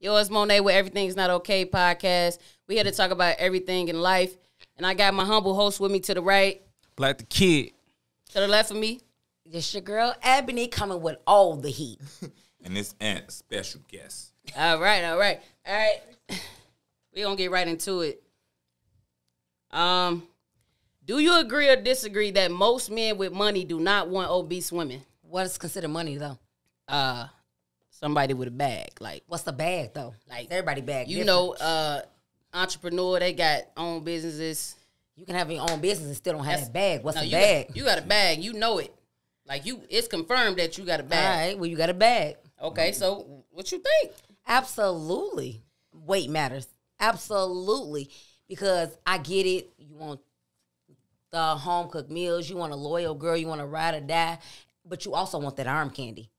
Yo, it's Monet with Everything's Not Okay podcast. We here to talk about everything in life. And I got my humble host with me to the right. Black the Kid. To the left of me. This your girl, Ebony, coming with all the heat. And this Aunt, special guest. All right. We gonna get right into it. Do you agree or disagree that most men with money do not want obese women? What is considered money, though? Somebody with a bag. Like, What's the bag, though? Like, everybody bag. you know, entrepreneur, they got own businesses. You can have your own business and still don't have that bag. What's the you bag? You got a bag. You know it. Like, it's confirmed that you got a bag. All right, well, you got a bag. Okay, so what you think? Absolutely. Weight matters. Absolutely. Because I get it. You want the home-cooked meals. You want a loyal girl. You want to ride or die. But you also want that arm candy.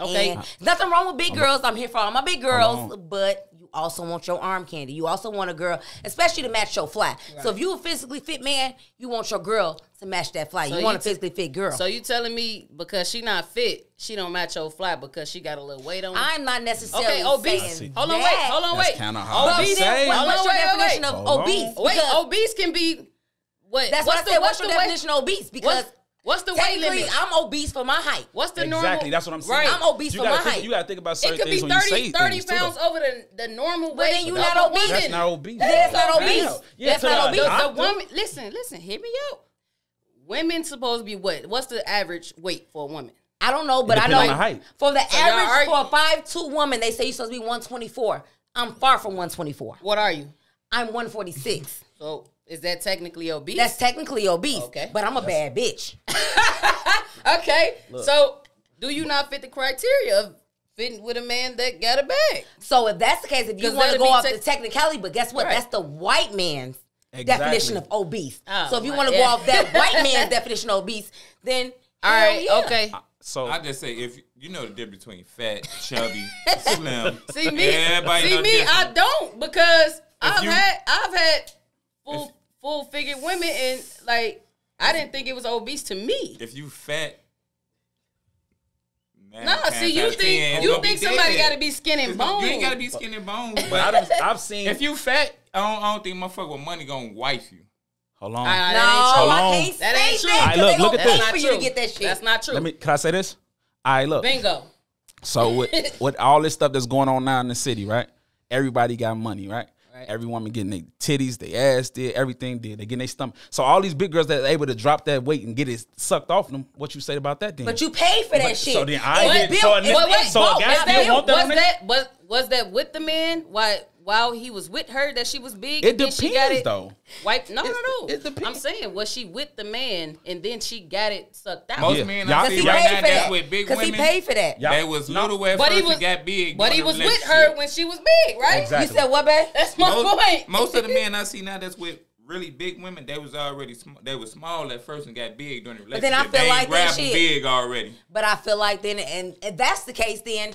Okay. And nothing wrong with big girls. I'm here for all my big girls. But you also want your arm candy. You also want a girl, especially to match your fly. Right. So if you a physically fit man, you want your girl to match that fly. So you want a physically fit girl. So you telling me because she not fit, she don't match your fly because she got a little weight on her? I'm not necessarily obese. saying Hold on, that. wait. That's kind of hard to Obese. say. What's your definition of obese? Wait, obese can be what? That's what I said. What's your definition of obese? Because what's the weight limit? I'm obese for my height. What's the normal? Exactly, that's what I'm saying. Right. I'm obese for my height. You got to think about certain it could be things when you say 30 things, pounds over the normal weight. Then you not obese. That's not obese. That's not obese. Yeah, That's not obese. The woman, listen, hear me out. Women supposed to be what? What's the average weight for a woman? I don't know, but I know on the height. For the average for a 5'2" woman, they say you're supposed to be 124. I'm far from 124. What are you? I'm 146. So is that technically obese? That's technically obese. Okay. But I'm a bad bitch. Okay. Look. So do you not fit the criteria of fitting with a man that got a bag? So if that's the case, if you want to go off the technicality, but guess what? Right. That's the white man's definition of obese. Oh, so if you want to go off that white man's definition of obese, then all right, yeah. okay. So I just say if you know the difference between fat, chubby, slim. See me, I don't because I've had full figured women and like I didn't think it was obese to me. If you fat. You think somebody got to be skin and bone? You ain't got to be skin and bone. but I've seen. If you fat, I don't think motherfucker with money gonna wife you. Hold on. I can't that ain't say true. that. Right, look at this. For you to get that shit. That's not true. Can I say this? All right, look. Bingo. So with all this stuff that's going on now in the city, right? Everybody got money, right? Every woman getting their titties, their ass did, everything did. They getting their stomach. So all these big girls that are able to drop that weight and get it sucked off them, what you say about that then? But you pay for that shit. So then I did. So a guy still want that on was that with the man while he was with her that she was big? It and depends, then she got it though. Wiped? No. It depends. I'm saying, was she with the man and then she got it sucked out? Most men I see right now that's with big women. Because he paid for that. They was little at first and got big. But he was with her when she was big, right? Exactly. You said what, babe? That's my point. Most of the men I see now that's with really big women, they was already they was small at first and got big during the relationship. But then I feel like that shit big already. But I feel like then, and if that's the case, then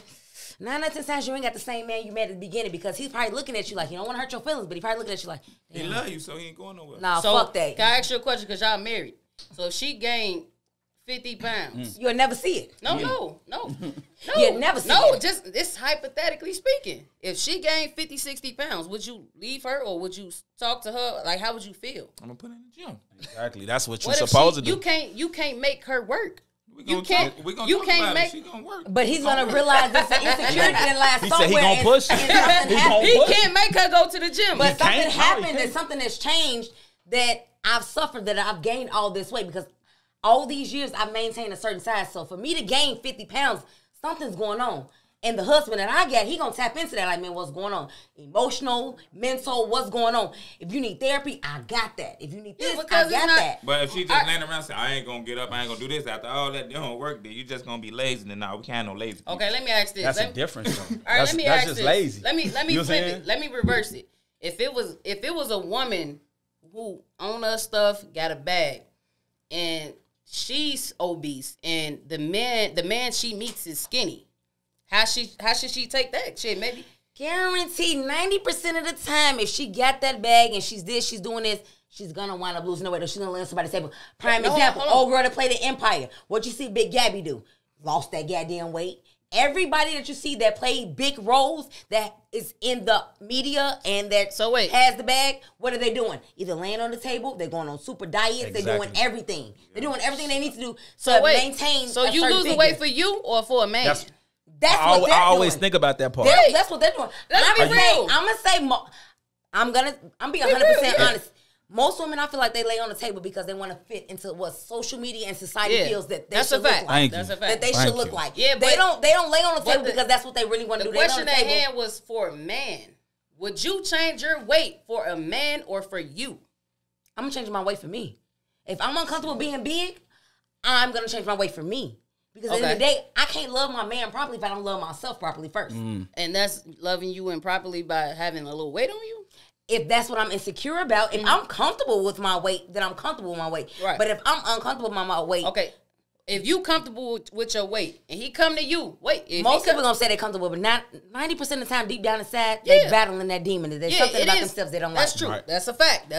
9 out of 10 times you ain't got the same man you met at the beginning because he's probably looking at you like, you don't want to hurt your feelings, but he probably looking at you like, he love you, so he ain't going nowhere. Nah, so, fuck that. Can I ask you a question? Because y'all married. So if she gained 50 pounds. You'll never see it. No. You'll never see it. No, just it's hypothetically speaking. If she gained 50, 60 pounds, would you leave her or would you talk to her? Like, how would you feel? I'm going to put her in the gym. Exactly. That's what you're supposed to do. You can't make her work. You can't make she gonna work. But he's gonna realize this insecurity that lies He somewhere. said he gonna push. He can't make her go to the gym. But something happened and something has changed that I've suffered, that I've gained all this weight because all these years I've maintained a certain size. So for me to gain 50 pounds, something's going on. And the husband that I got, he gonna tap into that like, man, what's going on? Emotional, mental, what's going on? If you need therapy, I got that. If you need this, I got that. But if she just laying around and say, I ain't gonna get up, I ain't gonna do this, after all that don't work, then you just gonna be lazy. Then we can't have no lazy people. Okay, let me ask this. That's a difference, though. All right, let me ask this. That's just lazy. Let me You know flip it. Let me reverse it. If it was a woman who owned her stuff, got a bag, and she's obese, and the man she meets is skinny, how should she take that shit? Maybe guaranteed 90% of the time, if she got that bag and she's doing this, she's gonna wind up losing the weight. Or she's gonna let somebody say, prime example, old girl that played the Empire. What you see Big Gabby do? Lost that goddamn weight, everybody that you see that play big roles that is in the media and that has the bag, what are they doing? Either laying on the table, they're going on super diets, they're doing everything. They're doing everything they need to do to maintain. So you losing weight for you or for a man? That's what they're doing. I always think about that part. That's what they're doing. I'm being 100% honest. Most women, I feel like they lay on the table because they want to fit into what social media and society feels that they should look like. That's a fact. That they should look like. Yeah, but they don't lay on the table because that's what they really want to do. The question at hand was for a man. Would you change your weight for a man or for you? I'm gonna change my weight for me. If I'm uncomfortable being big, I'm gonna change my weight for me. Because at the end of the day, I can't love my man properly if I don't love myself properly first. And that's loving you improperly by having a little weight on you? If that's what I'm insecure about, if I'm comfortable with my weight, then I'm comfortable with my weight. Right. But if I'm uncomfortable with my weight. Okay. If you comfortable with your weight and he come to you, most people going to say they're comfortable, but 90% of the time, deep down inside, they're battling that demon. There's something about themselves they don't like. That's true. Right. That's a fact.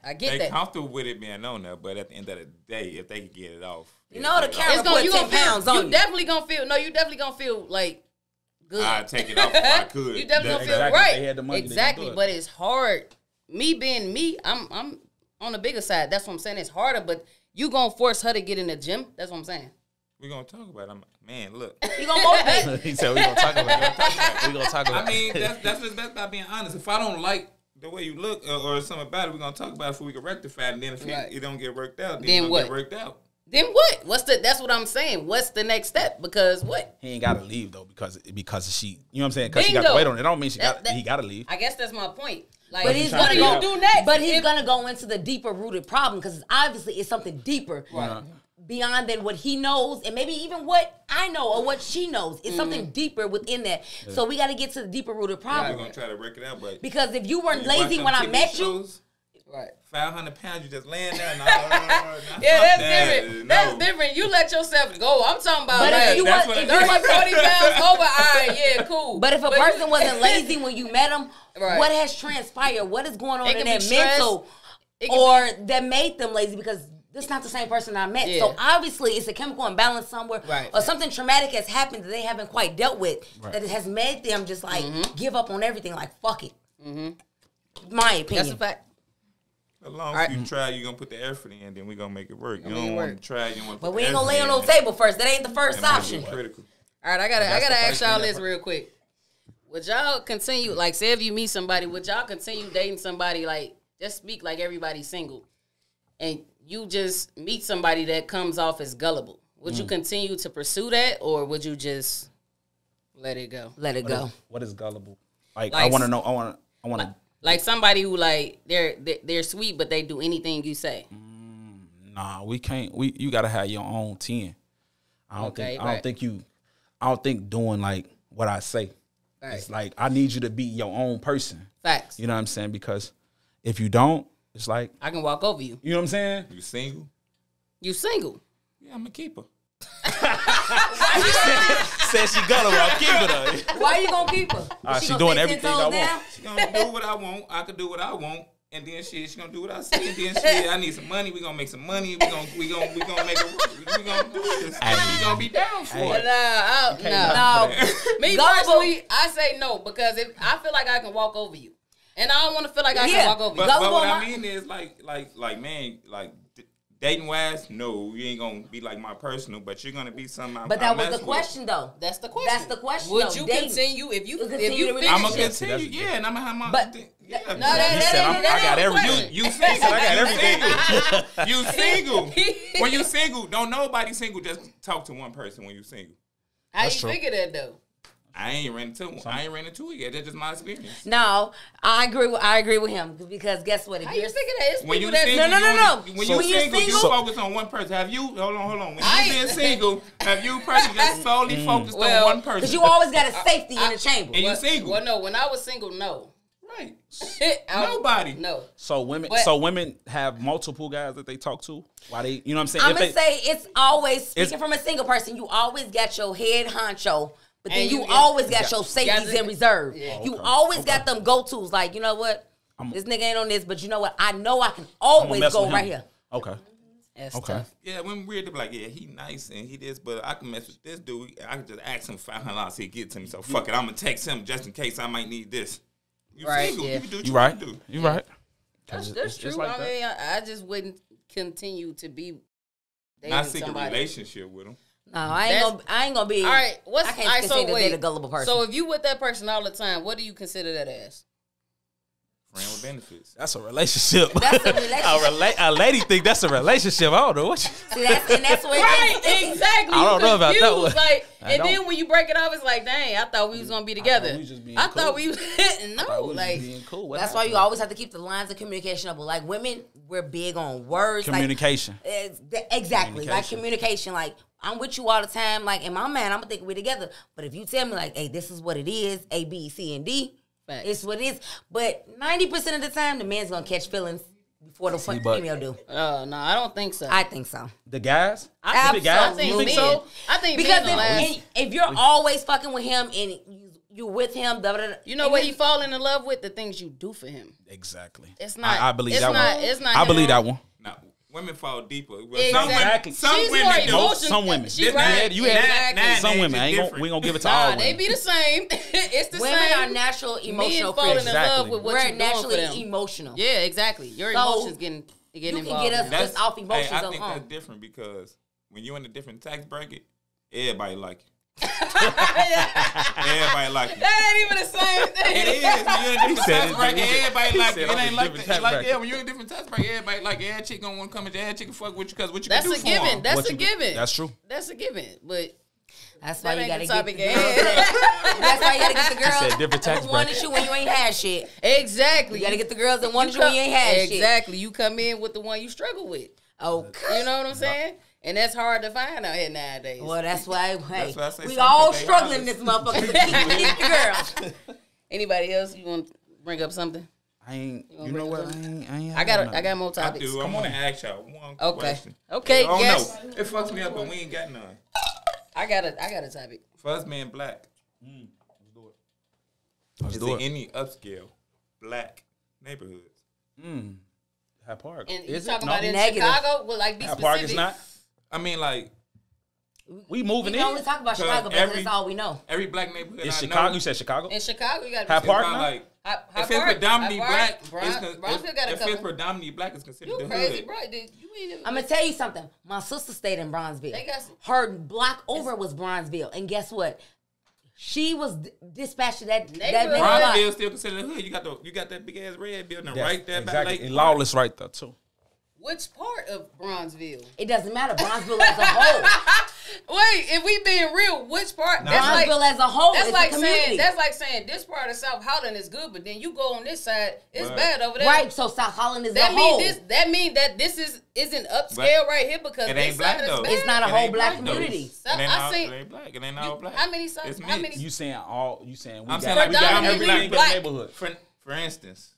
I get that. They're comfortable with it being on there, but at the end of the day, if they can get it off. You know, the camera put 10 pounds on you. You definitely going to feel like good. I'd take it off if I could. You definitely gonna feel right. Exactly, but it's hard. Me being me, I'm on the bigger side. That's what I'm saying. It's harder, but you gonna force her to get in the gym. That's what I'm saying. We're gonna talk about it. Man, look. You gonna motivate. He said we're gonna talk about it. We're gonna talk about it. I mean, that's about being honest. If I don't like the way you look or something about it, we're gonna talk about it so we can rectify it. And then if it don't get worked out, then what? Get worked out. Then what? That's what I'm saying. What's the next step? Because what? He ain't gotta leave though because she, you know what I'm saying? Because she got the weight on it. Don't mean he gotta leave. I guess that's my point. Like, but what do you do next? But he's gonna go into the deeper rooted problem because obviously it's something deeper. Right. Beyond than what he knows and maybe even what I know or what she knows. It's something deeper within that. Yeah. So we got to get to the deeper rooted problem. We're going to try to work it out. But because if you weren't lazy when I met you. Right. 500 pounds, you just laying there. Yeah, that's different. That's different. You let yourself go. I'm talking about if you was 30, 40 pounds over, all right, yeah, cool. But if a person wasn't lazy when you met him, what has transpired? What is going on in their mental or that made them lazy? Because this is not the same person I met. Yeah. So obviously it's a chemical imbalance somewhere or something traumatic has happened that they haven't quite dealt with that it has made them just like give up on everything. Like, fuck it. My opinion. That's a fact. As long as you try, you're going to put the effort in, then we're going to make it work. You don't want to try, you don't want to But we ain't going to lay on no table first. That ain't the first option. Critical. All right, I gotta ask y'all this real quick. Would y'all continue, like, say if you meet somebody, would y'all continue dating somebody, like, just speak like everybody's single, and you just meet somebody that comes off as gullible? Would you continue to pursue that, or would you just let it go? Let it go. What is gullible? Like I want to know. I want to. Like somebody who like they're sweet, but they do anything you say. Nah, we can't. You gotta have your own 10. I don't think doing like what I say. Right. It's like I need you to be your own person. Facts. You know what I'm saying? Because if you don't, it's like I can walk over you. You know what I'm saying? You single? You single? Yeah, I'm a keeper. Said she gullible. I'm keeping her. Why you gonna keep her? She doing everything I want. She gonna do what I want. I can do what I want. And then she gonna do what I say. And then I need some money. We gonna make some money. We gonna make it. We gonna do this. We gonna be down for it. No. Me personally, I say no because if I feel like I can walk over you, and I don't want to feel like I can walk over you. But what I mean is like man, like. Dating wise, no, you ain't gonna be like my personal, but you're gonna be something. But that was the question, though. That's the question. Would you continue if you I'm gonna continue, yeah, and I'm gonna have my. But yeah. I got everything. You single? I got everything. You single? When you single, don't nobody single. Just talk to one person when you single. How you figure that though? I ain't ran into it yet. That's just my experience. No, I agree with him because guess what? If you're thinking that, it's when you single, no. When you're single, you focus on one person. Have you? Hold on. When you been single, have you personally just solely focused on one person? Because you always got a safety in the chamber. And you single? Well, no. When I was single, no. Right. Nobody. No. So women have multiple guys that they talk to. Why they? You know what I'm saying? I'm gonna say it's always speaking from a single person. You always got your head honcho. But then you always got your safeties in reserve. Yeah. You always got them go-tos. Like, you know what? This nigga ain't on this, but you know what? I know I can always go right here. Okay. That's Okay. tough. Yeah, when weird, they be like, yeah, he nice and he this, but I can mess with this dude. I can just ask him $500 he get to me. So fuck it, I'm gonna text him just in case I might need this. You Right, single, yeah. you can do what You you right. want to do. You right. That's It's true. like I that. mean, I just wouldn't continue to be dating Not seek a somebody. relationship with him. No, I ain't gonna be. All right, I can't consider that a gullible person. So if you with that person all the time, what do you consider that as? Friend with benefits. That's a relationship. That's a relationship. a lady think that's a relationship. I don't know what you. See, that's where Right, exactly. I don't know about that one. Like, I and don't. then when you break it off, it's like, dang, I thought we was gonna be together. we just being I cool. thought we was no, like being cool. What That's why happened? you always have to keep the lines of communication up. Like women, we're big on words. Communication. Exactly. Like communication. Like I'm with you all the time. Like in my mind, I'm gonna think we're together. But if you tell me like, hey, this is what it is, A, B, C, and D, Facts. it's what it is. But 90% of the time, the man's gonna catch feelings before the but- female do. no, I don't think so. I think so. The guys. I think, the guys. I think You think men, so? I think Because men last. if you're always fucking with him and you're with him, You know what he falling in love with? The things you do for him. Exactly. It's not. I believe it's that not, one. It's not. I him. believe that one. Now, women fall deeper. Well, Exactly. Some She's women more do. emotional. Some women. She This- right. You had exactly. some age women. is Ain't gonna, different. we gonna give it to all Nah, they women. be the same. It's the Women same. are natural emotional Men falling in creatures. love Exactly. with what We're you're doing for naturally them. emotional. Yeah, exactly. Your So, emotions getting You can involved. get us in that. just off emotions I think alone. that's different because when you're in a different tax bracket, everybody like you. Everybody like you. That ain't even the same thing. It is. When you're in a different said tax it. bracket, He everybody said like you. it It was ain't a like different that. tax Like, bracket. yeah, when you're in a different tax bracket, everybody like, yeah, chick gonna want to come and yeah, chick can fuck with you because what you That's can a do for given. him. That's What a you- given. That's true. That's a given. But That's why that you ain't gotta the get topic the at girls. hand. That's why you gotta get the girls said different tax that wanted bracket. you when you ain't had shit. Exactly. You gotta get the girls that wanted you when you ain't had shit. Exactly. You come in with the one you struggle with. Okay. You know what I'm saying? And that's hard to find out here nowadays. Well, that's why. Hey, That's why I say we some all people, they struggling in honest. this motherfucker to keep the girls. Anybody else? You want to bring up something? I ain't. gonna You know bring what? it I ain't. I got more I topics. do. I want to ask y'all one Okay. question. Okay, I don't yes. know. It fucks me up, but we ain't got none. I got a topic. For us being black, Let's is do there it. any upscale black neighborhoods? Hyde Park. And you Is it? talking No. about in Negative. Chicago? Well, like be Hyde specific. Park is not. I mean, like We We moving can in. only talk about Cause Chicago because every- that's all we know. every black neighborhood It's I Chicago. know, You said Chicago. In Chicago, you got Hyde it's Park not now? like Hyde if it's predominantly black, Brownsville got a if it's couple. predominantly black, it's considered You the crazy, hood. bro? You ain't even. I'm gonna tell you something. My sister stayed in Bronzeville. They got some- Her block over was Bronzeville, and guess what? She was dispatched to that Neighborhood. big block. Bronzeville still considered the hood. You got that big ass red building right there by exactly. Lake. And Lawless right there too. Which part of Bronzeville? It doesn't matter. Bronzeville as a whole. Wait, if we being real, which part? Nah. That's like Bronzeville as a whole. that's is like a community. saying this part of South Holland is good, but then you go on this side, it's Right. bad over there. Right. So South Holland is That a whole. mean that this isn't upscale right here because It this ain't black side is though. bad. It's not a It whole ain't black though. community. So It ain't I all, seen- it ain't black. It ain't all black. How many It's sides? How mixed. many? You saying all? You saying we I'm got? saying like we got Predominantly every black. neighborhood. For instance,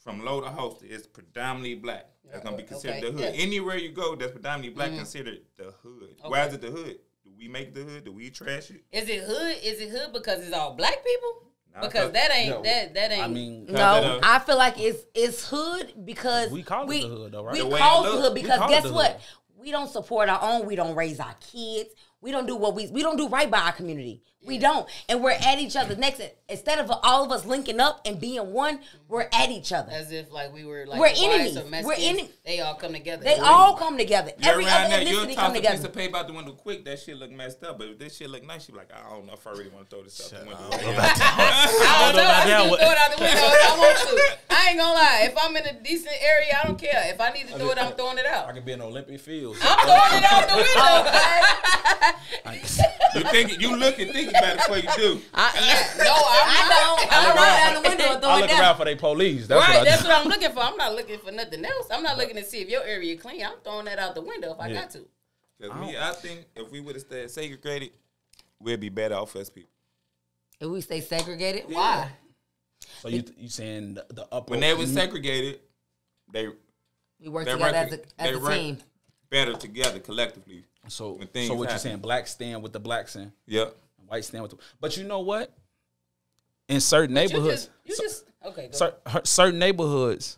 from low to host, it's predominantly black. That's gonna be considered Okay, the hood. yeah. Anywhere you go, that's predominantly black considered the hood. Why is it the hood? Do we make the hood? Do we trash it? Is it hood? Is it hood because it's all black people? Nah, Because that ain't that ain't. I mean, No, I feel like it's hood because We call it the hood, though, right? We The way call it it the look. hood We because call it guess the what? hood. We don't support our own. We don't raise our kids. We don't do what we don't do right by our community. We don't, and we're at each other next. Instead of all of us linking up and being one, we're at each other. as if like we were like We're whites enemies. or We're Mexicans. enemies. They all come together. They all come together. You're Every around other there, you'll ethnicity toss come a piece together. of paper out the window quick. That shit look messed up, but if this shit look nice, she be like, I don't know if I really want to throw this out the window. I don't know. I just throw it out the window if I want to. I ain't gonna lie. If I'm in a decent area, I don't care. If I need to throw it, I'm throwing it I out. could be in Olympic Fields. I'm throwing it out the window. You look and think about it before you do. I don't roll down the window and throw I it look down. around for their police. That's Right, what I that's do. what I'm looking for. I'm not looking for nothing else. I'm not looking to see if your area clean. I'm throwing that out the window if I got to. Because I think if we would have stayed segregated, we'd be better off as people. If we stay segregated, why? So you saying the upper When they was segregated, they We work they together rank- as they a rank team. better together collectively. So when things what you happen. saying? Black stand with the blacks and Yep. white stand with the. But you know what? In certain neighborhoods, You just okay. Go. certain neighborhoods,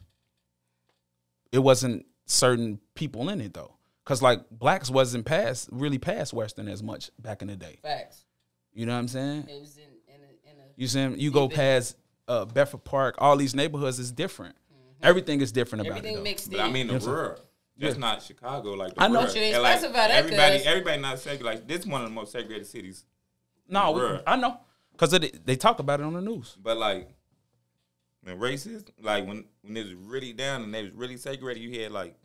it wasn't certain people in it though, because like blacks wasn't really past Western as much back in the day. Facts. You know what I'm saying? It was in a you saying you go past Bedford Park, all these neighborhoods is different. Everything is different about everything it. Mixed But in. I mean the world. That's not Chicago like the I know. world. You ain't And, like, specify that, everybody not segregated. Like this is one of the most segregated cities. No, Bruh. I know, because they talk about it on the news. But like when racist, like when it was really down and they was really segregated, you had like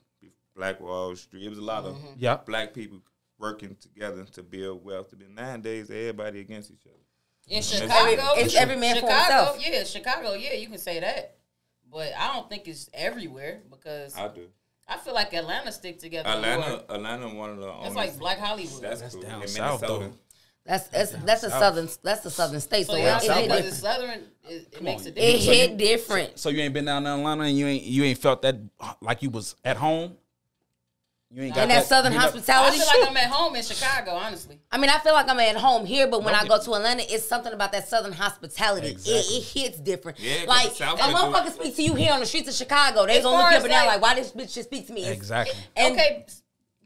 Black Wall Street. It was a lot of black people working together to build wealth. But nowadays, everybody against each other. In Chicago, it's every man for himself. Yeah, Chicago, yeah, you can say that. But I don't think it's everywhere because I do. I feel like Atlanta stick together. Atlanta, one of the. That's like Black Hollywood. That's cool. down In south, Minnesota. That's the southern state. So yeah, it hit but different. the southern, it makes a It difference. hit different. So you ain't been down to Atlanta and you ain't felt that like you was at home. You ain't got And that southern I hospitality feel shit. like I'm at home in Chicago, honestly. I mean, I feel like I'm at home here, but when I go to Atlanta, it's something about that southern hospitality. Exactly. It hits different. Yeah, 'cause like, the South a is motherfucker speak to you here on the streets of Chicago. They As gonna look far you as up and down like- like, why this bitch just speak to me? Exactly. And Okay,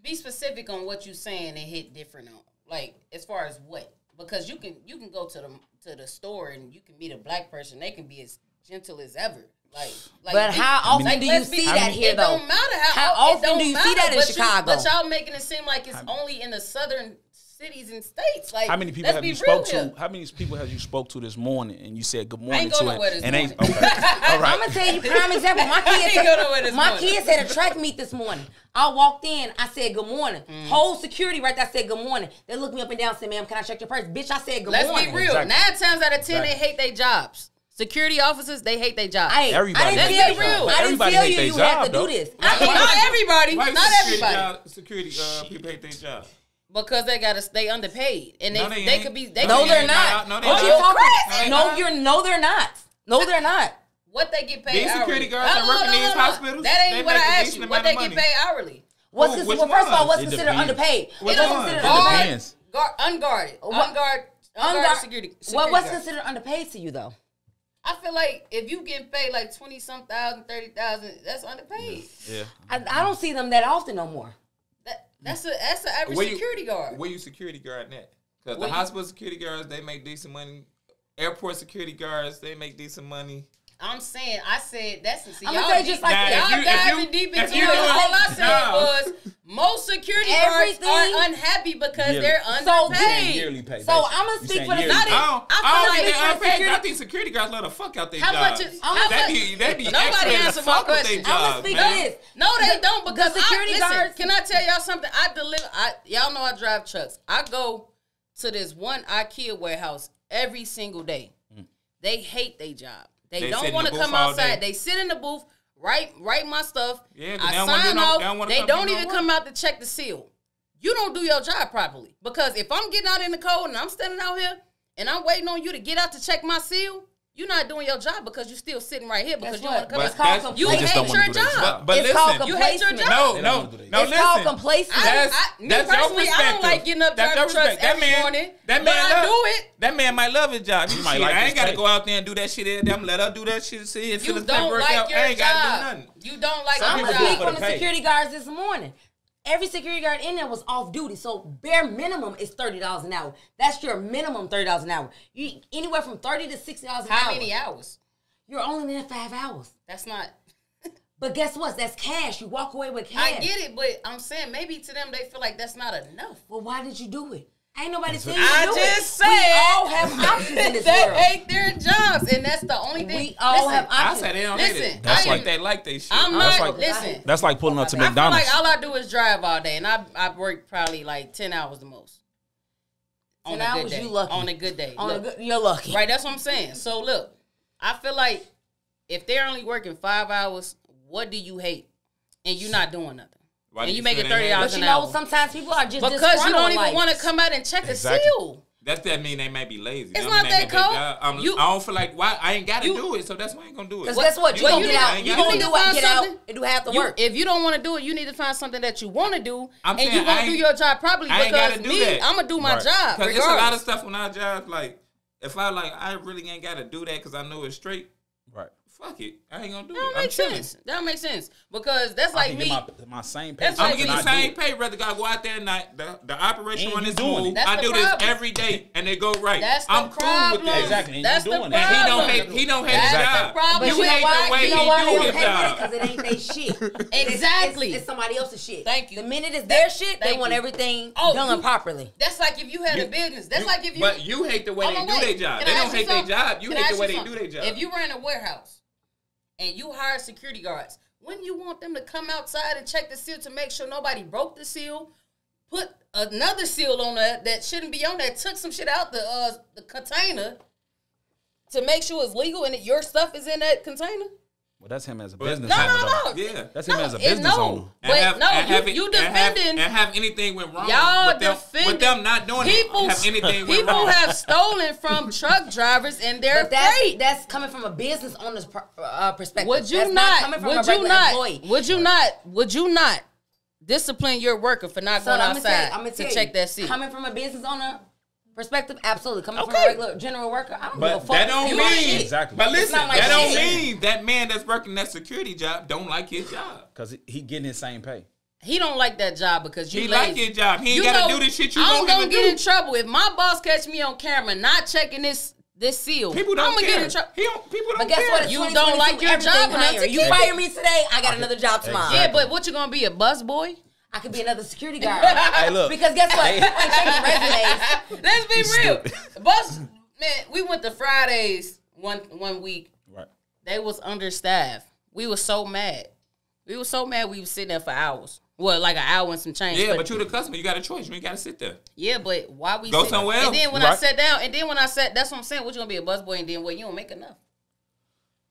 be specific on what you saying and hit different on. Like, as far as what? Because you can go to the store and you can meet a black person. They can be as gentle as ever. But how often do you see that here, though? It don't matter How often do you see that in Chicago? But y'all making it seem like it's only in the southern cities and states. Like, How many people let's have be you real spoke here. to? How many people have you spoke to this morning and you said good I morning ain't go to nowhere it? this And they morning. okay. All right. I'm gonna tell you prime example. My ain't go nowhere kids, this my morning. kids had a track meet this morning. I walked in, I said good morning. Whole security right there said good morning. They looked me up and down, said, "Ma'am, can I check your purse?" Bitch, I said good Let's morning. be real. Exactly. 9 times out of 10, they hate their jobs. Security officers, they hate their jobs. Hey, Everybody I hates didn't their tell job. you. But I didn't everybody tell hate you their you job, have to though. do this. Not everybody. Why Not everybody. Security people hate their job. Because they underpaid. And No, they ain't. could be No, they're not. No, they What you not. talking? No, No, they're not. No, they're not. what they get paid These hourly. security guards that work in these hospitals, That they ain't what make a I asked decent you. What amount they of get money. paid hourly. Which Well, first of all, what's It considered depends. underpaid? Which It doesn't one? consider It underpaid. depends. Unguarded security. What's guard. considered underpaid to you though? I feel like if you getting paid like 20-some thousand, 30,000, that's underpaid. Yeah. I don't see them that often no more. That's an average security guard. Where you security guard at? Because the Where you- hospital security guards, they make decent money. Airport security guards, they make decent money. I'm saying, I said that's see, I'm y'all gonna say deep- just like Now, this. y'all if diving you- deep if into you it. doing- All I said No. was most security guards Everything- are unhappy because Yearly. they're So underpaid. Yearly pay. So I'm gonna speak for the not I like think for they security- I think security guards let the fuck out their How jobs. much is- how much- They be Nobody extra as answered my fuck with their question. I'm gonna jobs, speak man. to this. No, they don't because security listen, guards- Can I tell y'all something? Y'all know I drive trucks. I go to this one IKEA warehouse every single day. They hate their job. They They sit don't in want the to booth come all outside. day. They sit in the booth, write my stuff. Yeah, 'cause I they don't wanna do sign no- off. they don't wanna They come do don't no even work. come out to check the seal. You don't do your job properly because if I'm getting out in the cold and I'm standing out here and I'm waiting on you to get out to check my seal, you're not doing your job because you're still sitting right here because Guess you want what? to come It's out. called But You complacement. just don't hate wanna your do their job. job. But It's called listen, You hate your complacement. job. no, They no, don't do that. no. It's called Listen, complacement. Me that's your personally, I don't perspective. like getting up That's driving your trucks perspective. every morning, That but man I love, do it. That man might love his job. He might shit, like I his ain't got to pay. go out there and do that shit. Every day. Let her do that shit. See if You his don't work like out. your I ain't got to do job. nothing. You don't like I'm your gonna people speak for from the the pay. security guards this morning. Every security guard in there was off duty, so bare minimum is $30 an hour. That's your minimum $30 an hour. You anywhere from $30 to $60 an hour. How many hours? You're only there 5 hours. That's not. But guess what? That's cash. You walk away with cash. I get it, but I'm saying maybe to them they feel like that's not enough. Well, why did you do it? Ain't nobody saying you I do just it. We said all have options in this they world. hate their jobs, and that's the only thing. We all have I options. said they don't hate Listen, it. That's I like- they like they shit. I'm That's not. like- Listen, That's like pulling up to I feel McDonald's. like all I do is drive all day, and I work probably like 10 hours the most. 10 a hours, good day. you lucky. On a good day. On a Look, good, you're lucky. right, that's what I'm saying. So look, I feel like if they're only working 5 hours, what do you hate? And you're not doing nothing. Why And do you you making say they hate $30 But an you know, hour. sometimes people are just Because you don't disgruntled, even like, want to come out and check Exactly. the seal. That's that mean they may be lazy. It's That not mean that they may be cold. job. I You- don't feel like why I ain't got to You- do it, so that's why I ain't gonna do it. Because guess what? You're Well, going to you get need- out. you You're need going to to do what? find Get out something. and do half the You- work. if you don't want to do it, you need to find something that you want to do, I'm and saying you gonna I do ain't- your job properly. I ain't Because gotta do me, that. I'm gonna do my Right. job Because there's a lot of regardless. stuff on our jobs, like, if I really ain't got to do that because I know it's straight, Right. Fuck it. I ain't gonna do That it. makes sense. That makes sense. Because that's like me. My same pay. That's I'm like getting the me. same pay, brother. Gotta go out there and the operation And on you this doing move. it. That's I the do problem. this every day, and they go right. That's the I'm problem. cool with that. Exactly. And That's you the doing problem. it. And he don't hate That's his the job. problem. You hate the way he do his job. Because it ain't their shit. Exactly. It's somebody else's shit. Thank you. The minute it's their shit, they Thank want you. everything Oh, done you- properly. That's like if you had a business. That's like if you. But you hate the way Hold they on, do wait. their job. Can They I don't ask you hate their something? job. You Can I hate the ask way you they do something? their job. If you ran a warehouse and you hired security guards, wouldn't you want them to come outside and check the seal to make sure nobody broke the seal? Put another seal on that shouldn't be on there. Took some shit out the container to make sure it's legal and that your stuff is in that container. Well, that's him as a business No, owner. no, no. Yeah. That's him as a business owner. But you defending. And have anything went wrong. Y'all with them not doing people, it. Have anything went people wrong. have stolen from truck drivers and they're But that's, afraid. that's coming from a business owner's perspective. Would you That's not? coming from Would a you regular not? employee. Would you not discipline your worker for not going outside to check that seal? Coming from a business owner perspective, absolutely. Coming from Okay. a regular general worker, I don't give a But fuck. that don't You want mean shit. Exactly. But It's listen, not my that don't shit. mean that man that's working that security job don't like his job. Because he getting his same pay. He don't like that job because you He lazy. like his job. He ain't You got to know, do the shit you I'm want gonna him to get in do. trouble if my boss catch me on camera not checking this seal. People don't I'm gonna care. get in trouble. People don't But guess care. what? It's You 2022, don't like your everything job enough higher. to You keep fire it. me today, I got another job tomorrow. Yeah, but what you gonna be, a busboy? I could be another security guard. Hey, look. Because guess what? You ain't checking resumes. Let's be He's real. stupid. Bus man, we went to Fridays one week. Right. They was understaffed. We were so mad. We was sitting there for hours. Well, like an hour and some change. Yeah, but you the customer. You got a choice. You ain't got to sit there. Yeah, but why we Go sit- somewhere And else. then when Right. I sat down, that's what I'm saying. What you gonna be, a busboy, and then what, you don't make enough?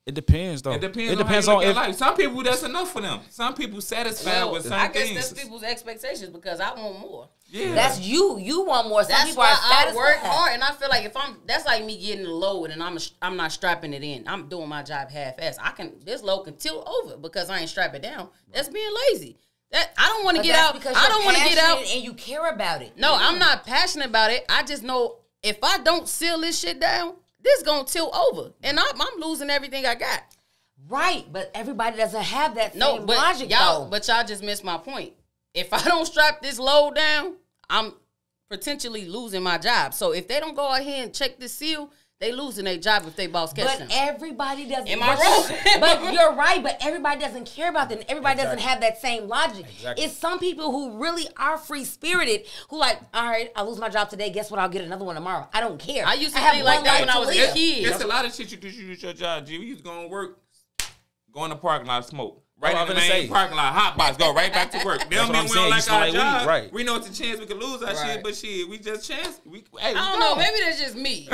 It depends, though. It depends on how you look at life. Some people, that's enough for them. Some people satisfied Well, with some I guess things. that's people's expectations because I want more. Yeah. That's you. You want more. Some That's people why are I satisfied. work hard, and I feel like that's like me getting a load and I'm not strapping it in. I'm doing my job half-assed. This load can tilt over because I ain't strap it down. That's being lazy. That I don't want to But get that's out. because I don't want to get out. and you care about it. No, I'm not passionate about it. I just know if I don't seal this shit down, this gonna tilt over, and I'm losing everything I got. Right, but everybody doesn't have that No, same but logic, y'all though. just missed my point. If I don't strap this load down, I'm potentially losing my job. So if they don't go ahead and check this seal, they losing their job if they boss catch them. But everybody doesn't. Am I wrong? But you're right. But everybody doesn't care about that. Everybody doesn't Exactly. have that same logic. Exactly. It's some people who really are free spirited who like, all right, I lose my job today. Guess what? I'll get another one tomorrow. I don't care. I used to have think like one that life when I to was a live. kid. It's a lot of shit you do with your job, G. We used to go to work, go in the parking lot, smoke. Right That's in what the I'm main finna say. parking lot, hot box, go right back to work. They don't what mean I'm we saying. don't You like smell our like weed, job. right. We know it's a chance we could lose our Right. shit, but shit, we just chance. I don't know. Maybe that's just me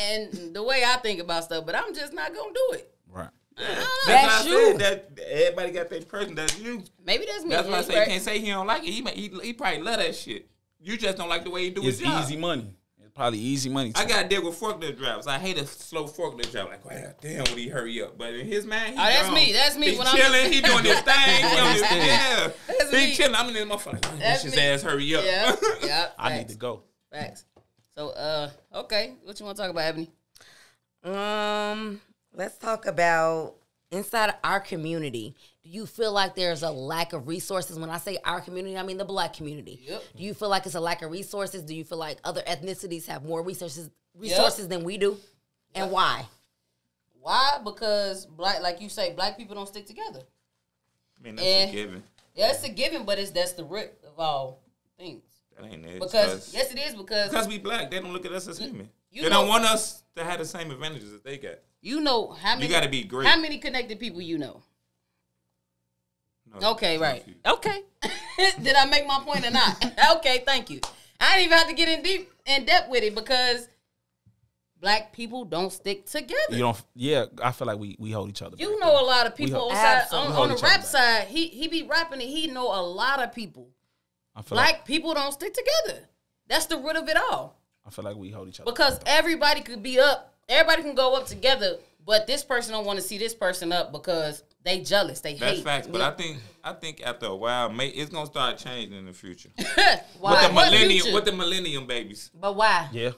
and the way I think about stuff. But I'm just not gonna do it. Right. That's That's why I you. said that everybody got their person. That's you. Maybe that's me. That's why I say Right. you can't say he don't like it. He probably love that shit. You just don't like the way he do It's his job. easy money. It's probably easy money. I got to deal with forklift drivers. I hate a slow forklift driver. Like, wow, damn, would he hurry up? But in his mind, he that's gone. me. That's me. He When I'm- chilling. He doing his thing. He on his, yeah. That's He me. chilling. I'm in this motherfucker. Like, That's his me. ass hurry up. Yeah. Yeah. I need to go. Facts. So, okay. What you want to talk about, Ebony? Let's talk about inside our community. Do you feel like there's a lack of resources? When I say our community, I mean the Black community. Yep. Do you feel like it's a lack of resources? Do you feel like other ethnicities have more resources than we do? And why? Why? Because like you say, Black people don't stick together. I mean, that's a given. Yeah, it's a given, but that's the root of all things. That ain't it. Because yes, it is because we black, they don't look at us as human. you They know- don't want us to have the same advantages that they got. you know how many. You got to be great. How many connected people you know? No, Okay, right. you. Okay. Did I make my point or not? Okay, thank you. I didn't even have to get in depth with it because Black people don't stick together. You don't. Yeah, I feel like we hold each other. You back. know a lot of people We on hold the each rap other side. He be rapping and he know a lot of people. I feel Black people don't stick together. That's the root of it all. I feel like we hold each other. Because everybody could be up. Everybody can go up together, but this person don't want to see this person up because they jealous. They That's hate. facts, but I think after a while, it's gonna start changing in the future. Why? With the What future? millennium babies. But why? Yeah.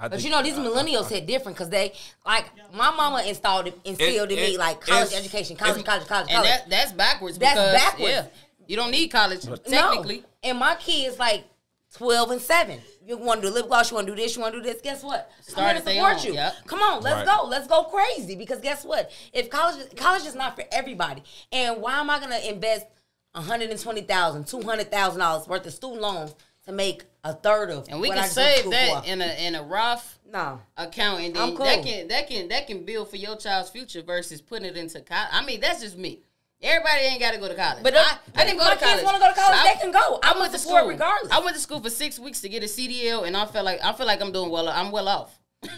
But you know, these millennials hit different because they, like, my mama instilled in me, like, college education, college. And that's backwards. That's backwards. Yeah, you don't need college, technically. No. And my kids, like, 12 and 7. You want to do lip gloss, you want to do this, you want to do this. Guess what? I'm here to support you. Yep. Come on, let's go. Let's go crazy. Because guess what? If college is not for everybody. And why am I going to invest $120,000, $200,000 worth of student loans to make a third of? And we can save that in a Roth account, and then cool. that can build for your child's future versus putting it into college. I mean, that's just me. Everybody ain't got to go to college. But I didn't go to college. Kids want to go to college, they can go. I went to school regardless. I went to school for 6 weeks to get a CDL, and I feel like I'm doing well. I'm well off. I'm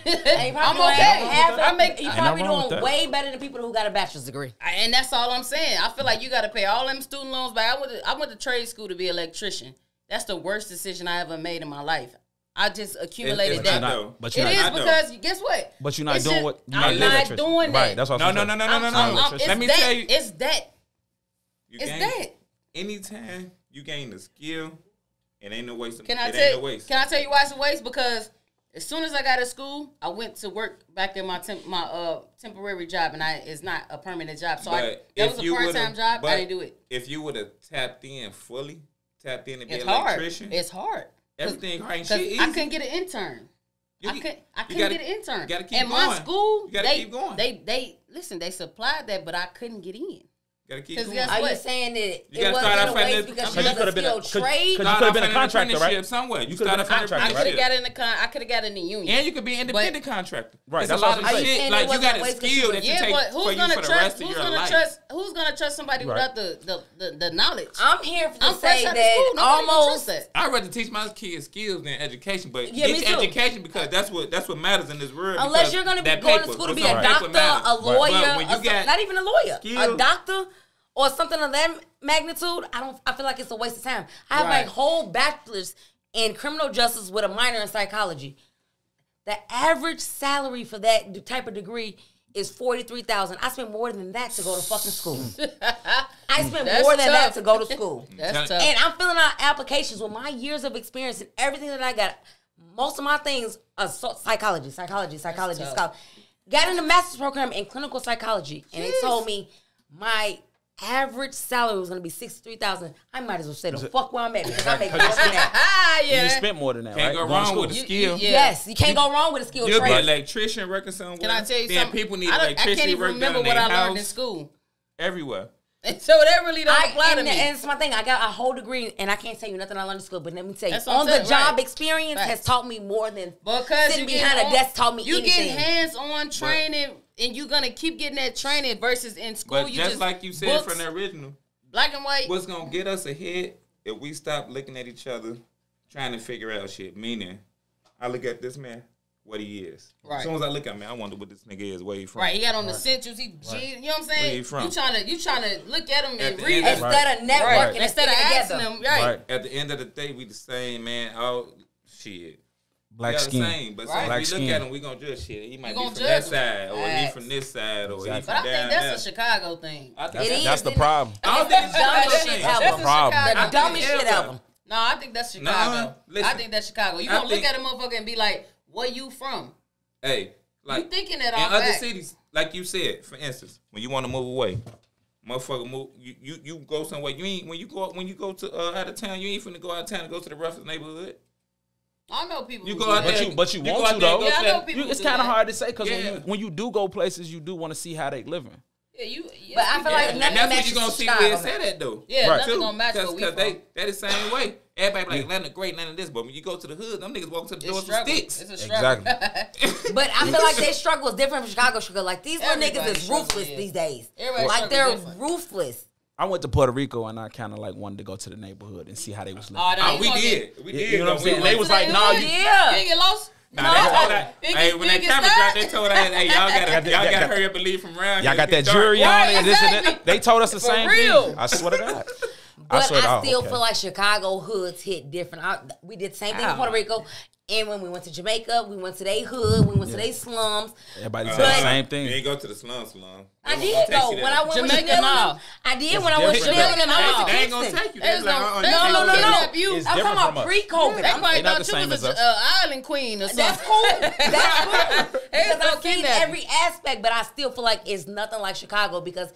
okay. You probably doing way better than people who got a bachelor's degree. And that's all I'm saying. I feel like you got to pay all them student loans back. I went to trade school to be an electrician. That's the worst decision I ever made in my life. I just accumulated that. But it is because guess what? But you're not doing what. I'm not doing that. Right. That's what I'm saying. No. Let me tell you. It's that. Anytime you gain the skill, it ain't no waste. Can I tell you why it's a waste? Because as soon as I got to school, I went to work back in my temporary job, and it's not a permanent job. So that was a part-time job. I didn't do it. If you would have tapped in and be an electrician, it's hard. Everything ain't shit easy. I couldn't get an intern. I couldn't get an intern. You gotta keep going. My school, you gotta keep going. They supplied that, but I couldn't get in. Gotta keep going. Are you saying that it wasn't a waste because you could have been a trade? Because you could have been a contractor, right? Somewhere. You started a contractor. I could have got in the union. And you could be an independent contractor. Right. That's a lot of shit. Like, you got a skill that you take for you for the rest of your life. Who's going to trust somebody without the knowledge? I'm here to say that almost. I'd rather teach my kids skills than education, but teach education because that's what matters in this world. Unless you're going to be going to school to be a doctor, a lawyer, not even a lawyer, a doctor. Or something of that magnitude, I feel like it's a waste of time. I have my whole bachelor's in criminal justice with a minor in psychology. The average salary for that type of degree is $43,000. I spent more than that to go to fucking school. I spent more than that to go to school. That's tough. And I'm filling out applications with my years of experience and everything that I got. Most of my things are psychology. Got in the master's program in clinical psychology, and they told me my average salary was going to be $63,000. I might as well say the fuck where I'm at because I make more than that. You spent more than that, Can't go wrong with a skill. Yes, you can't go wrong with a skill. You'll be an electrician working somewhere. Can I tell you something? People need electricity. I can't even remember what I learned in school. Everywhere. And so that really don't apply to me. And it's my thing. I got a whole degree, and I can't tell you nothing I learned in school. But let me tell you, on the job experience has taught me more than sitting behind a desk taught me anything. You get hands-on training, and you're gonna keep getting that training versus in school. But just like you said from the original, black and white. What's gonna get us ahead if we stop looking at each other, trying to figure out shit? Meaning, I look at this man, what he is. Right. As soon as I look at him, I wonder what this nigga is. Where he from? Right. He got on the essentials. You know what I'm saying? Where he from? You trying to look at him and read instead of networking. Instead of asking him. Right. At the end of the day, we the same, man. Oh shit. Black skin. The same, but Black we skin. look at him, we gonna judge shit. He might be from that side, or he from this side, or he from down there. But I think that's a Chicago thing. That's the problem. I don't think That's the problem. The dumbest shit ever. No, I think that's Chicago. I think that's Chicago. You gonna look at a motherfucker and be like, "Where you from?" Hey, like you thinking that in all other cities, like you said, for instance, when you want to move away, motherfucker move. You go somewhere. You ain't when you go to out of town. You ain't finna go out of town and go to the roughest neighborhood. I know people. You go out there, but you want to though. Yeah, I know people. It's kind of hard to say because when you do go places, you do want to see how they living. Yeah, but I feel like and that's what you gonna see where it's at though. Yeah, nothing gonna match what we from. Because they the same way. Everybody like Atlanta great, none of this. But when you go to the hood, them niggas walk to the doors with sticks. It's a struggle. Exactly. But I feel like their struggle is different from Chicago struggle. Like these little niggas is ruthless these days. Like they're ruthless. I went to Puerto Rico and I kind of like wanted to go to the neighborhood and see how they was living. We did. You know what I'm saying? They was like, "No, you ain't get lost." Hey, when that camera dropped, they told us, "Hey, y'all gotta hurry up and leave from around. Y'all got that jury on and this and that." They told us the same thing. I swear to God. But I still feel like Chicago hoods hit different. We did the same thing in Puerto Rico. And when we went to Jamaica, we went to their hood, we went to their slums. Everybody said the same thing. You ain't go to the slum. I did go. When I went with Chanel, I did when I went with Chanel and I went to They ain't gonna Kingston. take you. They like, No. It's I'm different talking from about us. pre-COVID. They probably not the thought you same was as an us. island queen or something. That's cool. That's cool. Because gonna I've seen kidnap you. every aspect, but I still feel like it's nothing like Chicago because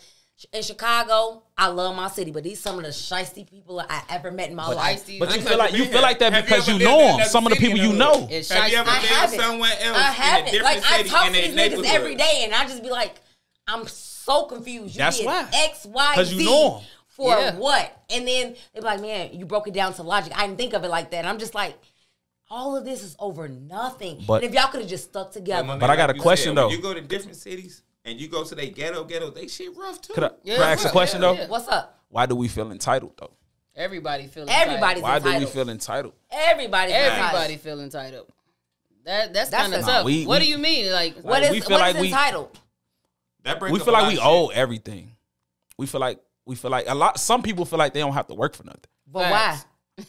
in Chicago, I love my city, but these some of the shiesty people I ever met in my life. But you feel like that because you know them. Some of the people you know. Have you ever been somewhere else I in a haven't. different Like I city talk in to their these niggas neighborhood? every day, and I just be like, I'm so confused. You That's did why. X, Y, 'Cause Z you know 'em. for Yeah. what? And then they be like, man, you broke it down to logic. I didn't think of it like that. And I'm just like, all of this is over nothing. But- and if y'all could have just stuck together. But I got a question, though. When you go to different cities and you go to they ghetto, they shit rough too. Could I ask a question though? What's up? Why do we feel entitled though? Everybody feel Everybody's Why entitled. do we feel entitled? Everybody's entitled. Everybody feel entitled. That's kind of a- tough. Nah, What do you mean? Like, What is, we feel what like is we- entitled? That brings We up feel a like lot we of owe shit. everything. We feel like a lot. Some people feel like they don't have to work for nothing. But Facts.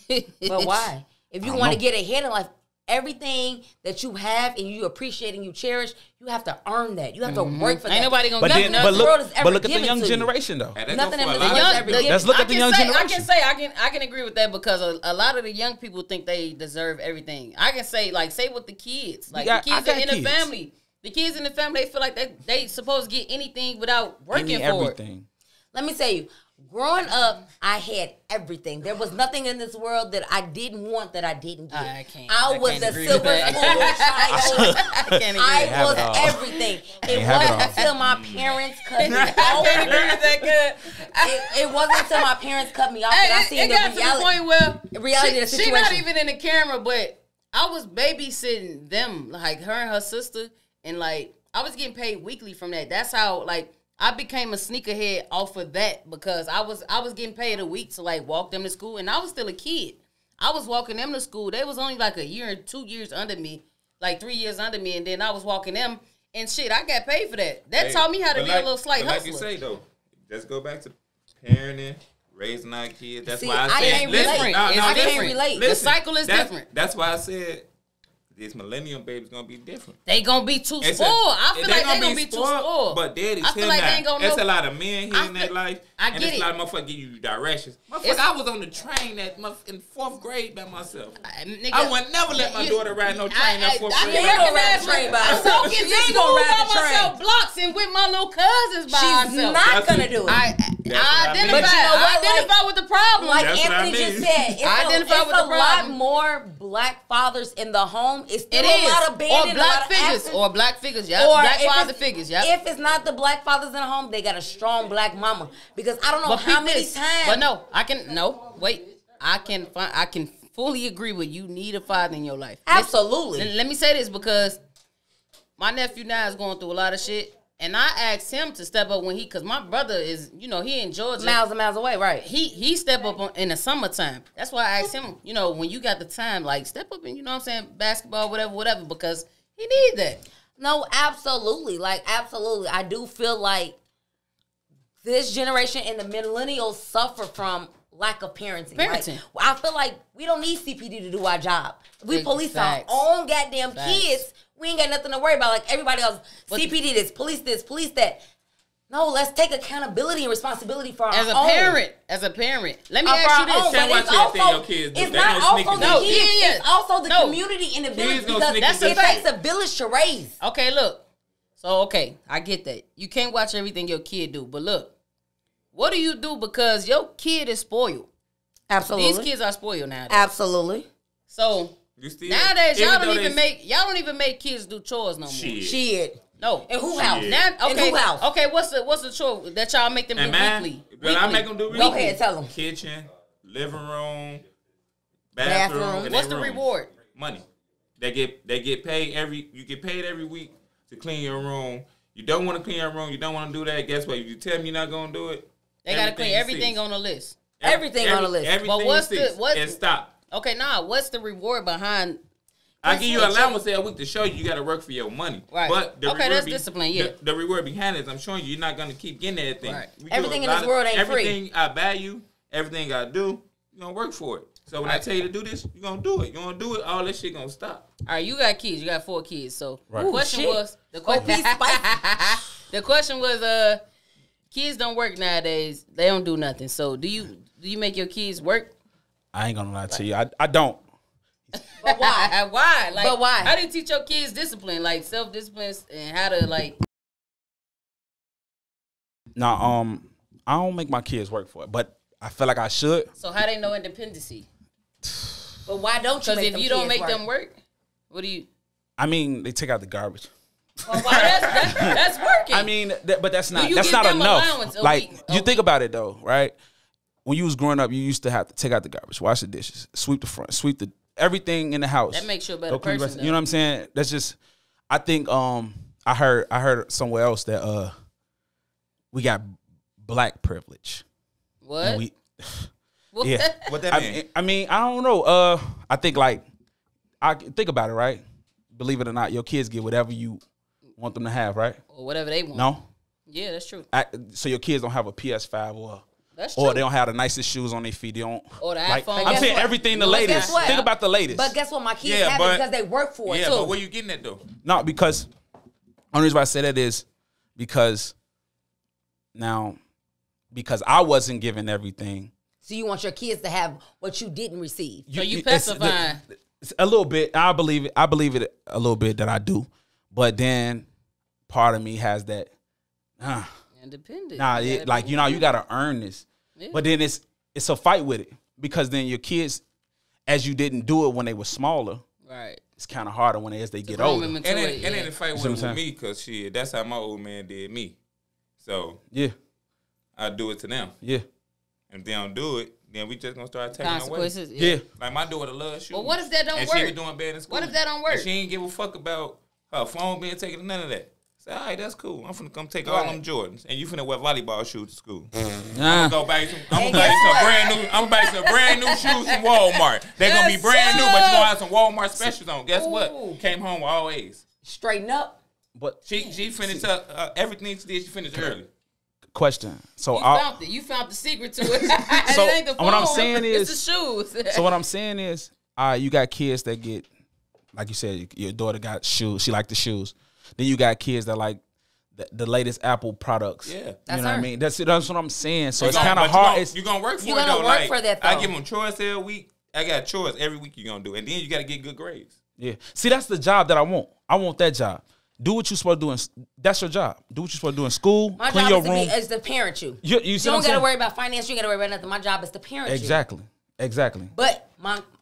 why? But why? If you don't want to know. get ahead in life, everything that you have and you appreciate and you cherish, you have to earn that. You have to work for that. Ain't nobody gonna But nothing then, else but in the world look, is ever but look at the given young to you. generation though. And that Nothing go for in a this lot world of is ever people. given. Let's look at the young I generation. can say I can agree with that because a lot of the young people think they deserve everything. I can say with the kids, like I the kids got are in the kids. family. The kids in the family, they feel like they supposed to get anything without working for it. Everything. Let me tell you, growing up, I had everything. There was nothing in this world that I didn't want that I didn't get. I can't the agree silver with that. spoon child. I can't agree. I have was it all. everything. It have it wasn't all. until my parents cut me I can't agree off. with that good. It wasn't until my parents cut me off that I Hey, seen it got the to the point where reality of the she not situation. even in the camera, but I was babysitting them, like her and her sister, and like I was getting paid weekly from that. That's how like I became a sneakerhead off of that because I was getting paid a week to like walk them to school, and I was still a kid. I was walking them to school. They was only like a year and 2 years under me, like 3 years under me, and then I was walking them and shit. I got paid for that. That taught me how to be a little slight but hustler. Like you say though, let's go back to parenting, raising our kids. That's See, why I I said, can't listen, relate. no, It's I can't different. relate. The cycle is different. That's why I said this millennium baby's gonna be different. They gonna be too It's spoiled. a- I feel like they gonna be too spoiled. But daddy's I feel him like now. they ain't gonna It's know. a lot of men here I in that feel- life. I and get it's it. a lot of motherfuckers give you directions. Motherfucker, It's- I was on the train in 4th grade by myself. Nigga, I would never let my daughter ride no train at 4th I grade. can ain't gonna ride recognize the train by I'm herself. walking She to ain't school gonna ride by the train. myself blocks and with my little cousins by She's herself. not That's gonna it. do it. I what I mean. identify. But you know what, I identify with the problem. Like That's what I Anthony just mean. said, it's I identify with the a lot problem. more black fathers in the home. It's still It a is. lot of Or banding, a lot black of figures. absence. Or black figures. Yeah. Or Black if father it's- figures. Yeah. If it's not the black fathers in the home, they got a strong black mama. Because I don't know But how peep many this. times. But no, I can fully agree with you. Need a father in your life. Absolutely. Let me say this because my nephew now is going through a lot of shit, and I asked him to step up because my brother is, he in Georgia, miles and miles away, right? He step up in the summertime. That's why I asked him, when you got the time, like step up and basketball, whatever, because he need that. No, absolutely. Absolutely. I do feel like this generation and the millennials suffer from lack of parenting. Parenting. I feel like we don't need CPD to do our job. We Big police facts. our own goddamn Facts. kids. We ain't got nothing to worry about. Like everybody else, CPD this, police that. No, let's take accountability and responsibility for our As a own. parent, let me For ask our you this. own, Can't but watch it's everything also, your kids do. it's They not gonna also sneak the it No, in. kids. yeah. It's also the No. community and the village Kids gonna because sneak That's it a it fact. takes a village to raise. Okay, look. So, okay, I get that. You can't watch everything your kid do. But look, what do you do because your kid is spoiled? Absolutely. These kids are spoiled nowadays. Absolutely. So, You still, nowadays, y'all even don't though even they- make make kids do chores no more. Shit. Shit. No. And who house? Shit. Now, In okay, who house? okay, what's the chore that y'all make them do And man, weekly? but I make them do Go ahead, tell them. Kitchen, living room, Bathroom. bathroom. and What's their the rooms. reward? Money. They get paid you get paid every week to clean your room. You don't want to clean your room. You don't want to do that. Guess what? If you tell me you're not gonna do it, They got to clean everything on the list. Everything on the list. Everything But what's cease the- and stop. Okay, what's the reward behind? I give you allowance a week to show you got to work for your money. Right. But the Okay, reward that's discipline, yeah. The reward behind it is I'm showing you you're not going to keep getting everything. Right. We do Everything a in this lot world ain't free. Everything I value, everything I do, you're going to work for it. So when I tell you to do this, you're going to do it. You want to do it, all this shit going to stop. All right, you got kids. You got 4 kids. So Right. the question was, the question was, kids don't work nowadays. They don't do nothing. So do you make your kids work? I ain't gonna lie to you. I don't. But why? Why? Like, But why? How do you teach your kids discipline, like self-discipline, and how to like? Nah, I don't make my kids work for it, but I feel like I should. So how they know independency? But why don't you? Because if you don't make them work, what do you? I mean, they take out the garbage. Well, why that's working. I mean, but that's not give not them enough. allowance a Like week? you think about it though, right? When you was growing up, you used to have to take out the garbage, wash the dishes, sweep the front, sweep the everything in the house. That makes you a better person. You know what I'm saying? That's just. I think I heard somewhere else that we got black privilege. What? And we, What? yeah. What that mean? I mean, I don't know. I think like I think about it, right? Believe it or not, your kids get whatever you want them to have, right? Or whatever they want. No. Yeah, that's true. So your kids don't have a PS5 That's true. or they don't have the nicest shoes on their feet. They don't. Or the like, iPhone. I'm saying what? everything the But latest. guess what? Think about the latest. But guess what? My kids Yeah, have but- it because they work for it Yeah, too. but where you getting at, though? No, because only reason why I say that is because I wasn't given everything. So you want your kids to have what you didn't receive. So you it's pacifying. it's a little bit. I believe it a little bit that I do, but then part of me has that. Independent. Nah, you gotta earn this. Yeah. But then it's a fight with it because then your kids, as you didn't do it when they were smaller, Right. it's kind of harder when they get Grown older. women And to then, it, and yeah. then the fight what I'm with saying? me, because shit, that's how my old man did me. So Yeah, I do it to them. yeah, And if they don't do it, then we just gonna start taking away. Consequences. yeah. Like my daughter loves shoes. But what if that don't and work? she was doing bad in school. What if that don't work? And she ain't give a fuck about her phone being taken, none of that. Say, all right, that's cool. I'm finna come take all them Jordans, and you finna wear volleyball shoes to school. I'm gonna go buy some. I'm gonna buy you some brand new. I'm gonna buy some brand new shoes from Walmart. They're gonna be brand new, but you gonna have some Walmart specials on. Guess what? Came home with all A's. Straighten up. But She finished up everything she did. She finished early. question. So You found it. You found the secret to it. So, it ain't the phone. what I'm saying is- it's the shoes. So what I'm saying is, you got kids that get, like you said, your daughter got shoes. She like the shoes. Then you got kids that like the latest Apple products. Yeah. You That's know what I her. mean? That's what I'm saying. So it's But kind of you hard. gonna- It's you gonna work for You it gonna though. work Like, for that, I though. give them chores every week. I got chores every week. You gonna do, and then you got to get good grades. yeah. See, that's the job that I want. I want that job. Do what you're supposed to do. That's your job. Do what you're supposed to do in school. My Clean job your is to, room. is to parent you. You You see don't what I'm got to saying? worry about finance. You got to worry about nothing. My job is to parent you. Exactly. But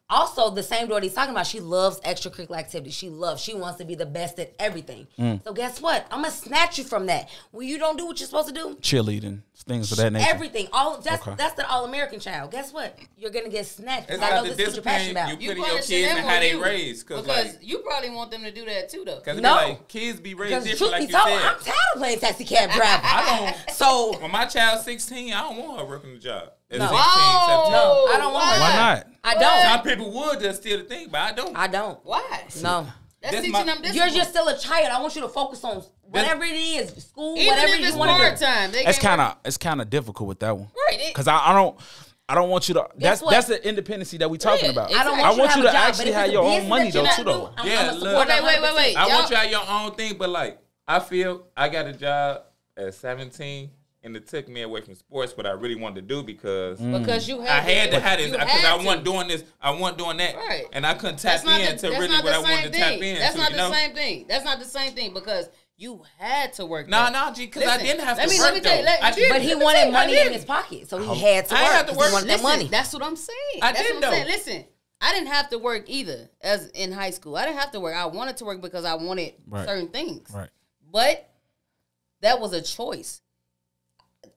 also the same daughter he's talking about, she loves extracurricular activities. She wants to be the best at everything. So guess what? I'm gonna snatch you from that. When you don't do what you're supposed to do, Cheerleading, things of that nature. everything. That's the all-American child. Guess what? You're gonna get snatched. It's I know like the this is what you're passionate discipline about. you put in your punishing kids them and or how they you? raised. Because like, you probably want them to do that too, though. Cause No. like kids be raised Because different, truth like be you told, said. I'm tired of playing taxi cab driver. I don't. So When my child's 16, I don't want her working the job. At No. 16, Oh, 17. No, I don't want why? her. Why not? I don't. Some people would just steal the thing, but I don't. I don't. Why? No. That's That's teaching my- them You're discipline. just still a child. I want you to focus on whatever it is, school, Even whatever if you it's want to part do. time. It's kind of difficult with that one. Right. Because I don't want you to. Guess what? That's the independency that we talking Yeah, about. I don't want I want you to to have a job, actually but if have it's your a own business money that though you're too not though. doing, I'm Yeah, gonna look. support Wait. 100%. I Y'all- want you to have your own thing, but like I feel I got a job at 17, and it took me away from sports, what I really wanted to do because Because you I had had to have this you because had I to. wasn't doing this, I wasn't doing that, Right. and I couldn't That's tap not the- into that's really not what the I wanted same to tap thing. into. That's not you the know? same thing. That's not the same thing because you had to work. No, that. G, because I Listen, didn't have let to me- work let me tell you, though. let- I did, But he Let me wanted tell you, I money in did. his pocket, so he had to I ain't work. have to 'cause work. He wanted that Listen, money. That's what I'm saying. I That's did, what I'm saying. though. Listen, I didn't have to work either as in high school. I didn't have to work. I wanted to work because I wanted Right. certain things. Right. But that was a choice.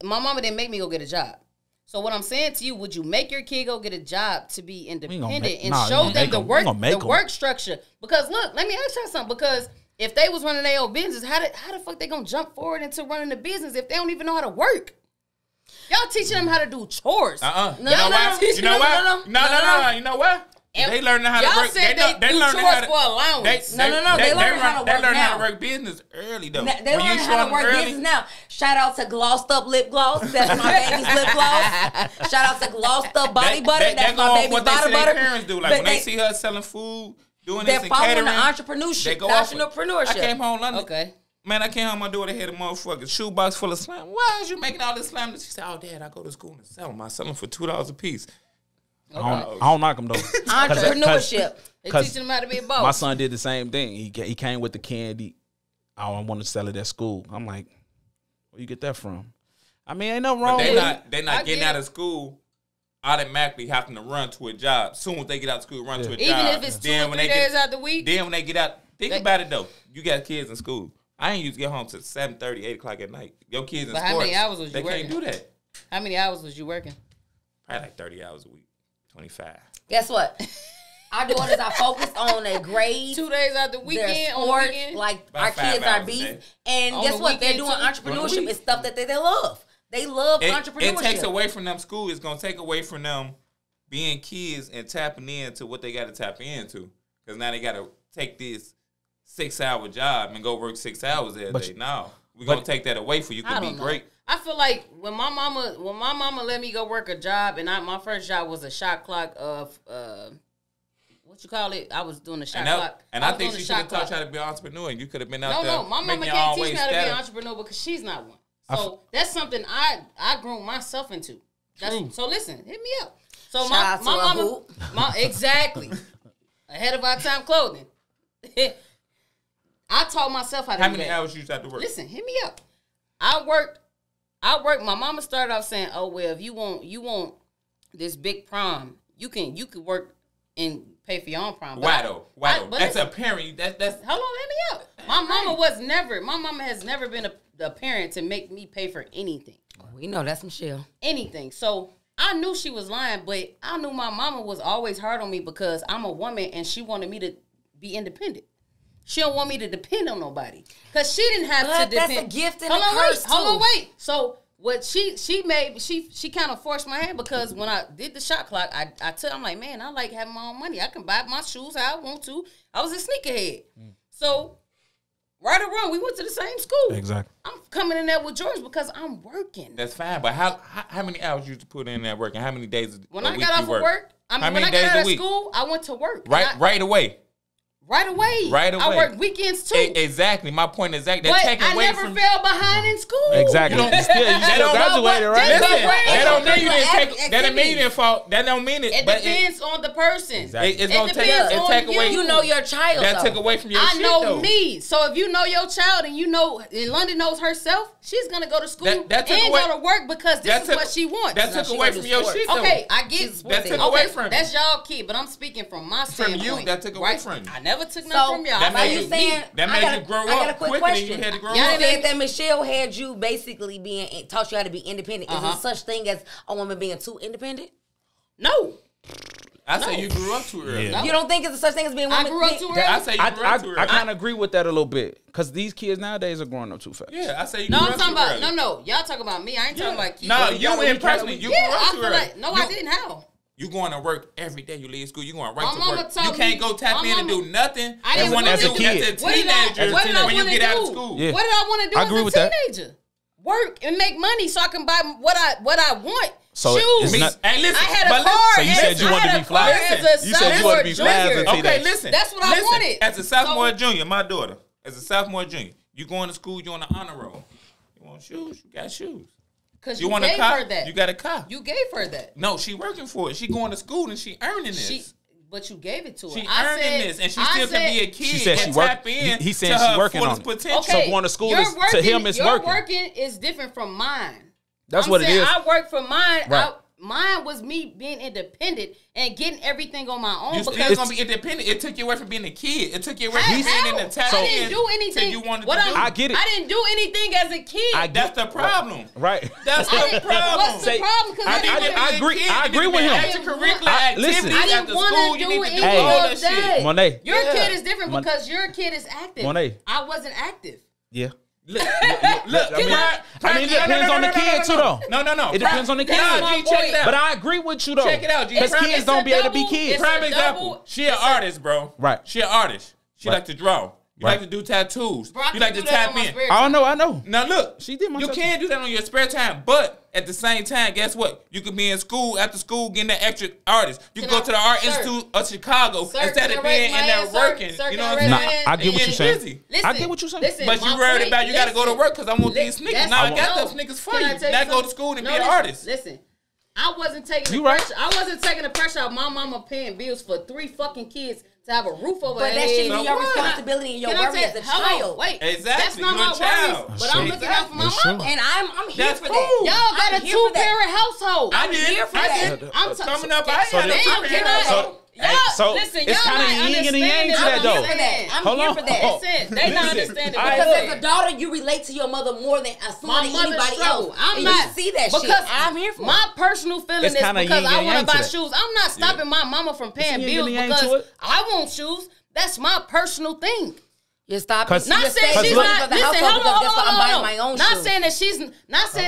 My mama didn't make me go get a job. So what I'm saying to you, would you make your kid go get a job to be independent make- and nah, you show gonna them make the 'em. work, You gonna make the 'em. work structure? Because look, let me ask you something. Because if they was running their own business, how the fuck they gonna jump forward into running the business if they don't even know how to work? Y'all teaching them how to do chores. No, You know no, why? no. You know why? No. No. You know why? They learn how to y'all work. said they learn how to for allowance. No. They learn how to work learn now. how to work business early though. They learn how to work business now. Shout out to Glossed Up Lip Gloss. That's my baby's lip gloss. Shout out to Glossed Up Body Butter. That's my baby's what body they butter. Their parents do. Like when they see her selling food, doing this and following catering, the entrepreneurship. they go entrepreneurship. I came home London. Okay. Man, I came home. My daughter had a motherfucking shoebox full of slime. Why is you making all this slime? She said, "Oh, Dad, I go to school and sell them. I sell them for $2 a piece." Okay. I don't knock them though. Entrepreneurship. They teaching them how to be a boss. My son did the same thing. He came with the candy. I want to sell it at school. I'm like, where you get that from? I mean, ain't nothing wrong. But they not getting out of school automatically having to run to a job. Soon as they get out of school, run to a job. Even if it's 2 or 3 days out the week. Then when they get out, think about it though. You got kids in school. I ain't used to get home till 7:30, 8 o'clock at night. Your kids in sports. How many hours was you working? They can't do that. How many hours was you working? Probably like 30 hours a week. 25. Guess what? Our daughters are focused on their grades. 2 days out the weekend. Their sports, like about our kids are beasts. And guess what? They're doing entrepreneurship. It's stuff that they love. They love entrepreneurship. It takes away from them school. It's going to take away from them being kids and tapping into what they got to tap into. Because now they got to take this 6-hour job and go work 6 hours every day. No. We're going to take that away for you. Could be great. I feel like when my mama let me go work a job, and my first job was a shot clock of what you call it? I was doing the shot clock. And I think she should have taught you how to be an entrepreneur, and you could have been out there. No, my mama can't teach me how to be an entrepreneur because she's not one. So that's something I grew myself into. So listen, hit me up. So my mama, exactly ahead of our time clothing. I taught myself how to. How many hours you used to have to work? Listen, hit me up. I worked. My mama started off saying, "Oh well, if you want this big prom, you could work and pay for your own prom." Why though? That's a parent. That's. Hold on, let me up. My mama has never been a parent to make me pay for anything. We know that's Michelle. Anything. So I knew she was lying, but I knew my mama was always hard on me because I'm a woman and she wanted me to be independent. She don't want me to depend on nobody because she didn't have to depend. That's a gift and a curse too. Hold on, wait. So what she kind of forced my hand because when I did the shot clock, I'm like, man, I like having my own money. I can buy my shoes how I want to. I was a sneakerhead. So right or wrong, we went to the same school. Exactly. I'm coming in there with George because I'm working. That's fine, but how many hours you used to put in that work and how many days when I got off of work? When I got out of school, I went to work. Right away. Right away. I work weekends too. Exactly. My point is that but I never fell behind in school. Exactly. You still graduated, right? That don't mean you didn't take. That don't mean you didn't fall. That don't mean it. It depends on the person. Exactly. It's gonna take away. You know your child. That took away from your. I know me. So if you know your child and you know, and London knows herself, she's gonna go to school and go to work because this is what she wants. That took away from your shit. Okay, I get that took away from. That's y'all kid, but I'm speaking from my standpoint. From you, that took away from you. I never took nothing from y'all. That made you grow up quicker than you had to grow up. You said that Michelle had you basically taught you how to be independent. Is there such thing as a woman being too independent? No. I say you grew up too early. Yeah. You don't think it's such thing as being a woman? I grew up too early. I say you grew up too early. I kind of agree with that a little bit because these kids nowadays are growing up too fast. Yeah, I say you grew up too early. No. Y'all talking about me. I ain't talking about kids. No, you in personally, you grew up too early. No, I didn't. How? You going to work every day. You leave school. You going right to work. You can't go tap in and do nothing. I didn't want to do as a teenager when you get out of school. Yeah. What did I want to do as a teenager? Work and make money so I can buy what I want. So shoes. Hey, listen. I had a car. So you said you wanted to be fly. You said you wanted to be fly as a teenager. Okay, listen. That's what I wanted. As a sophomore junior, my daughter, as a sophomore junior, you going to school, you on the honor roll. You want shoes? You got shoes. Because you gave her that. You got a car. You gave her that. No, she working for it. She going to school and she earning this. But you gave it to her. She earning this, and she still can be a kid. She said she working. He said she working on it. Potential. Okay, so going to school to him is working. Your working is different from mine. That's what it is. I work for mine. Right. Mine was me being independent and getting everything on my own. You still gonna be independent. It took you away from being a kid. It took you away from being in the town. I didn't do anything. You wanted to do. I get it. I didn't do anything as a kid. That's the problem. Right. That's the problem. What's the problem? I agree with him. Extracurricular activities after school. You need to do all that shit. Monet. Your kid is different because your kid is active. Monet. I wasn't active. Yeah. Look, I mean, it depends on the kid too, though. No. It depends on the kid. Check it out. But I agree with you, though. Check it out, G. Because kids don't be able to be kids. Prime example. She an artist, bro. Right. She an artist. She like to draw. You like to do tattoos. Bro, you like to tap in. I know. Now look, she did my you can do that on your spare time, but at the same time, guess what? You could be in school, after school, getting that extra artist. You can go to the Art Institute of Chicago instead of being in there working. You know what I'm saying? I get what you're saying. Listen, I get what you're saying. Listen, But you worried about you got to go to work because I want these sneakers. Now I got those sneakers for you. Now go to school and be an artist. Listen. I wasn't taking the pressure. I wasn't taking the pressure off my mama paying bills for 3 fucking kids to have a roof over their head. But that shouldn't be your responsibility and your worry as a child. Wait, exactly. That's not my worries. But I'm looking out for my mama. And I'm here for that. Y'all got a 2-parent household. I'm here for that. I'm coming up. I ain't Listen, it's kind of yin and yang to that, though. I'm here for that. They not understanding. Because as a daughter, you relate to your mother more than anybody else. I'm not. You see that shit. I'm here for my personal feeling is because I want to buy shoes. I'm not stopping my mama from paying bills because I want shoes. That's my personal thing. You're stopping. Not saying she's not. Listen, hold on. Not saying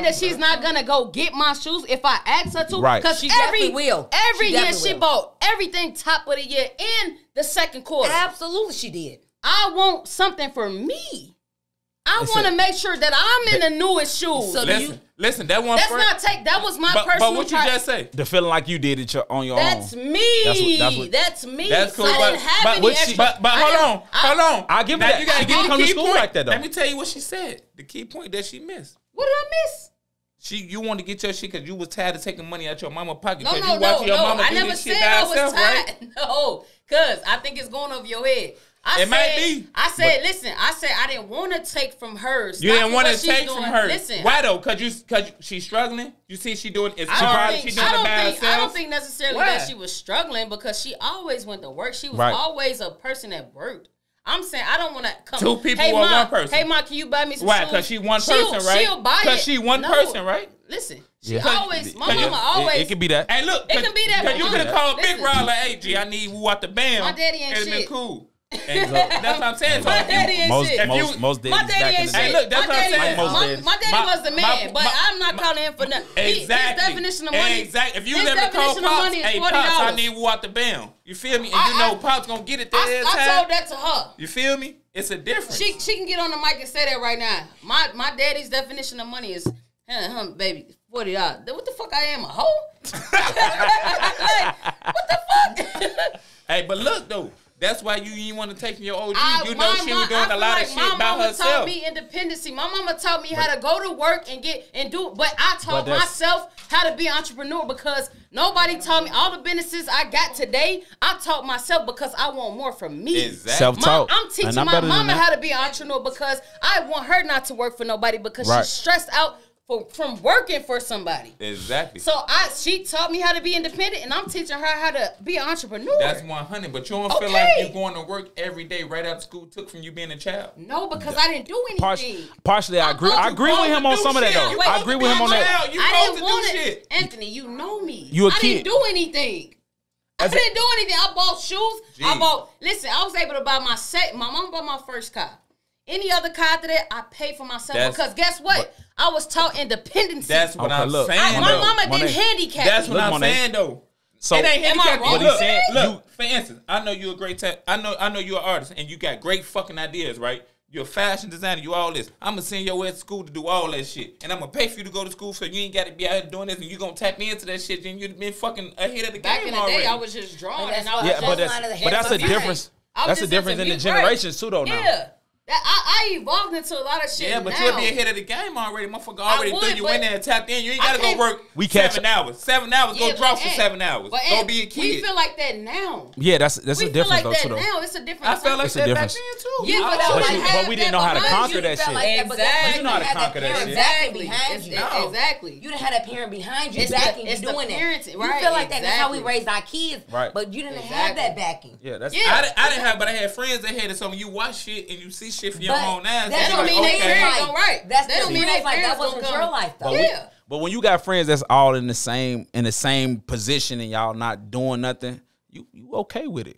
that she's not gonna go get my shoes if I ask her to. Right. Because she definitely will. Every year she bought everything top of the year in the second quarter. Absolutely, she did. I want something for me. I want to make sure that I'm in the newest shoes. So listen, that one. That was my personal. But what you just say? The feeling like you did it on your own. That's me. That's me. That's cool. I didn't have any extra. But hold on. I'll give her that. You gotta get come to school point. like that, though. Let me tell you what she said. The key point that she missed. What did I miss? You wanted to get your shit because you was tired of taking money out your mama's pocket. No. I never said I was tired. Right? No, because I think it's going over your head. Might be. I said I didn't want to take from hers. You didn't want to take from her. Listen, why though? Cause she's struggling. You see, she doing it's hard. She doing it by herself. I don't think necessarily that she was struggling because she always went to work. She was always a person that worked. I'm saying I don't want to come. 2 people or one person. Hey, Ma, can you buy me some shoes? Why? Because she one person, right? She'll buy it. Because she one person, right? Listen, she always. My mama always. It can be that. Hey, look, it can be that. Because you could have called Big Rod like, "Hey, G, I need woo out the band." My daddy ain't shit. It'd been cool. That's what I'm saying. My daddy ain't shit. Most daddies back in the day. Hey, look, that's what I'm saying. My daddy was the man, but I'm not calling him for nothing. Exactly. His definition of money. Exactly. If you never call Pops, hey, Pops, I need woo out the band. You feel me? And you know Pops gonna get it there. I told that to her. You feel me? It's a difference. She can get on the mic and say that right now. My daddy's definition of money is, baby, $40. What the fuck I am, a hoe? Like, what the fuck? Hey, but look though. That's why you didn't want to take your OG. You know she was doing a lot of shit by herself. My mama taught me independency. My mama taught me how to go to work and do. But I taught myself how to be an entrepreneur because nobody taught me all the businesses I got today. I taught myself because I want more from me. Exactly. Self-taught. I'm teaching my mama how to be an entrepreneur because I want her not to work for nobody because she's stressed out from working for somebody. Exactly. So she taught me how to be independent, and I'm teaching her how to be an entrepreneur. That's 100. But you don't feel like you're going to work every day right after school took from you being a child? No, because I didn't do anything. Partially, I agree. I agree with him on some of that though. I agree with him on that. I didn't want it, Anthony. You know me. You a kid. I didn't do anything. I didn't do anything. I bought shoes. Listen, I was able to buy my mom bought my first car. Any other car after that, I paid for myself because guess what? I was taught independence. That's what I'm saying. My mama didn't handicap me. That's what I'm saying though. So it ain't handicap. What he said. Look, for instance, I know you're a great I know you're an artist and you got great fucking ideas, right? You're a fashion designer, you all this. I'm gonna send your ass to school to do all that shit. And I'm gonna pay for you to go to school so you ain't gotta be out here doing this and you gonna tap into that shit and you've been fucking ahead of the Back game in the already. day, I was just drawing and I was but that's a difference. That's a difference in the generations too though now. Yeah. I evolved into a lot of shit. Yeah, but you'll be ahead of the game already. Motherfucker already threw you in there and tapped in. You ain't gotta go work 7 hours. 7 hours, go draw for 7 hours. Go be a kid. We feel like that now. Yeah, that's a difference though. We feel like too, that now. It's a difference. I felt like that back then too. Yeah, but we didn't know how to conquer that shit. Exactly. You know how to conquer that shit. Exactly. You didn't have that parent behind you backing you doing that. You feel like that. That's how we raised our kids. Right. But you didn't have that backing. Yeah, that's. I didn't have, but I had friends that had it. So when you watch shit and you see shit from your own eyes, that don't mean they parents go right. That don't mean they like that wasn't your life though. Yeah. But when you got friends that's all in the same position and y'all not doing nothing, you okay with it.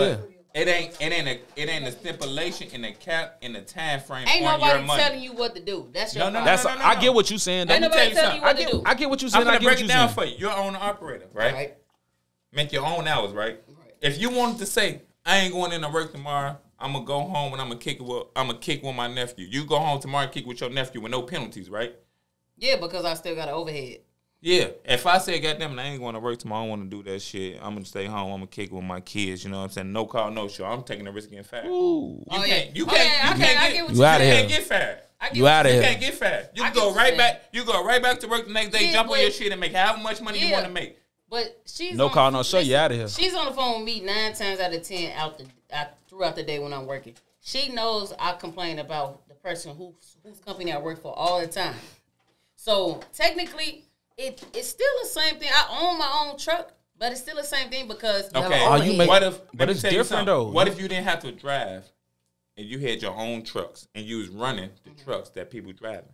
Yeah. It ain't a stipulation in the cap in the time frame. Ain't on nobody your money. telling you what to do. That's your problem. That's I get what you saying. Ain't nobody you telling you what to do. I get what you saying. I'm gonna break what it you down saying. for you. You're owner operator, right? Make your own hours, right? If you wanted to say, I ain't going in to work tomorrow, I'm gonna go home and I'm gonna kick with my nephew. You go home tomorrow and kick with your nephew with no penalties, right? Yeah, because I still got an overhead. Yeah. If I say, goddamn, I ain't going to work tomorrow, I don't want to do that shit. I'm gonna stay home. I'm gonna kick with my kids. You know what I'm saying? No call, no show. I'm taking the risk of getting fired. Ooh. You can't get fired. You out of here. You can't get fired. You go right back. You go right back to work the next day, jump on your shit, and make however much money you want to make. But she's no call, no show. You out of here. She's on the phone with me 9 times out of 10 throughout the day when I'm working. She knows I complain about the person whose company I work for all the time. So technically, it's still the same thing. I own my own truck, but it's still the same thing because but it's different though. What if you didn't have to drive and you had your own trucks and you was running the trucks that people driving?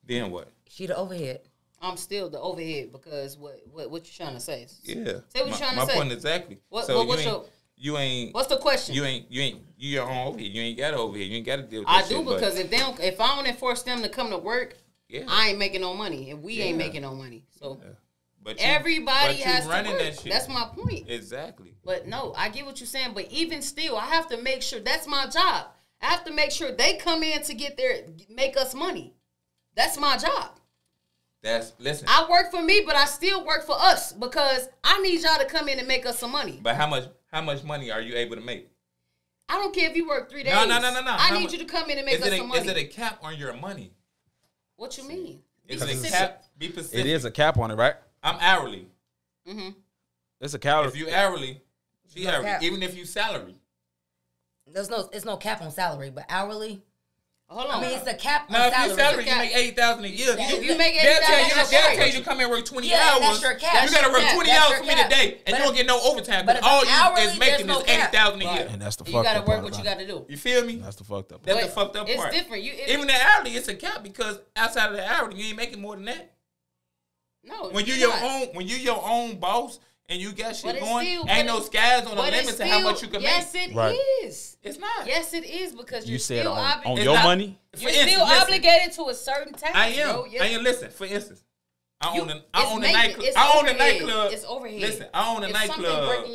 Then what? She the overhead. I'm still the overhead because what you trying to say? Yeah. Say what you trying to say. My point exactly. What's the question? You your own overhead. You ain't got overhead. You ain't got to deal with that shit. I do because if I don't enforce them to come to work, I ain't making no money and we ain't making no money. So but everybody has to work. That's my point. Exactly. But no, I get what you're saying. But even still, I have to make sure that's my job. I have to make sure they come in to make us money. That's my job. Listen. I work for me, but I still work for us because I need y'all to come in and make us some money. But how much money are you able to make? I don't care if you work 3 days. No. I need you to come in and make us some money. Is it a cap on your money? What you mean? Is it a cap? Be specific. It is a cap on it, right? I'm hourly. Mm-hmm. It's a cap. If you hourly, she hourly. Even if you salary. It's no cap on salary, but hourly. Hold on. I mean, it's a cap on salary. salary. If you salary, you make $80,000 a year. If you make $80,000, they'll tell you to come in and work 20 hours. That's your cap. You got to work 20 hours for me today, and you don't get no overtime. But all you is making is $80,000 a year. And that's the fucked up part. You got to work what you got to do. You feel me? That's the fucked up part. That's the fucked up part. It's different. Even the hourly, it's a cap because outside of the hourly, you ain't making more than that. No. When you your own boss. And you got shit going. Ain't no skies on the limit to how much you can make. Yes, it is. It's not. Yes, it is because you said still on your money. You're still obligated to a certain time. I am. Bro. Yes. I am. Listen. For instance, I own a nightclub. I own a nightclub. It's overhead. Listen, I own a nightclub.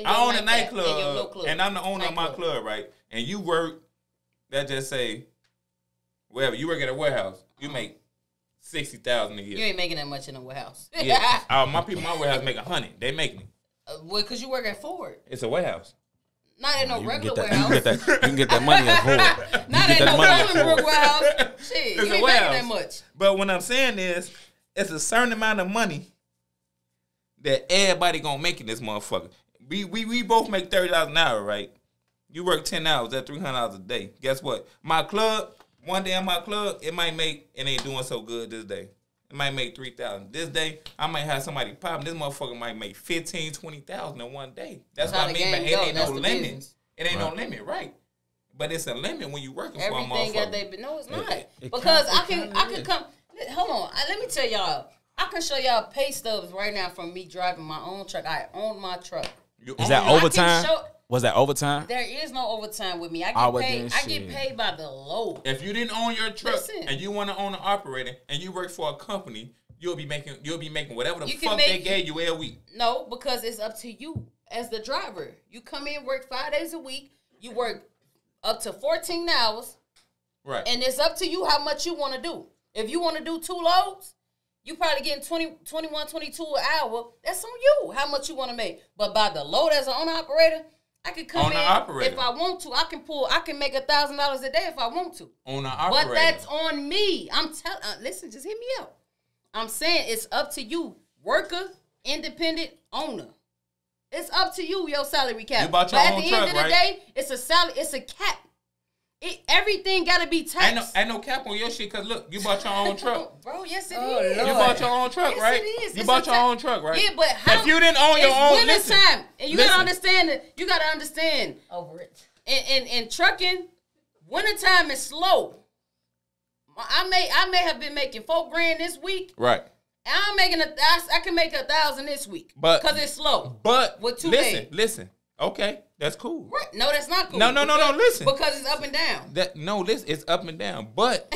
I own a nightclub, and I'm the owner of my club, right? And you work. That just say, wherever you work at a warehouse, you make $60,000 a year. You ain't making that much in a warehouse. Yeah, my people, in my warehouse make $100. They making it. Well, because you work at Ford. It's a warehouse. Not in no regular warehouse. You can get that money at Ford. Not in no regular warehouse. Shit, it's you ain't making that much. But what I'm saying is, it's a certain amount of money that everybody gonna make in this motherfucker. We both make $30 an hour, right? You work 10 hours, that's $300 a day. Guess what? My club. One day in my club, it ain't doing so good this day. It might make $3,000. This day, I might have somebody popping. This motherfucker might make $15,000, $20,000 in one day. That's what I mean, but it ain't no limit. It ain't no limit, right? But it's a limit when you working for a motherfucker. No, it's not. Because I can come. Hold on. Let me tell y'all. I can show y'all pay stubs right now from me driving my own truck. I own my truck. Is that overtime? Was that overtime? There is no overtime with me. I get paid by the load. If you didn't own your truck and you want to own an operator and you work for a company, you'll be making whatever the fuck they gave you every week. No, because it's up to you as the driver. You come in, work 5 days a week. You work up to 14 hours. Right. And it's up to you how much you want to do. If you want to do 2 loads, you probably getting 21, 22 an hour. That's on you, how much you want to make. But by the load as an owner operator, I can come in if I want to. I can make $1,000 a day if I want to. On an operator. But that's on me. I'm telling. Listen, just hear me out. I'm saying it's up to you, worker, independent, owner. It's up to you, your salary cap. You bought your own truck, right? At the end of the day, it's a salary. It's a cap. Everything got to be taxed. Ain't no cap on your shit because, look, you bought your own truck. Bro, yes it is. You bought your own truck, right? Yes, it is. You bought your own truck, right? Yeah, but if you didn't own your own, listen. Time, and you got to understand that. You got to understand. Over it. In trucking, wintertime is slow. I may have been making $4,000 this week. Right. And I can make $1,000 this week. Because it's slow. But with 2 days. Listen. Okay, that's cool. Right. No, that's not cool. No. Listen, because it's up and down. Listen, it's up and down. But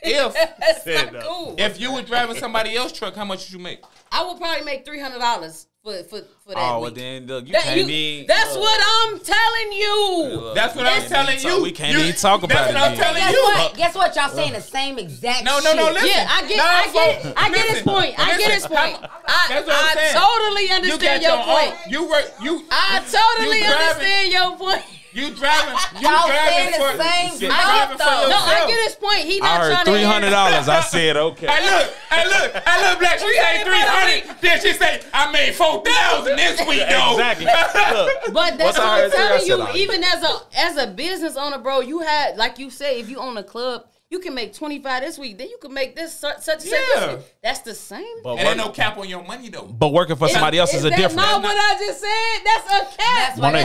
if that's not cool. If you were driving somebody else's truck, how much did you make? I would probably make $300 for that week. Well then look, can't even. That's what I'm telling you. That's what I'm telling you. We can't even talk about it. That's what I'm telling you. Guess what? Y'all saying the same exact No, shit. listen. Yeah, I get his point. I get his point. That's what I'm saying. I totally understand your point. I totally understand your point. You driving Y'all saying the same you driving for yourself. No, I get his point. He not I heard trying to $300. I said okay. Hey look, Black. She say 300. Then she say I made 4,000 this week though. Exactly. Look, but that's what I'm telling you. $300. Even as a business owner, bro, you had, like you say, if you own a club, you can make 25 this week. Then you can make this such and such this week. That's the same. But ain't no cap on your money though. But working for somebody else is a different. That's not what I just said. That's a cap. That's what I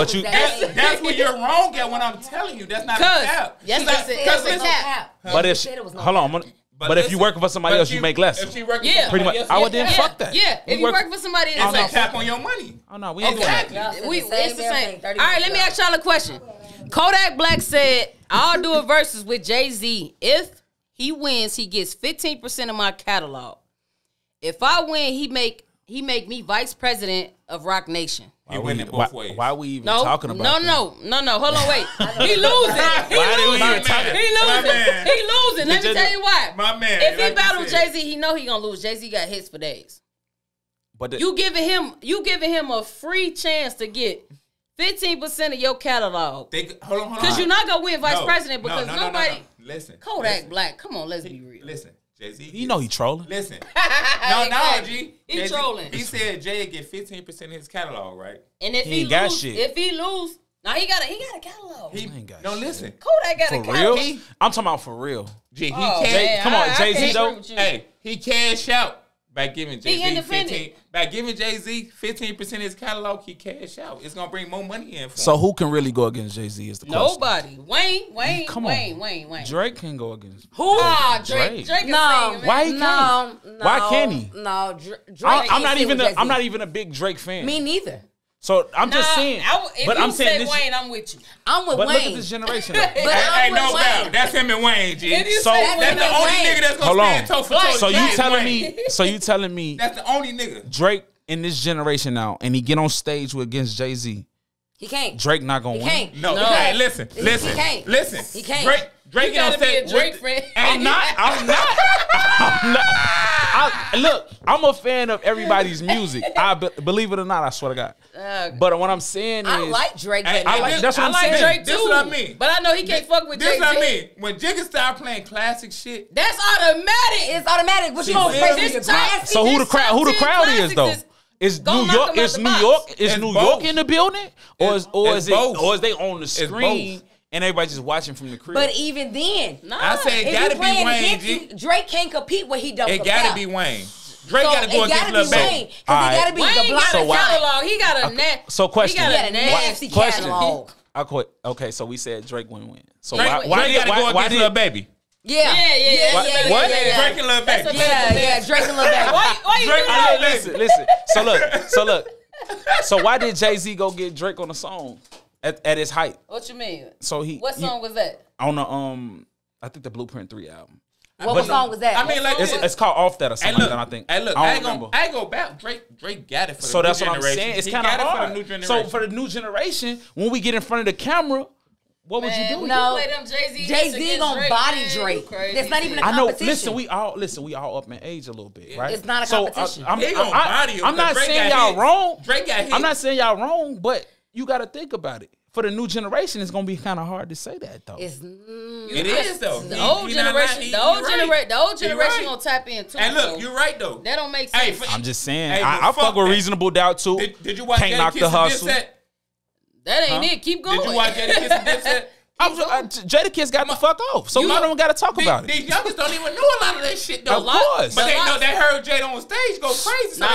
said. That's where you're wrong at when I'm telling you. That's not a cap. Yes, Because it's no cap. But hold on. But if you working for somebody else, you make less. If she working for pretty much. I would then fuck that. Yeah, if you work for somebody else, it's a cap on your money. Oh no, we ain't doing that. It's the same. All right, let me ask y'all a question. Kodak Black said, "I'll do a versus with Jay-Z. If he wins, he gets 15% of my catalog. If I win, he make me vice president of Rock Nation." You win it both ways. Why are we even talking about that? No. Hold on, wait. He losing. He losing. Let me tell you why. My man. If he battle Jay-Z, he know he gonna lose. Jay-Z got hits for days. But you giving him a free chance to get 15% of your catalog. Hold on. Because you're not gonna win vice president because nobody. Listen. Kodak Black. Come on, let's be real. Listen. Jay-Z. You know he trolling. Listen. G. He trolling. He said Jay get 15% of his catalog, right? And if he lose, now he got a catalog. No, listen. Kodak got a catalog. Real? I'm talking about for real. G, come on, Jay-Z though. Hey, he cash out by giving Jay-Z 15. By giving Jay-Z 15% of his catalog, he cash out. It's gonna bring more money in for him. So who can really go against Jay-Z is the question. Nobody. Wayne. Come on. Wayne. Drake can go against. Who? Drake. No. Why he can't? Why can't he? No, Drake. I'm not even a big Drake fan. Me neither. So I'm just saying. But I'm saying this, Wayne, I'm with you. I'm with Wayne. But look at this generation. Ain't no doubt. That's him and Wayne, G. So that's the only nigga that's gonna stand toe for toe. So you telling me? That's the only nigga. Drake in this generation now, and he get on stage against Jay-Z. He can't. Drake not gonna win. Can't. No. Hey, listen. He can't. Listen. He can't. Drake you gotta be a Drake friend. I'm not. Look, I'm a fan of everybody's music. Believe it or not, I swear to God. But what I'm saying is, I like Drake. That's what I'm saying. Drake too. This is what I mean. But I know he can't fuck with Jay-Z. This is what I mean. When Jigga start playing classic shit, that's automatic. It's automatic. What you gonna say? So who the crowd is though? Is New York? Is New York in the building, or is they on the screen? And everybody just watching from the crib. But even then, I say it gotta be Wayne. G. Drake can't compete when he don't. It gotta be Wayne. Drake gotta go against Lil Baby. Because he gotta be the block catalog. He got a nasty. So question. He got a nasty catalog. I quit. Okay, so we said Drake win. So why gotta go against Lil Baby? Yeah. What? Drake and Lil Baby. Yeah, Drake and Lil Baby. Why you doing that? Listen. So look. So why did Jay-Z go get Drake on the song at his height? What you mean? So what song was that? On the I think the Blueprint 3 album. What song was that? I mean, like it's called Off That or something like that, I think. Hey, look, I ain't go back. Drake got it for the new generation. So that's what I'm saying. It's kind of hard. For the new generation. So for the new generation, when we get in front of the camera, what would you do? No, Jay-Z gonna body Drake. That's not even a competition. I know. Listen, we all up in age a little bit, right? It's not a competition. I'm not saying y'all wrong. Drake got hit. I'm not saying y'all wrong, but you got to think about it. For the new generation, it's gonna be kind of hard to say that though. It is though. The old generation gonna tap in too. And look, you're right though. That don't make sense. I'm just saying. I fuck with Reasonable Doubt too. Did you watch Can't Knock the Hustle? That ain't it. Keep going. Did you watch Jadakiss and Dipset? Jadakiss got the fuck off, so we don't got to talk about it. These youngsters don't even know a lot of that shit though. Of course, but they heard Jada on stage go crazy. So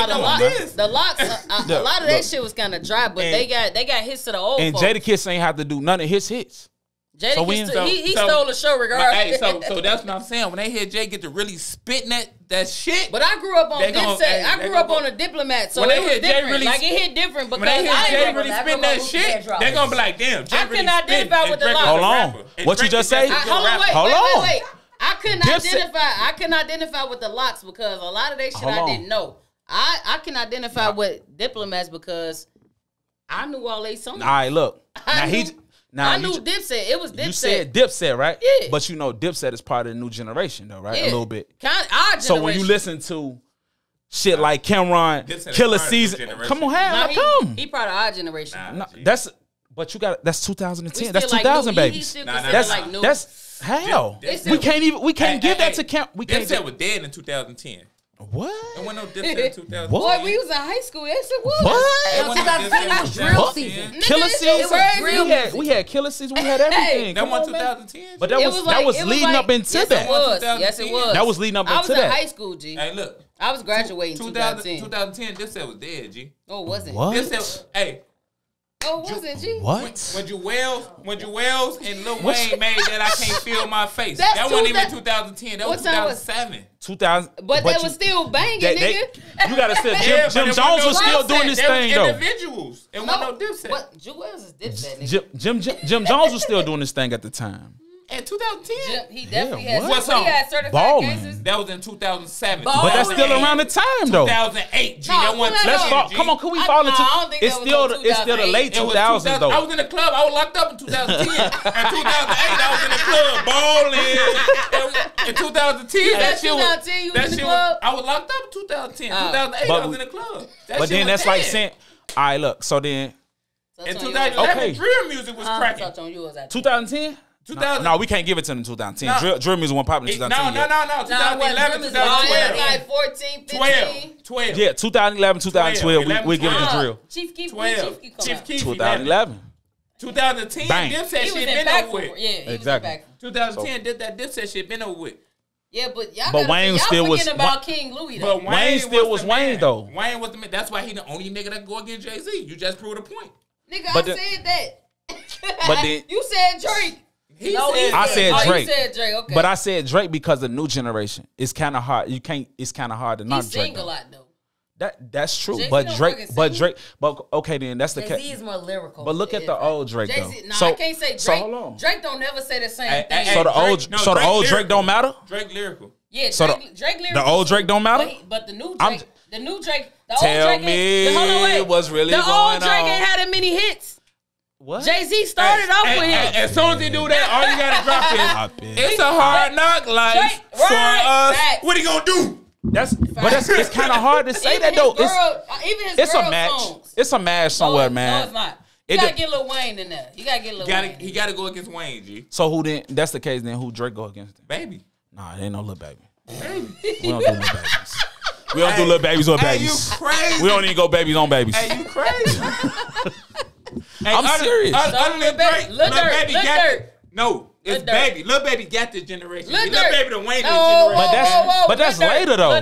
the locks, a lot of that shit was kind of dry, but they got hits to the old. And folks. Jadakiss ain't have to do none of his hits. He stole the show regardless. Hey, so that's what I'm saying. When they hear Jay get to really spitting that shit. But I grew up on Dipset. I grew up on a Diplomat, so when it they was hear Jay different. really, like it hit different because when they hear I Jay really spitting that shit, they're gonna be like, damn, Jay I really couldn't identify with the line. Hold on. What you just say? Hold on. Wait. I couldn't identify with the locks because a lot of that shit I didn't know. I can identify with Diplomats because I knew all they songs. All right, look. I knew Dipset. It was Dipset. You said Dipset, right? Yeah. But you know Dipset is part of the new generation, though, right? Yeah. A little bit. Our generation. So when you listen to shit like Cameron, Killer Season, come on, come. He part of our generation. That's 2010. That's 2000, baby. That's hell. We can't give that to Cam. Dipset was dead in 2010. What? It wasn't no Dipset in 2010. Boy, we was in high school. Yes, it was. What? 2010 was drill season. Killer Season. We had Killer Season. We had everything. That was 2010. But that was leading up into that. Yes, it was. That was leading up into that. I was in high school, G. Hey, look. I was graduating 2010. 2010, Dipset was dead, G. Oh, was it? What? Dipset, hey. Oh, was it, G? What? When Jewels and Lil Wayne made that I Can't Feel My Face. That wasn't even 2010. That was 2007. 2000. But they was still banging, nigga. You gotta say Jim Jones was still doing this thing though. Individuals. It wasn't no Dipset. What? Jewels is Dipset, nigga. Jim Jones was still doing this thing at the time. In 2010? He definitely had. What song? He had certified Ballin'. cases. That was in 2007. But that's still around the time though. 2008, G. No, Let's fall. Come on, can we fall into? It's still the late 2000s though. I was in the club. I was locked up in 2010. In 2008, I was in the club balling. In 2010, that shit was. I was locked up in 2010. 2008, I was in the club. But then that's like saying, all right, look. So then in 2011, drill music was cracking. 2010. No, we can't give it to them in 2010. Drill music wasn't popping in 2010. No. 2011, 2012. Like 14, 15. 12. Yeah, 2011, 2012. We give it to Drill. Chief Keef. 2011. 2010, Dipset shit been over with. Yeah, exactly. 2010, that Dipset shit been over with. Yeah, but Wayne still was about King Louis though. But Wayne still was Wayne though. Wayne was the man. That's why he the only nigga that go against Jay-Z. You just proved a point. Nigga, I said that. But then you said Drake. I said Drake. You said Drake, okay. But I said Drake because the new generation. It's kind of hard. It's kind of hard to not Drake. He sing a lot though. That's true. Jay-Z But okay then that's the case. Jay-Z is more lyrical. But look at the old Drake though. I can't say Drake. So hold on. Drake don't never say the same thing. So the old Drake don't matter? Drake lyrical. Yeah, Drake lyrical. The old Drake don't matter? But the new Drake, the old Drake what's really going on. The old Drake ain't had that many hits. What? Jay-Z started off with hits. As soon as he do that, all you gotta drop is it's a hard knock life for us. What he gonna do? It's kind of hard to say that though. It's a match. Songs. It's a match somewhere, man. No, it's not. You gotta get Lil Wayne in there. You gotta get Lil Wayne. He gotta go against Wayne, G. So who then? That's the case. Then who Drake go against? Baby. Nah, it ain't no Lil Baby. We don't do Lil Babies. We don't do Lil Babies or babies. You crazy? We don't even go babies on babies. Hey, you crazy? I'm serious. Other than Drake, Lil Baby got it. No. It's Lil Baby. Lil Baby got this generation. Lil Baby the Wayne generation. But that's later though.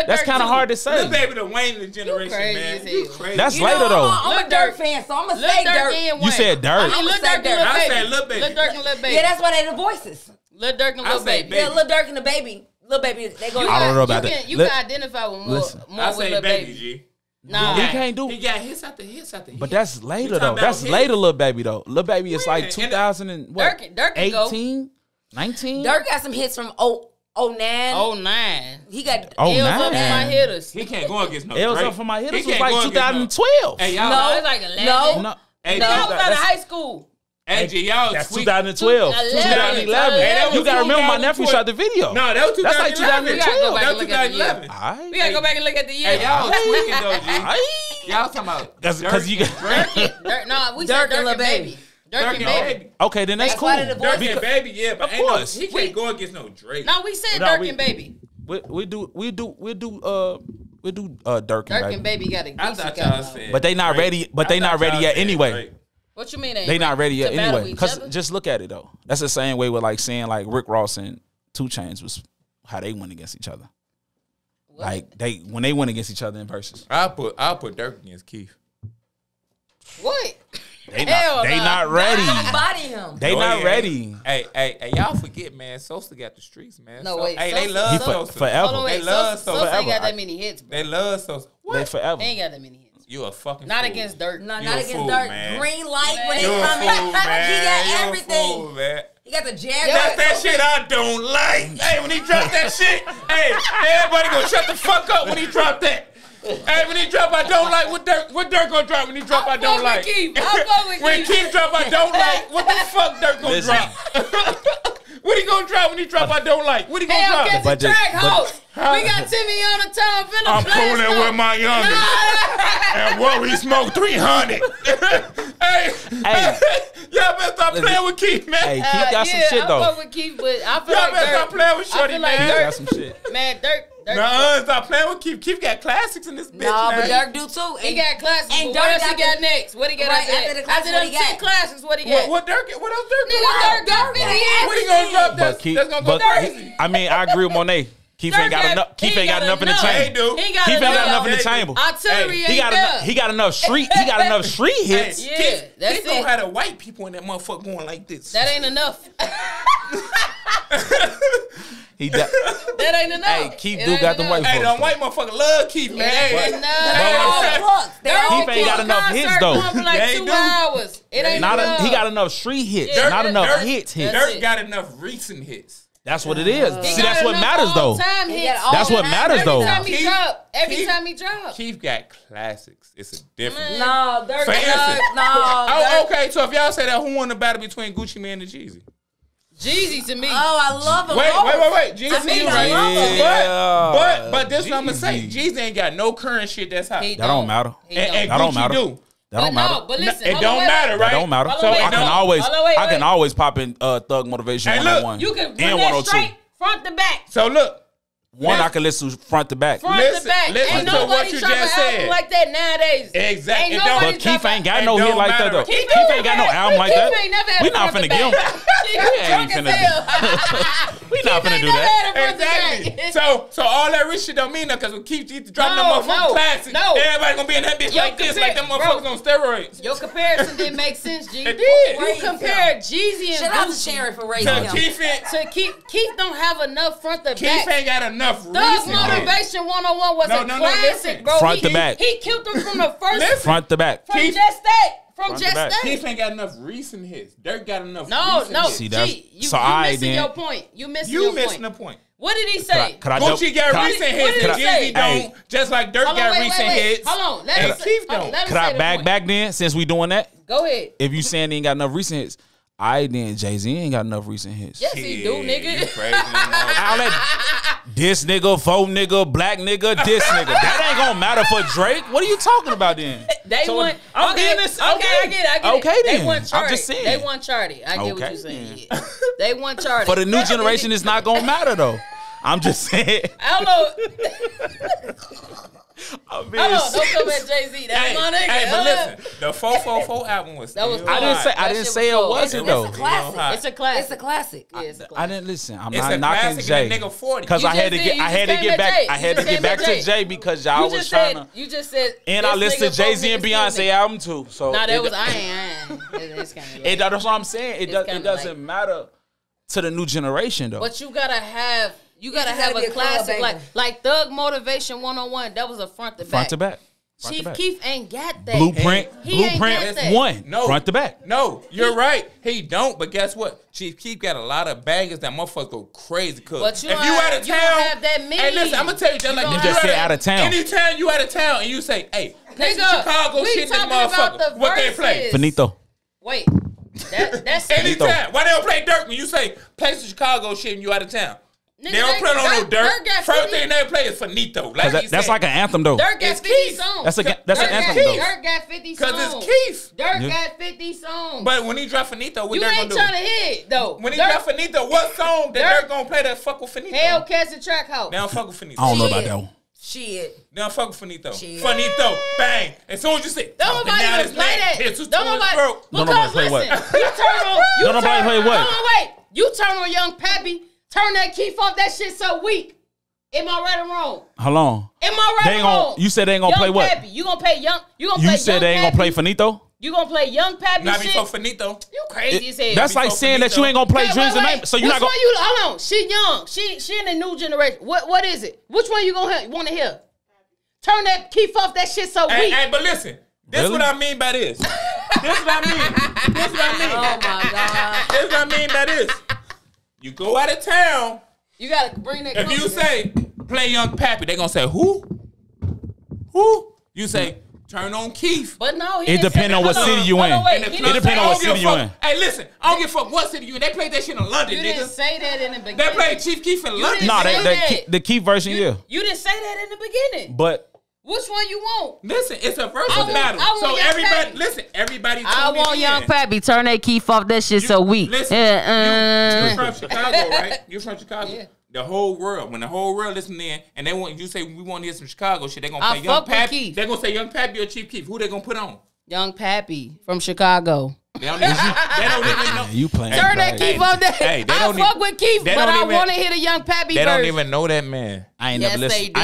That's kind of hard to say. Lil Baby the Wayne generation, man. You crazy. That's later though. I'm a Dirt fan, so I'm gonna say Dirt. You said Dirt. I said Lil Baby. Lil Durk and Lil Baby. Yeah, that's why they the voices. Lil Durk and Lil Baby. Yeah, Lil Durk and the Baby. Lil Baby, they go. I don't know about that. You can identify with more with Lil Baby. G. Nah, he can't do. He got hits after hits after hits. But that's later though. That's later, Lil Baby though. Lil Baby is like 2000 and what? Durk 18, 19. Durk got some hits from 09. 09. He got L's up for my hitters. He can't go against no L's Drake. up for my hitters was like 2012. Hey, y'all. No, it's like 11. No. Hey, I was out of high school. Hey, G, y'all. That's 2012. 2011. You gotta remember my nephew shot the video. No, that was 2011. That's like 2012. That was 2011. We gotta go back and look at the year. Hey, y'all tweaking though, G. Y'all talking about because you got Dirk. No, we said Dirk and Baby. Dirk and Baby. Okay, then that's cool. Dirk and Baby, yeah, but of course he can't go against no Drake. No, we said Dirk and Baby. We do Dirk and Baby got a I thought y'all said, but they not ready. But they not ready yet anyway. What you mean they not ready yet anyway? Because just look at it though. That's the same way with like saying like Rick Ross and 2 Chainz was how they went against each other. What? Like when they went against each other in verses. I'll put Dirk against Keith. What? They not ready. Body him. They not ready. Hey, y'all forget, man. Sosa got the streets, man. No, wait. Hey, they love Sosa. Forever. Hold on, wait. They love Sosa Sosa. ain't got that many hits, bro. They love Sosa. They forever. They ain't got that many hits. You a fucking Not fool. against Dirk. No, You not a against fool, Dirk. man. Green light when You they a come fool, in. man. He got You a everything. fool, man. He got the jab. That's that shit I don't like. Hey, when he dropped that shit, hey, everybody gonna shut the fuck up when he dropped that. Hey, when he drop, I don't like. What Dirk gonna drop when he drop? I don't like. When Keith drop, I don't like. What the fuck Dirk gonna drop? What he gonna drop when he drop? I don't like. What he gonna drop? Hey, the track host. We got Timmy on the time. I'm cooling with my youngest. And whoa, he smoked 300. Hey, y'all better stop playing with Keith, man. Hey, Keith got some shit though. I fuck with Keith, but I feel Y'all like better Dirk. stop playing with Shorty, I feel man. like Keith Dirk got some shit. Man, Dirk. No, stop playing with Keith. Keith got classics in this bitch, No, man. but Dirk do too. He got classics. And And what Dirk else he got next? What he got Right, after after the that? After classics, what them he got? 10 classics, what he got? What else Dirk Nigga, got? Dirk got 50 hits. What he gonna drop that's gonna go but crazy? I mean, I agree with Monet. Keith ain't got enough. Keith ain't got enough in the They chamber. do. He got Keith ain't got enough in the They do. chamber. Artillery He got ain't enough. He got enough street. He got enough street hits. Yeah, Keith that's gonna it. have the white people in that motherfucker going like this. That ain't enough. That ain't enough. Hey, Keith It do ain't got them enough. white Hey, folks. them white motherfucker love Keith, man. It ain't enough. Keith ain't got enough hits though. Going for like They 2 do. hours. It ain't enough. He got enough street hits, Yeah, not enough Dirk- hits. That's Dirk it. got enough recent hits. That's what it is. He See, got that's what enough matters though. all-time hits. That's what matters though. Every time he drop. Keith got classics. It's a difference. No, Dirk. For instance, No. okay, so if y'all say that, who won the battle between Gucci Mane and Jeezy? Jeezy to me. Oh, I love him. Wait. I Jeezy, mean, I right? love him. Yeah. But this what I'm gonna say. Jeezy ain't got no current shit that's hot. He That don't matter. And That don't Gucci matter. do. That don't matter. But listen, It don't matter, right? That don't matter. Hold So on, wait, I can no. always, Hold on, wait, I can wait. always pop in Thug Motivation Hey, look, 101 You can and run that 102. straight front to back. So look, One I can listen to front to back. Front Listen- to back. listen Ain't to what nobody you drop just an album said. like that nowadays. Exactly. Ain't It don't- nobody But Keith drop ain't a- got It no hit don't like that matter. though. Keith Keith ain't got no album like that. Keith ain't never had We a not front finna to get him. back. He We ain't drunk finna as hell. We not finna do that. Exactly. So all that rich shit don't mean nothing because when Keith used to drop them No, motherfucking no, classics, no. everybody gonna be in that bitch Yo, like this, compare- like them bro. motherfuckers on steroids. Your comparison didn't make sense, G. It did. You compared Jeezy and Shout out to Gucci Sharon for So raising him. Keith don't have enough front to Keith back. ain't got enough Thug reason. Motivation 101 was No, a no, classic, listen. bro. Front he, to back. He killed them from the first. Listen. Front to back. From Keith- just that. From Front to just back. that. Keith ain't got enough recent hits. Dirk got enough No, recent no. hits. See, that's- G, you so I missing then- your point. You missing You your missing point. the point. What did he say? Could I Gucci got could I- recent what hits did and he say? Jeezy don't, Hey. just like Dirk Hold on, got wait, recent wait. hits. Hold on. Let and him say- Keith hold on, don't. let him Could I say the back point. back then since we doing that? Go ahead. If you saying he ain't got enough recent hits, I then Jay-Z ain't got enough recent hits. Yes, he do, You nigga. crazy motherfucker. All that this nigga, faux nigga, black nigga, this nigga. That ain't gonna matter for Drake. What are you talking about then? They So want. I'm okay, being this- okay, okay. I get it. Okay, They then. want I'm charted. just saying. They want charted. I get what Okay, you're saying. then. They want charted. For the new generation, it's not gonna matter though. I'm just saying. I don't know. Hold on, don't come at Jay-Z. That's my nigga. Hey, but listen, the 444 album was That was still I didn't hot. say That it shit was cold. wasn't It's though. a classic. It's a classic. It's a classic. Yeah, it's a classic. I didn't listen. I'm It's not a knocking classic Jay and that nigga 40. because You I had just to did. get You I just had to came get at back Jay. I had You to just get came back at to Jay. Jay because y'all was just trying said. to. You just said. And I this listened nigga to Jay-Z folk and niggas Beyonce still niggas. album too. So Nah, that it- was I ain't. It's kind of. It, that's what I'm saying. It kinda doesn't like- matter to the new generation though. But you gotta have. You gotta just have gotta a be a club classic banger. like Thug Motivation 101. That was a front to back. Front to back. Front to Chief back. Keef ain't got that. Blueprint. He ain't got Blueprint that. one. No. Front to back. No, you're right. He don't, but guess what? Chief Keef got a lot of bangers that motherfuckers go crazy. Cause But you if don't you have- out of you town, don't have that many. Hey, listen, I'm gonna tell you just You like don't if have- you Just say out of town. Anytime you out of town and you say, "Hey, play some Nigga, Chicago we shit, this talking about motherfucker," the what they play? verses. Finito. Wait, that's Anytime. Why they don't play Dirk when you say play some Chicago shit and you out of town? Nigga, They don't play on no Dirk Dirk. got First 50 thing they play is Finito. Like he That's said. like an anthem though. Dirk got It's 50 Keith. songs. That's an Dirk anthem got, though. Dirk got 50 songs. Cause it's Keith. Dirk Yeah. got 50 songs. But when he drop Finito, what you Dirk ain't gonna do? trying to hit though. When he Dirk, drop Finito, what song that Dirk- Dirk gonna play that fuck with Finito? Hellcats and Track House. They don't fuck with Finito. I don't know about Shit. that one. Shit. They don't fuck with Finito. Shit. Finito, bang. As soon as you say, Don't nobody even play that. Don't nobody. Don't Because nobody play listen, what? you turn on. You Don't nobody turn, play what? Hold on, wait. You turn on Young Pappy. Turn that Keith off. That shit so weak. Am I right or wrong? Hold on. Am I right They or ain't wrong? gonna. You said they ain't gonna Young play what? Pappy. You gonna play Young? You gonna You play said Young they ain't gonna play Pappy? Finito. You gonna play Young Pappy Not shit? before Finito. You crazy as hell. That's like saying that you ain't gonna play Dreams and Nightmares. So you're not gonna. Which one you? Hold on. She young. She in the new generation. What is it? Which one you gonna want to hear? Turn that Keith off. That shit so weak. Hey, but listen. This is what I mean by this. This is what I mean. This is what I mean. Oh my God. This is what I mean by this. You go out of town. You gotta bring that. If you say play Young Pappy, they gonna say who? Who? You say turn on Keith. But no, it depends on what city you in. It depends on what city you in. Hey, listen, I don't give a fuck what city you in. They played that shit in London, you nigga. didn't say that in the beginning. They played Chief Keef in London. No, the Keith version, yeah. You didn't say that in the beginning. But which one you want? Listen, it's a versus battle. So everybody, listen, everybody. I want Young Pappy. Turn that Keith off. That shit so weak. Listen, you from Chicago, right? You from Chicago. Yeah. The whole world, when the whole world listen in, and they want you say we want to hear some Chicago shit, they gonna play Young Pappy. They gonna say Young Pappy or Chief Keef. Who they gonna put on? Young Pappy from Chicago. They don't even know. You playing? Turn that Keith on that. I fuck with Keith, but I want to hear the Young Pappy version. They don't even know that man. I ain't never listened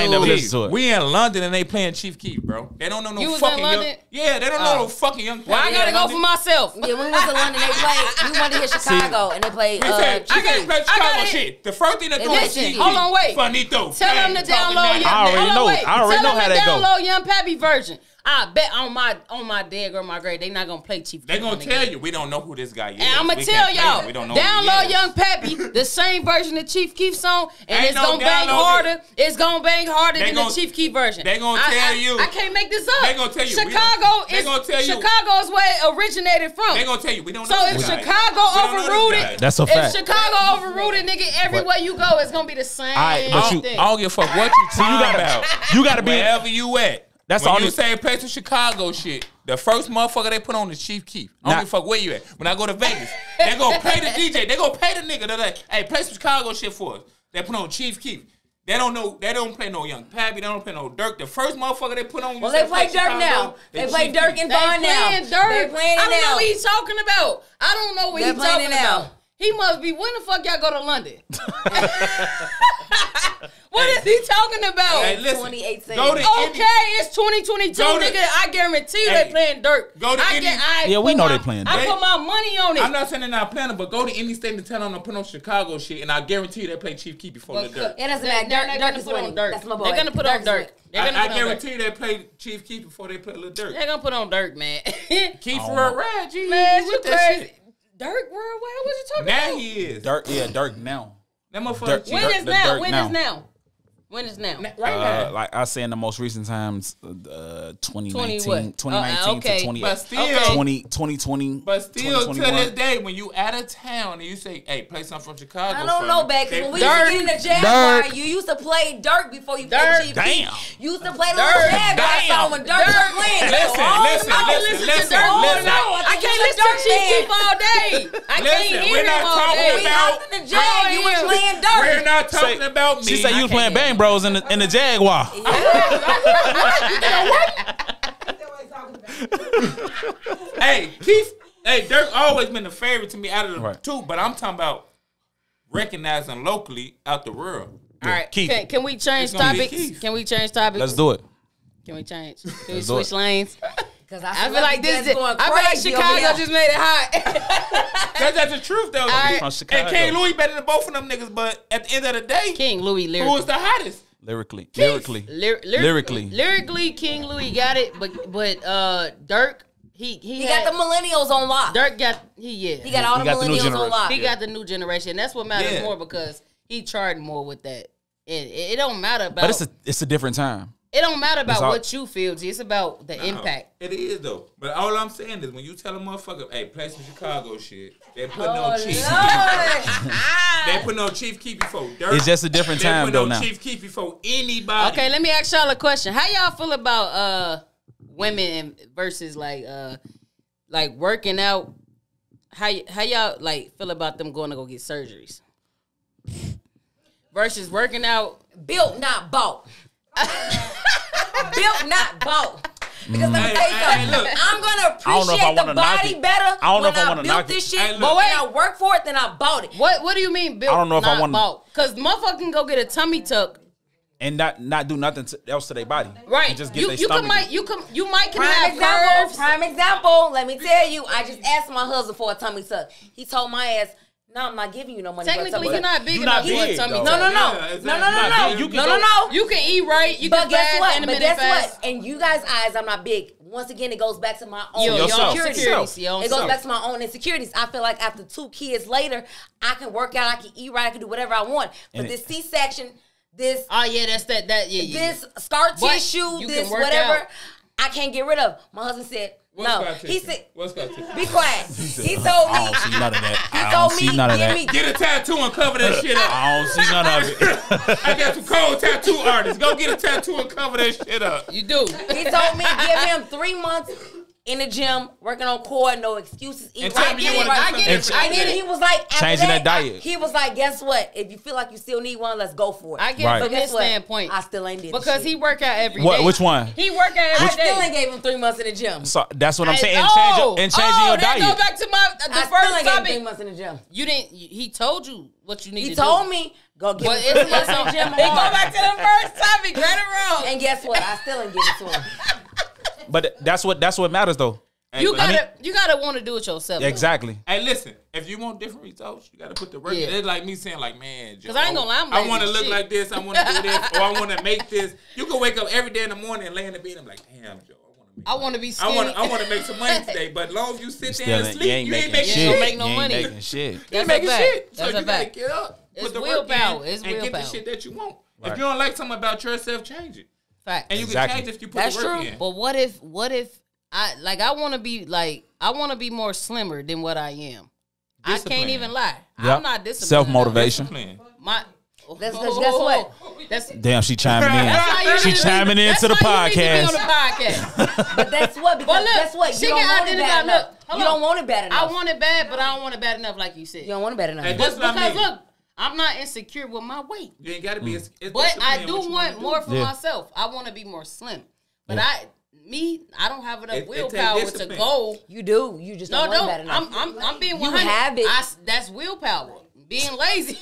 to it. We in London and they playing Chief Keef, bro. They don't know no fucking Young. Yeah, they don't know no fucking Young Pappy. Well, I gotta go for myself. Yeah, when we went to London, they played. We wanted to hear Chicago, and they played. I gotta play Chicago shit. The first thing they do is hold on, wait. Finito. Tell them to download. I already know how that go. Download Young Pappy version. I bet on my dead or my grade, they not gonna play Chief. They gonna tell you we don't know who this guy is. And I'm gonna tell y'all, we don't know download Young Pappy, the same version of Chief Keef song, and it's gonna bang harder. It's gonna bang harder than the Chief Keef version. They gonna tell you. I can't make this up. They gonna tell you. Chicago is where it originated from. They gonna tell you we don't know. So if Chicago overrooted, that's a fact. If Chicago overrooted, nigga, everywhere you go, it's gonna be the same thing. I don't give a fuck what you talking about. You gotta be wherever you at. That's when all you say play some Chicago shit. The first motherfucker they put on is Chief Keef. I don't give a fuck where you at. When I go to Vegas, they gonna pay the DJ. They gonna pay the nigga. They're like, hey, play some Chicago shit for us. They put on Chief Keef. They don't know. They don't play no Young Pappy. They don't play no Dirk. The first motherfucker they put on. Well, they play Dirk now. They play Dirk and Vaughn now. They playing it now. I don't know what he's talking about. I don't know what he's talking about. He must be. When the fuck y'all go to London? What is he talking about? Hey, listen, 2018. It's 2022, nigga. I guarantee you they playing Dirk. Go to Indy. Yeah, we know they playing Dirk. I put my money on it. I'm not saying they're not playing it, but go to any state and tell them to put on Chicago shit, and I guarantee you they play Chief Keef before the Dirk. It doesn't matter. Dirk is winning. That's my boy. They're gonna put on Dirk. I guarantee you they play Chief Keef before they play Lil Dirk. They're gonna put on Dirk, man. Keith for a ride, G. Man, you crazy. Dirk worldwide? What you talking about? Now he is. Dirk now. That motherfucker. When is now? When is now? When is now? Right now. Like I say in the most recent times, 2019 to 2020. But still, 2020. But still, to this day, when you out of town and you say, "Hey, play something from Chicago," I don't know, back because when we used to get in the Jaguar, you used to play Dirk before you played Chief Keef. You used to play the little Jaguar song when Dirk was playing. Listen. I can't listen to Chief Keef all day. I can't hear him all day. We out in the Jag, you were playing Dirk. We're not talking about me. She said you was playing Bang Bros in the Jaguar. Hey, Keith. Hey, Dirk always been the favorite to me out of the two, but I'm talking about recognizing locally out the world. All right, Keith. Can we change topics? Can we change topics? Let's do it. Can we change? Can we switch lanes? Because I feel like this. I feel like Chicago just made it hot. That's the truth, though. From And Chicago. King Louis better than both of them niggas, but at the end of the day, King Louis who was the hottest? Lyrically, Lyrically, King Louis got it, but Dirk, he got the millennials on lock. Dirk got he got all the millennials on lock. He got the new generation. That's what matters more because he charged more with that. It don't matter about. But it's a different time. It don't matter about what you feel, G. It's about the impact. It is, though. But all I'm saying is when you tell a motherfucker, hey, play some Chicago shit, they put no Chief Keef. They put no Chief Keef before Dirk. It's just a different time, though, now. They put no Chief Keef before anybody. Okay, let me ask y'all a question. How y'all feel about women versus like working out? How y'all like feel about them going to go get surgeries? Versus working out. Built, not bought. Built, not bought. Because let me tell you something. I'm gonna appreciate the body better when I built this shit. But when I work for it, then I bought it. What do you mean built? I don't know if I want bought. Because motherfucker can go get a tummy tuck and not do nothing else to their body. Right. And just get their stomach. You might have curves. Prime example. Let me tell you. I just asked my husband for a tummy tuck. He told my ass, "No, I'm not giving you no money." Technically, you're not big You're enough not for a big, tummy though. tuck. No. You can eat right. You can guess fast, what? intermittent But guess fast. what? In you guys' eyes, I'm not big. Once again, it goes back to my own Yourself. insecurities. Yourself. It goes back to my own insecurities. I feel like after 2 kids later, I can work out, I can eat right, I can do whatever I want. But this C-section, this this scar tissue, this whatever, out. I can't get rid of. My husband said, no. He said, what's scar tissue? be quiet. He told me. I don't see none of that. He told me, give me. Get a tattoo and cover that shit up. I don't see none of it. I got some cold tattoo artists. Go get a tattoo and cover that shit up. You do. He told me give him 3 months in the gym, working on core, no excuses. And tell me you want to I do get it. something. And then he was like, after changing that diet. He was like, guess what? If you feel like you still need one, let's go for it. I get Right. it from his Guess what? standpoint. I still ain't did Because shit. he work out every day. What? Which one? He work out every I day. still ain't gave him 3 months in the gym. So that's what I'm saying. And changing your that diet. go back to my the I still first ain't gave him topic. 3 months in the gym. You didn't. He told you what you need to He do. told me, go get But him 3 months in the gym. They go back to the first topic, right or wrong. And guess what? I still ain't give it to him. But that's what matters though. You gotta want to do it yourself. Exactly. Hey, listen. If you want different results, you got to put the work in. It's like me saying, like, man, Joe, 'Cause I ain't gonna lie, I'm I lazy want to as look shit. like this. I want to do this, or I want to make this. You can wake up every day in the morning and lay in the bed and be like, damn, Joe, I want to be skinny. I want to make some money today. But as long as you sit there and sleep, You ain't making shit. You ain't make no You ain't money. making shit. You ain't That's a making fact. shit. So That's a you got to fact. get up. It's put the willpower. work in, It's and get the willpower. shit that you want. Right. If you don't like something about yourself, change it. Fact. And you Exactly. can change it if you put That's the work true. in. But what if I want to be more slimmer than what I am. I can't even lie. Yep. I'm not disciplined. Self-motivation. Discipline. That's because guess what? That's Damn, she chiming That's why you in. She need to chiming be- into the that's why you need to be podcast. on the podcast. But that's what, because But look, guess what? she You don't can want it identify- bad enough. look, hold You on. don't want it bad enough. I want it bad, but I don't want it bad enough, like you said. You don't want it bad enough. Hey, But that's what I because mean. look, I'm not insecure with my weight. You ain't got to be. Mm. But I do want more for Yeah. myself. I want to be more slim. But Yeah. I don't have enough It takes willpower to discipline. go. You do. You just don't want it bad enough. I'm being You 100. have it. That's willpower. Being lazy.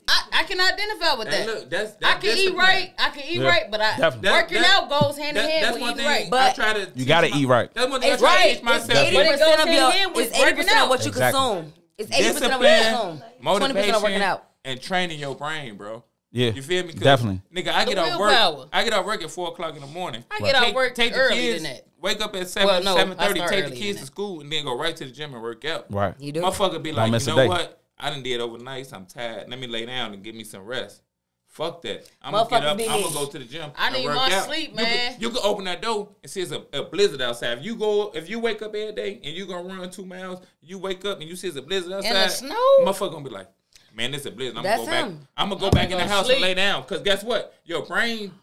I can identify with Hey, that. look, that's I can eat discipline. right. I can eat Yeah. right, but Definitely. working out goes hand in hand That's with one eating thing right. I But try to. You teach gotta my- eat right. That's one thing It's I try to right. teach myself. But it 80% goes of hand in your, hand with it's 80% working out. of what you Exactly. consume. It's 80% of what you Discipline, consume. 20% motivation, of working out. and training your brain, bro. Yeah. You feel me? 'Cause, Definitely. Nigga, I get The off willpower. work. I get off work at 4:00 in the morning. I get off work take the early kids, than that. Wake up at Well, 7:30. I start Take the early kids than to school and then go right to the gym and work out. Right. You do. Motherfucker be Don't like, miss you a know day. what? I done did overnight. I'm tired. Let me lay down and give me some rest. Fuck that. I'm Motherfuckers gonna get up. be I'm me. gonna go to the gym. I and need work my out. sleep, man. You can open that door and see it's a blizzard outside. If you wake up every day and you gonna run 2 miles, you wake up and you see it's a blizzard outside. the snow? Motherfucker gonna be like, man, this is a blizzard. I'm That's gonna go back. him. I'm gonna go back in the gonna house sleep. and lay down. Cause guess what? Your brain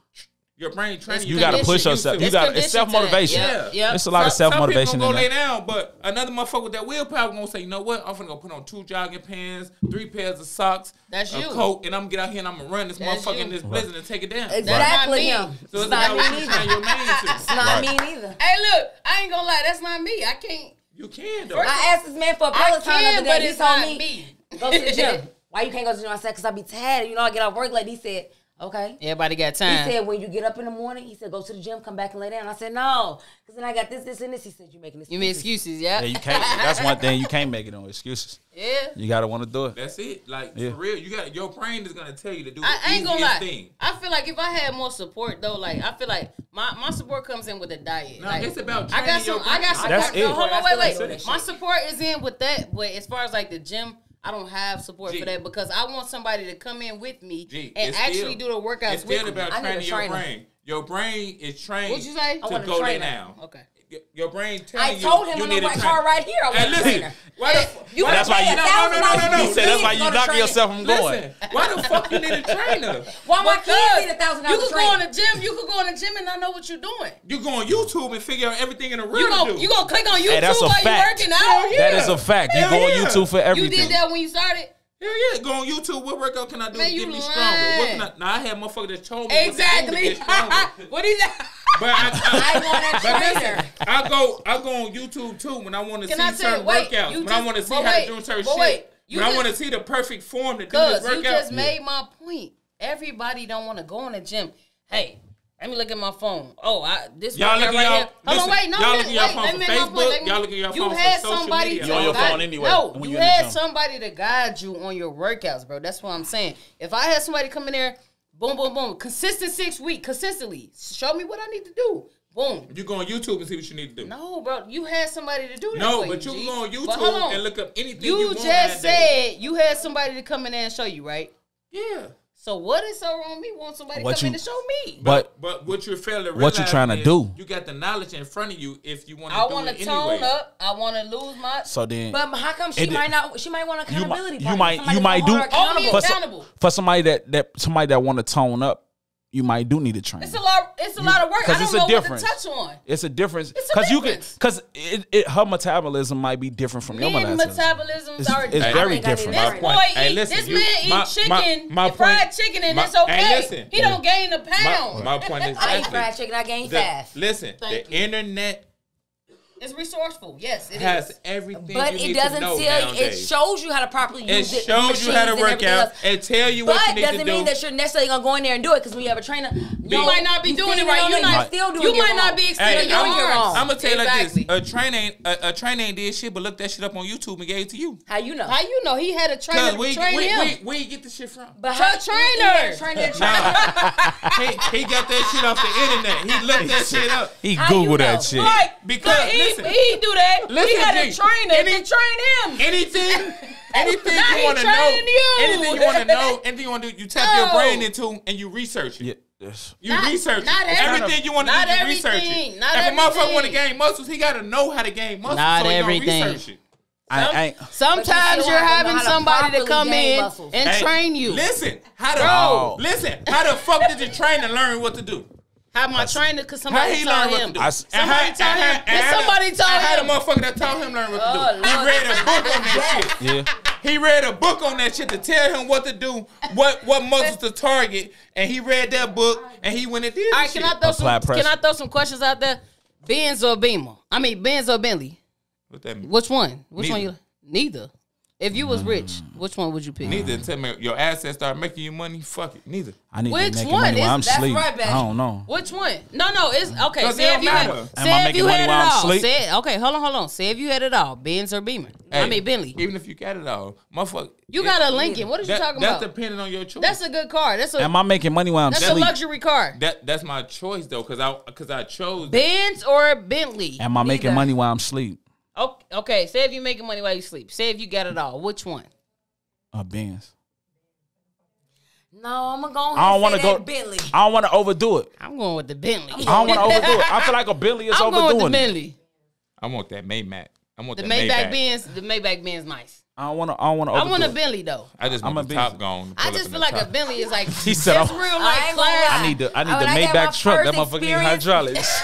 training You gotta push yourself. You gotta. It's self motivation. Yeah. It's a lot of self motivation Some people in gonna lay there. down, but another motherfucker with that willpower gonna say, you know what? I'm finna go put on 2 jogging pants, 3 pairs of socks, That's a you. coat, and I'm gonna get out here and I'm gonna run this That's motherfucker you. in this blizzard and take it down. Exactly That's not him. me. So It's it's not about me what you neither. train your mind to. It's not me neither. Hey, look, I ain't gonna lie. That's not me. I can't. You can though. I asked this man for a I Peloton the can, other but day. He it's told not me, me. go to the gym. Why you can't go to the gym? I said, because I be tired. You know, I get off work late. He said, okay. Everybody got He time. said, when you get up in the morning, he said, go to the gym, come back and lay down. I said, no, because then I got this, and this. He said, you making this. You mean excuses, yeah? Yeah, you can't. That's one thing you can't make it on excuses. Yeah. You gotta want to do it. That's it. Like Yeah. for real, you got your brain is gonna tell you to do the I ain't gonna easiest lie. thing. I feel like if I had more support though, like I feel like my support comes in with a diet. No, like, it's about I training got your some. I got brain. support. That's No, it. hold on, That's wait. it. My support is in with that, but as far as like the gym, I don't have support G. for that because I want somebody to come in with me G, and it's actually still- do the workouts It's with still me. about I need a training your trainer. brain. Your brain is trained What'd you say? I to want a go lay trainer. down. Okay. Your brain telling I you told him you on need the a right trainer. car right here. I want Hey, a listen. trainer. Why the You That's why you- No. He said that's why you knock yourself from going. Listen, why the fuck you need a trainer? Why my Because kids need $1,000 you could go trainer? on the gym. You could go on the gym and not know what you're doing. You go on YouTube and figure out everything in the You real gonna do. you gonna click on YouTube that's a while you fact. working out? Yeah. That is a fact. You Hell go on yeah. YouTube for You everything. did that when you started. Hell yeah, go on YouTube. What workout can I do Man, to you get me lying. stronger? What can I, now I had motherfuckers that told me what to do to Exactly. get stronger. What is that? But I want a but trainer. listen, I go on YouTube too when I want to see Can I tell certain you? Wait, workouts. you When I just- want to see but how wait, to do certain but shit. wait, you when I just- want to see the perfect form to do this Cause you workout. just made my point. Everybody don't want to go in the gym. Hey, let me look at my phone. Oh, this y'all look right at y'all. here. Hold on, wait, no, y'all look at y'all wait, phone let for me make my point. Facebook. Y'all look at y'all You phone had for social somebody media. You're on your phone anyway. No, when you you in the had gym. somebody to guide you on your workouts, bro. That's what I'm saying. If I had somebody come in there, boom, boom, boom, consistent 6 weeks, consistently, show me what I need to do. Boom. You go on YouTube and see what you need to do. No, bro, you had somebody to do that. No, for but you G. can go on But hold YouTube on. and look up anything you want. You just said you had somebody to come in there and show you, right? Yeah. So what is so wrong with me? Want somebody to come in and show me? But what you're failing to what you trying to do? You got the knowledge in front of you. If you want to, I want to tone up. I want to lose my. So then, But how come she might not? She might want accountability. you might do Hold me accountable. for somebody that want to tone up. You might do need a trainer. It's a lot. It's a lot of work. I don't know what to touch on. It's a difference It's a difference. because her metabolism might be different from your metabolism. Metabolisms are It's very different. This boy this man eat chicken, fried chicken, and it's okay. Hey, listen, he don't gain a pound. My point is, I eat fried chicken. I gain fast. Listen, Thank the internet It's resourceful. Yes, it has is. everything. But you it need doesn't to know tell you. It nowadays. shows you how to properly use it. It shows you how to work out and tell you what you need to do. But doesn't mean that you're necessarily gonna go in there and do it because when you have a trainer, You might not be doing it right. You might still doing it You might not be extending your arms. I'm gonna tell you Exactly. like this: a trainer ain't did shit, but looked that shit up on YouTube and gave it to you. How you know? How you know he had a trainer to train him? Where you get the shit from? But Trainer. He got that shit off the internet. He looked that shit up. He Googled that shit. Right. Because he listen, do that. listen, He had a G, trainer to train him. anything Now you he want to training know, you. anything you want to know, anything you want to do, you tap your brain into and you research it. Yeah, yes. You research not it. Everything you want to not do, you research everything, it. not If a motherfucker everything. want to gain muscles, he got to know how to gain muscles. Not so he everything. gonna research it. Sometimes But you still you're have to know having how to somebody to properly come gain in muscles. and Hey, train you. Listen, Bro. how the fuck did your trainer learn what to do? Have my trainer because How somebody he told learn what him. to do? Somebody told him. Somebody told I had a him. motherfucker that told him learn what to do. Oh, He Lord. read a book on that shit. Yeah. He read a book on that shit to tell him what to do, what muscles to target, and he read that book and he went and did All that right, shit. can I throw some questions out there? Benz or Beamer? I mean, Benz or Bentley? What that mean? Which one? Which one Neither. you? Neither. If you was rich, which one would you pick? Neither. Tell me your assets start making you money. Fuck it. Neither. I need Which to make one money while is- I'm that's asleep. right, baby. I don't know. Which one? No, it's okay. Does it Say if you matter? had, Am I say if making you money had it while I'm all. asleep? Say it. Okay, hold on. Say if you had it all, Benz or Beamer. I mean Bentley. Even if you got it all, motherfucker. You got a Lincoln. What are you talking That's about? depending on your choice. That's a good car. Am I making money while I'm That's a asleep? luxury car. That's my choice though, cause I chose. Benz or Bentley? Am I making Neither. money while I'm asleep? Okay. Say if you making money while you sleep. Say if you got it all. Which one? Benz. No, I'm gonna go I don't want to go. Bentley. I don't want to overdo it. I'm going with the Bentley. I don't want to overdo it. I feel like a Bentley is I'm going with the overdoing it. Bentley. I want that Maybach. I want The that Maybach Benz. The Maybach Benz nice. I don't want to. I don't want to. I want a Bentley though. I just I'm want a the Benz. top gone. I just feel like a Bentley is like He said, it's I'm- real I like ain't gonna lie. class. I need the When I got Maybach my truck. That first motherfucker need experience- hydraulics.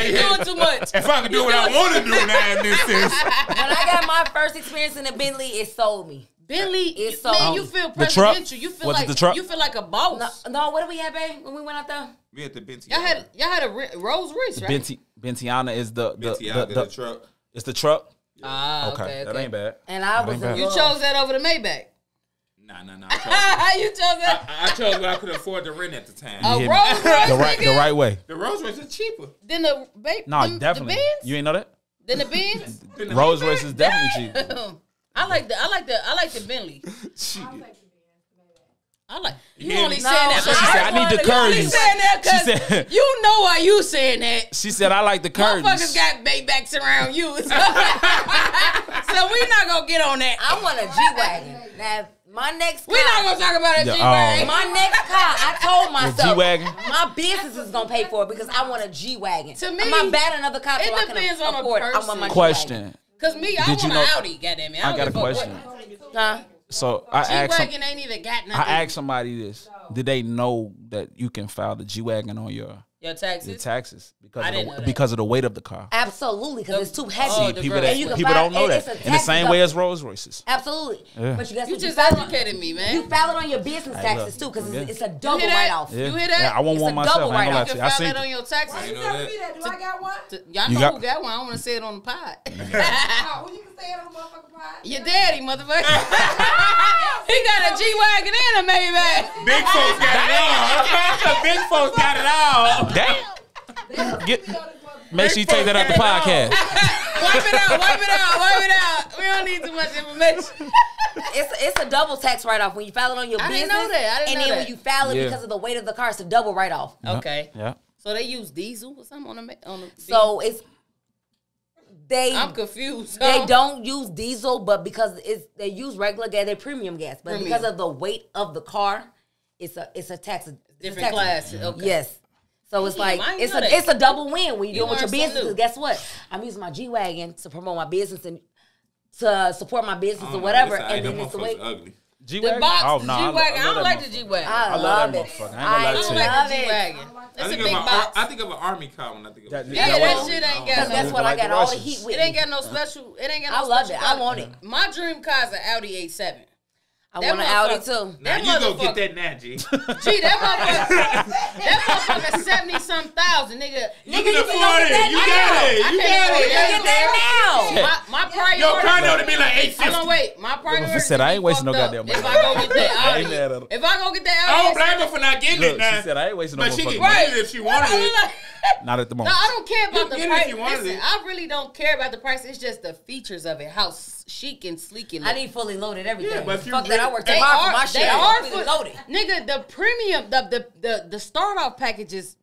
You doing too much. If I could do what I want to do now in this sense. When I got my first experience in a Bentley, it sold me. Bentley, It's so- man, you feel The truck? presidential. You feel Was it like the truck? you feel like a boss. No, what did we have, babe, when we went out there? We at the Benty. Y'all had a Rolls Royce, right? Bentiana is the truck. It's the truck. Ah, Okay, okay. that ain't bad. And I was bad. in You love. chose that over the Maybach. Nah. You chose that. I chose what I could afford to rent at the time. A Yeah, Rolls Royce, the right way. The Rolls Royce is cheaper. Then the No, the definitely. Benz? You ain't know that? Then the Benz. Then the Rolls Maybach. Royce is definitely cheap. I like the Bentley. I like you Yeah. only No, saying that. she because said, I need the You only curtains. saying that She because said- you know why you saying that. She said, "I like the Motherfuckers curtains." got Maybachs around you, so we not gonna get on that. I want a G-Wagon. Now, my next car. We not gonna talk about a Yeah, G-Wagon. My next car, I told myself, G-Wagon? my business is gonna pay for it because I want a G-Wagon. To me, I'm not bad another car so it I can depends on a afford. I want my person. Question. Cause me, I Did you want know- an Audi. Goddamn it! I got a don't give fuck question. what- Huh? So I asked. G-Wagon ain't even got nothing. I asked somebody this. Did they know that you can file the G-Wagon on your Your taxes? Your taxes I didn't know that. because of the weight of the car. Absolutely, because it's too heavy. Oh, People and don't know that. In the same way as Rolls Royces. Absolutely. Yeah. But You just educated me, man. You file it on your business taxes too, because it's a double write-off. Yeah. You hear that? Yeah, I want It's one a myself. double I ain't gonna lie write-off. to You you. I can file seen that on your taxes. Why you telling me that? Do I got one? Y'all You know got- who got one. I don't want to say it on the pod. Oh, well, you can say it on motherfucking pod. Your daddy, motherfucker. He got a G-Wagon and a Maybach. Big folks got it all. Big folks got it all. Damn. Make sure you take that out the podcast. Wipe it out. We don't need too much information. It's a double tax write-off when you file it on your I business. didn't know that. I didn't and know then that. when you file it because of the weight of the car, it's a double write-off. Okay. Yeah. So they use diesel or something on the So I'm confused. They don't use diesel, but because they use regular gas, they premium gas. But because of the weight of the car, it's a tax. Different class. Okay. Yes. So it's like I ain't it's know that. a double win when you do it with your learn something business. 'Cause new. guess what? I'm using my G-Wagon to promote my business and to support my business or whatever. And then it's the way. Ugly. The G-Wagon? box, Oh, the no, G-Wagon. I don't that like the motherfucker. G-Wagon. I love love that it. motherfucker. I ain't gonna lie I to I you. don't like love the it. G-Wagon. That's a big box. I think of an army car when I think of it. Yeah, that shit ain't got Because guess no. what? I got all the Russians. heat with It ain't me. got no special. It ain't got no. I love special it. I color. want it. My dream car is an Audi A7. I That want an Audi motherfucker- too. Now That you go motherfucker- get that now, G. Gee, that motherfucker 70-some thousand, nigga. You can afford it. You got it. I You can't got afford it. Get that now. My priority. Your condo to be like Hold on, $850. wait. My priority. She said, I ain't be wasting no fucked up goddamn If money. I go get that I Audi, ain't mad at her. if I go get that I Audi, don't blame her for not getting Look, it now. she said, I ain't wasting no But she motherfucking can money. get it if she wanted it. Not at the No, moment. I don't care about the get it price. if you wanted Listen, it. I really don't care about the price. It's just the features of it, how chic and sleek it looks. I need fully loaded everything. Yeah, but if you Fuck that, I work They tomorrow for are, my they shit. are Fully for, loaded. nigga. The premium, the start off package is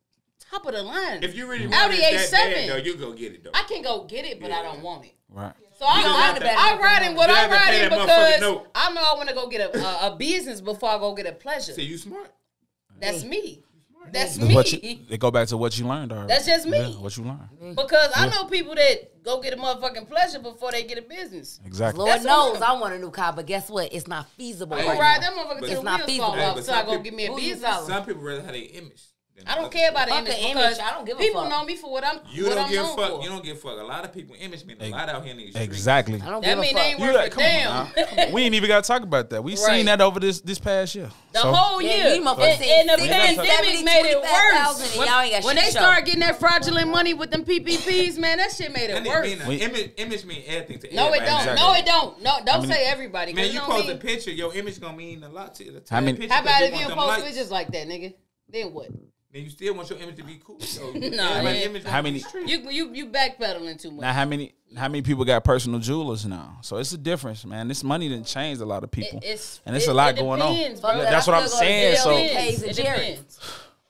top of the line. If you really want Audi it that bad, A7, though, you go get it, though. I can go get it, but I don't want it. Right. So I'm don't want it better I than ride in what You I'm have to pay riding that motherfucking because note. I know I want to go get a business before I go get a pleasure. See, you smart. That's me. That's That's me. what they go back to what you learned already. That's just me. Yeah, what you learned. Because I know people that go get a motherfucking pleasure before they get a business. Exactly. Lord That's knows what I want a new car, but guess what? It's not feasible I'm right gonna ride now. that motherfucker But till it's the not wheels feasible. fall Hey, off but so I some go people- get me a Who you business. follow? Some people rather have their image. than I don't other care about the Fuck image the image. because I don't give a people fuck. know me for what I'm You what don't I'm give known fuck. for. You don't give fuck. A lot of people image mean a lot out here in these streets. Exactly. I don't That give a mean fuck. they ain't You worth like, a come on damn. now. Come on. We ain't even got to talk about that. We Right. seen that over this past year. The So, whole Yeah, year. you motherfuckers And the seen pandemic 70, made it 25,000 worse. and y'all ain't got When shit they to show. started getting that fraudulent money with them PPPs, man, that shit made it That worse. nigga mean image mean everything to No, it everybody. don't. Exactly. No, it don't. No, don't say everybody. 'cause Man, it you don't post a mean- picture, your image gonna mean a lot to you. How many- Picture, How 'cause about if want you them post likes. pictures like that, nigga? Then what? Then you still want your image to be cool. So Nah, everybody's yeah. image How gonna many- be straight. You backpedaling too much. now how many people got personal jewelers now? So it's a difference, man. This money done changed a lot of people, and it's a lot going on. depends, Fuck bro. that. That's what I I'm still go to saying. jail So and K's and It Jerry's. depends.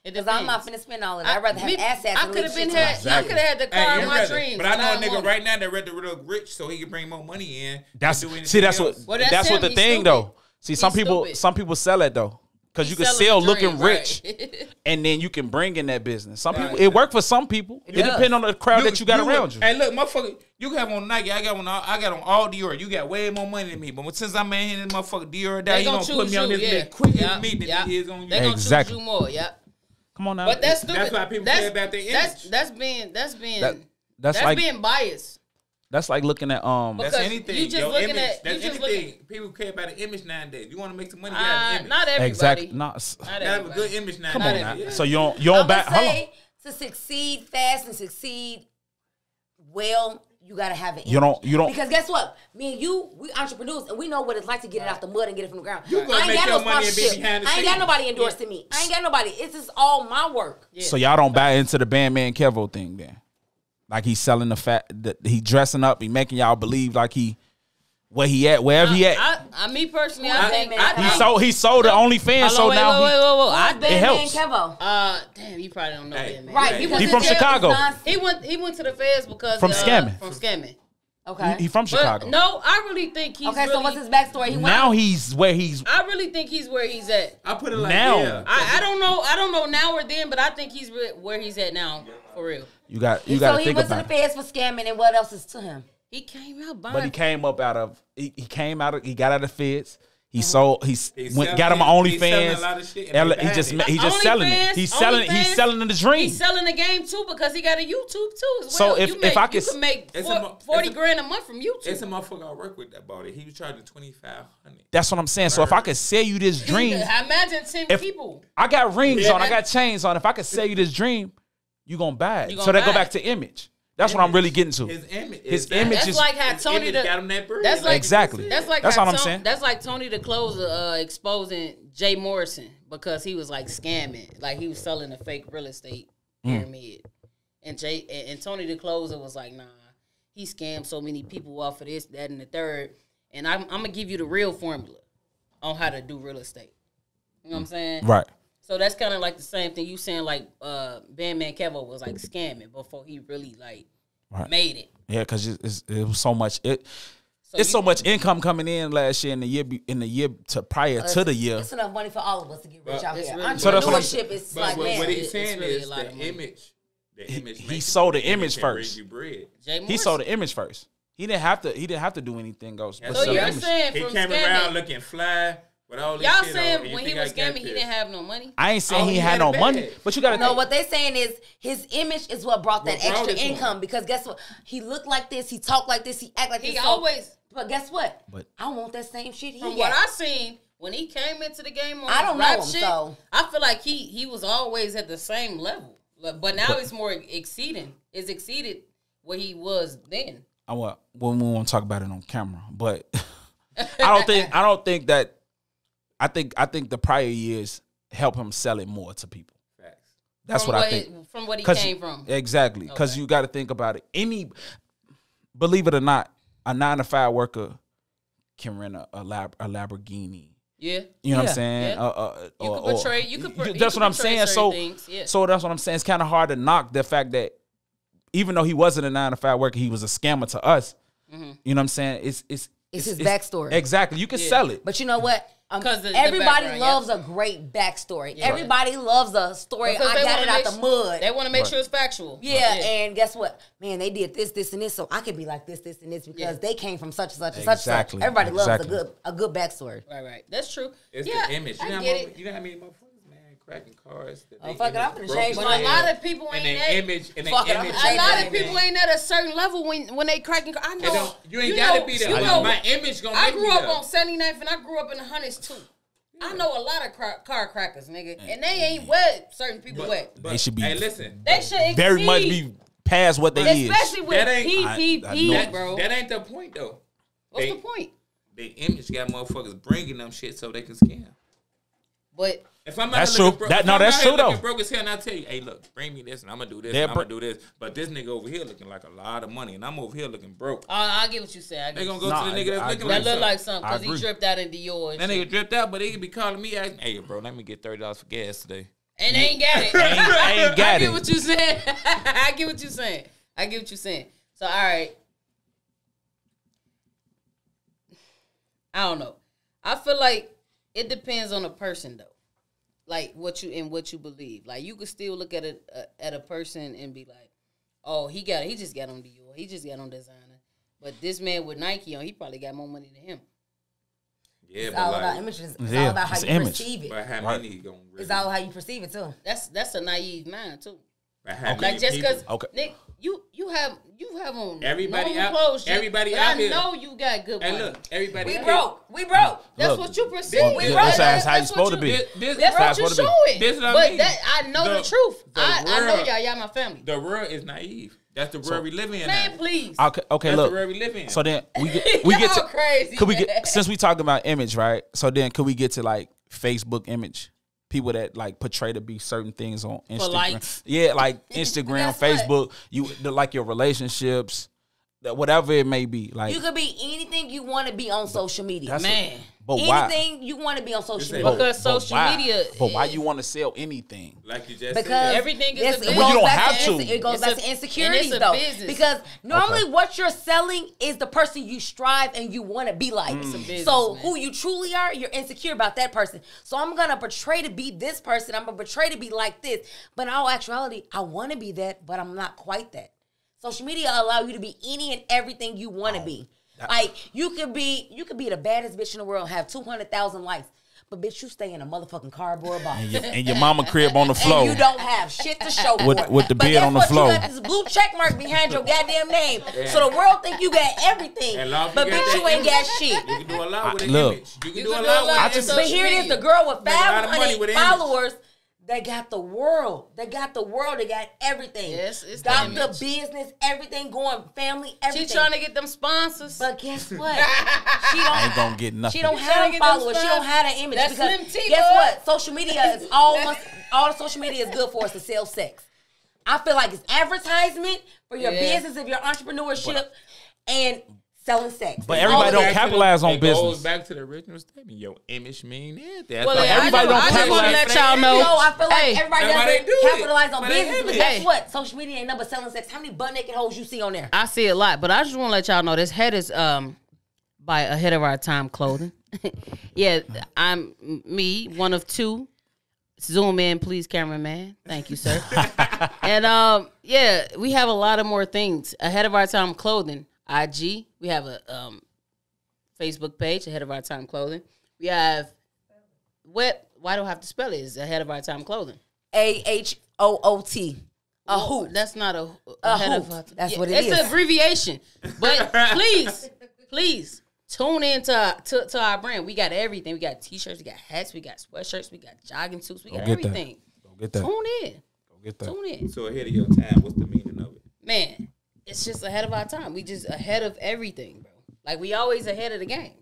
It Because I'm not depends. finna spend all of that. I'd rather have assets I and could have leave been shit to had. myself. I could have had the car Hey, of you my rather- dreams. But I know a I nigga want right now that rather real rich so he can bring more money in. that's than do anything see that's what else. Well, that's, that's what him. the He's thing stupid. though. See, some He's people stupid. sell it though. Because you He's can selling sell the looking dream, rich, right. and then you can bring in that business. Some people, Right. it work for some people. It does. depends on the crowd that you got around you. Hey, look, motherfucker, you can have on Nike. I got on all Dior. You got way more money than me. But since I'm in this motherfucker Dior, They you gonna gonna put choose me on you, this yeah. bitch quicker Yeah, than me than yeah. he is on you. They gonna Exactly. choose you more. Yep. Come on now. But that's stupid. That's why people care about their image. That's being that's like being biased. that's like looking at That's Because anything. you just Your looking image. at- That's you just anything. looking- People care about the image nowadays. You want to make some money, you have an image. Not everybody. exactly. Not Not You have a everybody. good image nowadays. come on Not now. Yeah. So you don't I'm back. gonna Hold on. say to succeed fast and succeed well, you gotta have an You don't- you don't- because guess what? Me and you, we entrepreneurs and we know what it's like to get it out the mud and get it from the ground. You gonna I ain't make got your no money and be sponsorship. behind the I ain't got scenes. nobody endorsing me. I ain't got nobody. It's just all my work. Yeah. So y'all don't buy into the Bandman Kevo thing then? Like he's selling the fact that he dressing up, he making y'all believe like he where he at, wherever he at. Me personally, Who is I think Batman He Kevo? he sold the OnlyFans, so wait, now wait. Who's Batman helps. Kevo? Damn, you probably don't know Hey, that, man. Right, He because he in from jail, Chicago. it's non- He went to the feds because From scamming. From scamming. Okay. he from Chicago. But no, I really think he's Okay, really, so what's his backstory? He went Now he's where he's I really think he's where he's at. I put it like Now. yeah. I don't know now or then, but I think he's where he's at now for real. you got so to he think went to the about it. feds for scamming, and what else is to him? He came out buying. But he came up out of he got out of the feds. He sold. Got him on OnlyFans. He's selling a lot of shit. He just selling it. He's selling the dream. He's selling the game too because he got a YouTube too as So well. if I could, you can make $40,000 a month from YouTube. It's a motherfucker I work with that bought it. He was charging $2,500. That's what I'm saying. So if I could sell you this dream, I imagine 10 people. I got rings on, I got chains on. If I could sell you this dream, you gonna buy it. So that go back to image. That's what I'm really getting to. His image. That's is like how Tony got him that bread. That's like exactly. That's like all I'm saying. That's like Tony the Closer exposing Jay Morrison because he was like scamming, like he was selling a fake real estate pyramid, and Tony the Closer was like, nah, he scammed so many people off of this, that, and the third, and I'm gonna give you the real formula on how to do real estate. You know what I'm saying? Right. So that's kind of like the same thing you saying, like Bandman Kevo was like scamming before he really like made it. Yeah, because it was so much. It's so much income coming in last year and the year prior to the year. It's enough money for all of us to get rich out here. Really Entrepreneurship is like, man. What he's saying really is the image. He sold the image first. He sold the image first. He didn't have to do anything else. So you're saying he from came scamming, around looking fly. Y'all saying when he was scamming, he didn't have no money? I ain't saying he had no money, but you got to know what they're saying is his image is what brought that extra income. Because guess what? He looked like this, he talked like this, he act like this. But guess what? I want that same shit. From what I seen when he came into the game on I don't know him, shit, so I feel like he was always at the same level, but now it's more exceeded what he was then. We won't talk about it on camera, but I think that. I think the prior years help him sell it more to people. Facts. That's what I think. From what he came from. Exactly. Because you got to think about it. Believe it or not, a 9-to-5 worker can rent a Lamborghini. Yeah. You know what I'm saying? Yeah. You could portray. That's what I'm saying. So that's what I'm saying. It's kind of hard to knock the fact that even though he wasn't a 9-to-5 worker, he was a scammer to us. Mm-hmm. You know what I'm saying? It's his backstory. Exactly. You can sell it. But you know what? Everybody loves a great backstory. Yeah. Everybody loves a story. I got it out the mud. They want to make sure it's factual. Yeah, and guess what? Man, they did this, and this, so I could be like this, and this because they came from such and such and such. Everybody loves a good backstory. Right. That's true. It's the image. You know how many motherfuckers, man, cracking cars. Fuck it, I'm gonna change my a lot of people ain't that. A lot of people ain't at a certain level when they cracking cars. I know. You ain't gotta be there. My image gonna make me I grew up on 79th and I grew up in the Hundreds too. I know a lot of car crackers, nigga, and they ain't what certain people wet. They should be. Hey, listen. They should very much be past what they is. Especially with PPP, bro. That ain't the point, though. What's the point? The image got motherfuckers bringing them shit so they can scam. But if I'm that's true. That's true though. Broke as hell, and I tell you, hey, look, bring me this, and I'm gonna do this, and I'm gonna do this. But this nigga over here looking like a lot of money, and I'm over here looking broke. I get what you say. They gonna go to the nigga that's looking like that look like something because he dripped out in Dior. That nigga dripped out, but he could be calling me, asking, hey, bro, let me get $30 for gas today. And they ain't got it. ain't got I get what you saying. I get what you saying. So all right. I don't know. I feel like it depends on the person though. Like what you believe. Like you could still look at a person and be like, oh, he just got on Dior, he just got on designer. But this man with Nike on, he probably got more money than him. Yeah, it's all about images. It's all about how you perceive it. But how many you gonna really? It's all how you perceive it too. That's a naive mind too. Like just because Nick, you have on everybody out clothes, everybody out here. I know you got good money. Hey, look, everybody. We broke. That's what you perceive. That's how you supposed to be. That's what you showing. This is what I mean. But I know the truth. I know y'all my family. The world is naive. That's the world we live in. Man, please. Okay, that's look. The world we live in. So then we get to crazy. Could we get since we talking about image, right? So then could we get to like Facebook image? People that like portray to be certain things on Instagram. For likes. Yeah, like Instagram, Facebook, like your relationships, whatever it may be. Like you could be anything you want to be on social media. Man. But why? Anything you want to be on social media. Because social media. But why you want to sell anything? Like you just because said. Everything is a business. Well, you don't have to. It goes back to insecurities and it's a though. business. Because normally what you're selling is the person you strive and you want to be like. It's a business, so man. who you truly are, you're insecure about that person. So I'm going to portray to be this person. I'm going to portray to be like this. But in all actuality, I want to be that, but I'm not quite that. Social media allow you to be any and everything you want to be. Like you could be the baddest bitch in the world, have 200,000 likes. But bitch, you stay in a motherfucking cardboard box. And your mama crib on the floor. And you don't have shit to show for it. With the bed on the floor. You got this blue check mark behind your goddamn name. Yeah. So the world think you got everything. But bitch, you ain't got shit. You can do a lot with an image. You can do a lot with But here it is, the girl with 500 followers. They got the world. They got everything. Yes, it's got the business, everything going, family, everything. She trying to get them sponsors. But guess what? She ain't gonna get nothing. She don't have followers. She don't have that image. That's because Slim T, guess boy. what? Social media is all the social media is good for us to sell sex. I feel like it's advertisement for your business, of your entrepreneurship, and selling sex. But everybody don't capitalize on business. It goes back to the original statement. Your image mean everything. Well, everybody don't capitalize. I just want to let y'all know. No, I feel like everybody doesn't capitalize on business. But But guess what? Social media ain't nothing but selling sex. How many butt naked hoes you see on there? I see a lot, but I just want to let y'all know this head is by Ahead of Our Time clothing. Yeah, I'm me, one of two. Zoom in, please, cameraman. Thank you, sir. And yeah, we have a lot of more things. Ahead of Our Time clothing. IG. We have a Facebook page, Ahead of Our Time Clothing. We have why do I have to spell it? It's Ahead of Our Time Clothing. AHOOT. A hoot. hoot. That's not a hoot. That's what it is. It's an abbreviation. But please tune in to our brand. We got everything. We got t-shirts, we got hats, we got sweatshirts, we got jogging suits, we got everything. Go get that. Tune in. Go get that. Tune in. So ahead of your time, what's the meaning of it? Man, it's just ahead of our time. We just ahead of everything, bro. Like we always ahead of the game.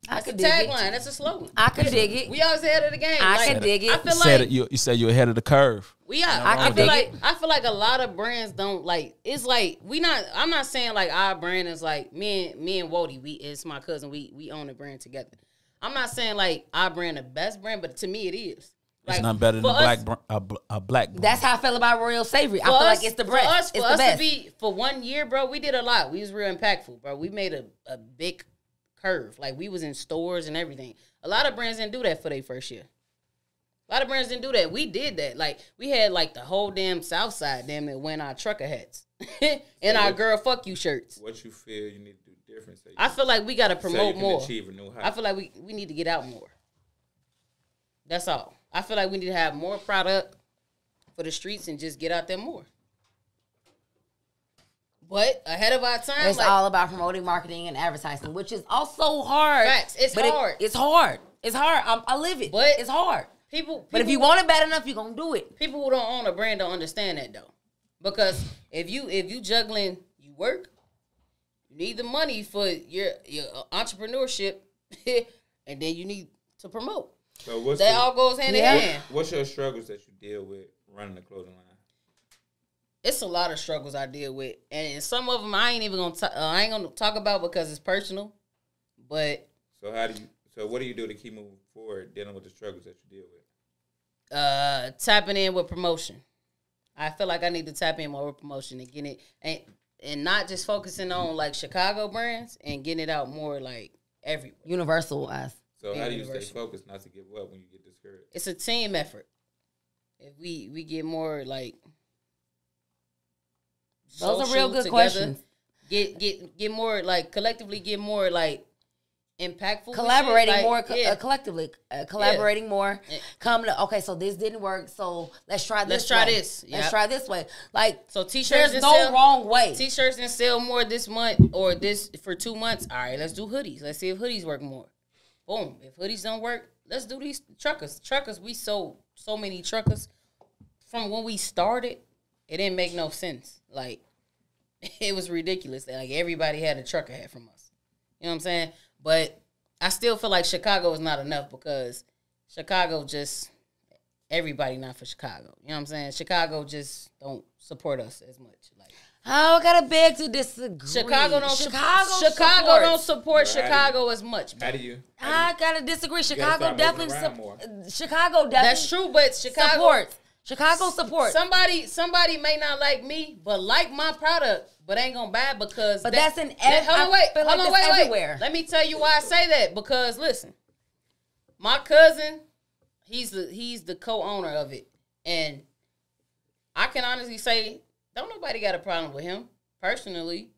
That's a tagline. That's a slogan. I could dig it. We always ahead of the game. I could dig it. I feel like you said you're ahead of the curve. We are. I feel like a lot of brands don't like. It's like I'm not saying like our brand is like me and Wody. It's my cousin. We own the brand together. I'm not saying like our brand the best brand, but to me it is. Like, it's not better than a black brand. That's how I feel about Royal Savory. I feel like it's the best. For us to be for 1 year, bro, we did a lot. We was real impactful, bro. We made a big curve. Like we was in stores and everything. A lot of brands didn't do that for their first year. A lot of brands didn't do that. We did that. Like we had like the whole damn South Side damn it wearing our trucker hats and our girl fuck you shirts. What you feel you need to do different? So I feel like we got to promote more. Achieve a new height. I feel like we need to get out more. That's all. I feel like we need to have more product for the streets and just get out there more. But ahead of our time, it's all about promoting, marketing, and advertising, which is also hard. Facts. It's hard. It's hard. It's hard. I live it. But it's hard. But if you want it bad enough, you're gonna do it. People who don't own a brand don't understand that though, because if you juggling, you work, you need the money for your entrepreneurship, and then you need to promote. So that all goes hand in hand. What's your struggles that you deal with running the clothing line? It's a lot of struggles I deal with, and some of them I ain't even gonna talk about because it's personal. But so what do you do to keep moving forward, dealing with the struggles that you deal with? Tapping in with promotion. I feel like I need to tap in more with promotion and getting it, and not just focusing on like Chicago brands and getting it out more like everywhere. Universal as. So how do you stay focused not to give up when you get discouraged? It's a team effort. If we get more like those are real good questions. Get more like collectively get more like impactful. Collaborating more collectively. Collaborating more. Come to so this didn't work. So let's try this. Let's try this way. Like so, t-shirts. There's no wrong way. T-shirts didn't sell more this month or this for 2 months. All right, let's do hoodies. Let's see if hoodies work more. Boom. If hoodies don't work, let's do these truckers. Truckers, we sold so many truckers. From when we started, it didn't make no sense. Like, it was ridiculous. Like, everybody had a trucker hat from us. You know what I'm saying? But I still feel like Chicago is not enough because Chicago just, everybody not for Chicago. You know what I'm saying? Chicago just don't support us as much. Like, I gotta beg to disagree. Chicago don't support Chicago as much. How do you? I gotta disagree. Chicago definitely That's true, but Chicago supports. Somebody may not like me, but like my product, but ain't gonna buy because. But that's an everywhere. Let me tell you why I say that. Because listen, my cousin, he's the co-owner of it, and I can honestly say, don't nobody got a problem with him personally,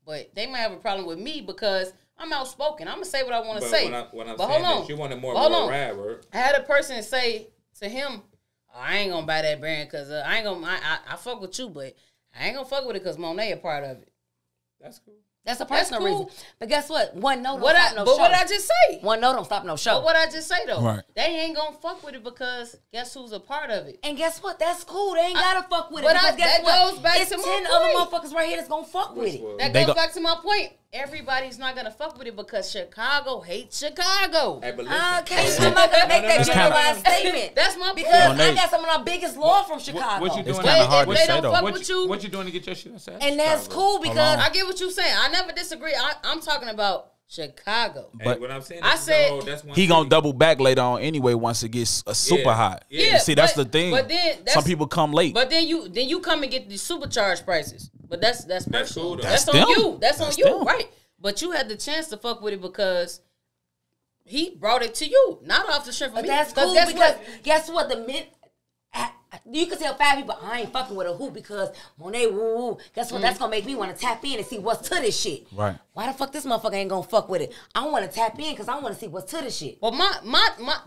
but they might have a problem with me because I'm outspoken. I'm gonna say what I want to say. When I'm but saying hold on, you wanted more hold of a on. rap word. I had a person say to him, I ain't gonna buy that brand because I ain't gonna. I fuck with you, but I ain't gonna fuck with it because Monet a part of it. That's cool. That's a personal cool. reason. But guess what? One no don't What stop I, no but show. what I just say? One no don't stop no show. But what I just say though, Right. they ain't gonna fuck with it because guess who's a part of it? And guess what? That's cool. They ain't gotta fuck with it. but Because guess that what? goes back it's to my 10 point. other motherfuckers right here that's gonna fuck with it. That They goes go- back to my point. Everybody's not gonna fuck with it because Chicago hates Chicago. Hey, but listen. Okay, I'm not gonna make that It's kinda- generalized statement. That's my Because point. I got some of our biggest law from Chicago. What you doing? It's kinda hard if to they say don't though. fuck with you, What you doing to get your shit outside? And that's Chicago? cool because I get what you're saying. I never disagree. I'm talking about Chicago. Hey, But what I'm saying, I is, said- no, that's one He gonna city. double back later on anyway once it gets super Yeah. hot. Yeah. See, that's but- the thing. but then that's- some people come late. But then you come and get the supercharged prices. But that's personal. cool, though. That's That's on them. you. That's on That's you, them. right? But you had the chance to fuck with it because he brought it to you, not off the strength of But me. that's 'Cause cool guess because what? guess what? The men, you can tell 5 people I ain't fucking with a hoop because Monet woo woo. Guess what? That's gonna make me want to tap in and see what's to this shit. Right. Why the fuck this motherfucker ain't gonna fuck with it? I want to tap in because I want to see what's to this shit. Well, my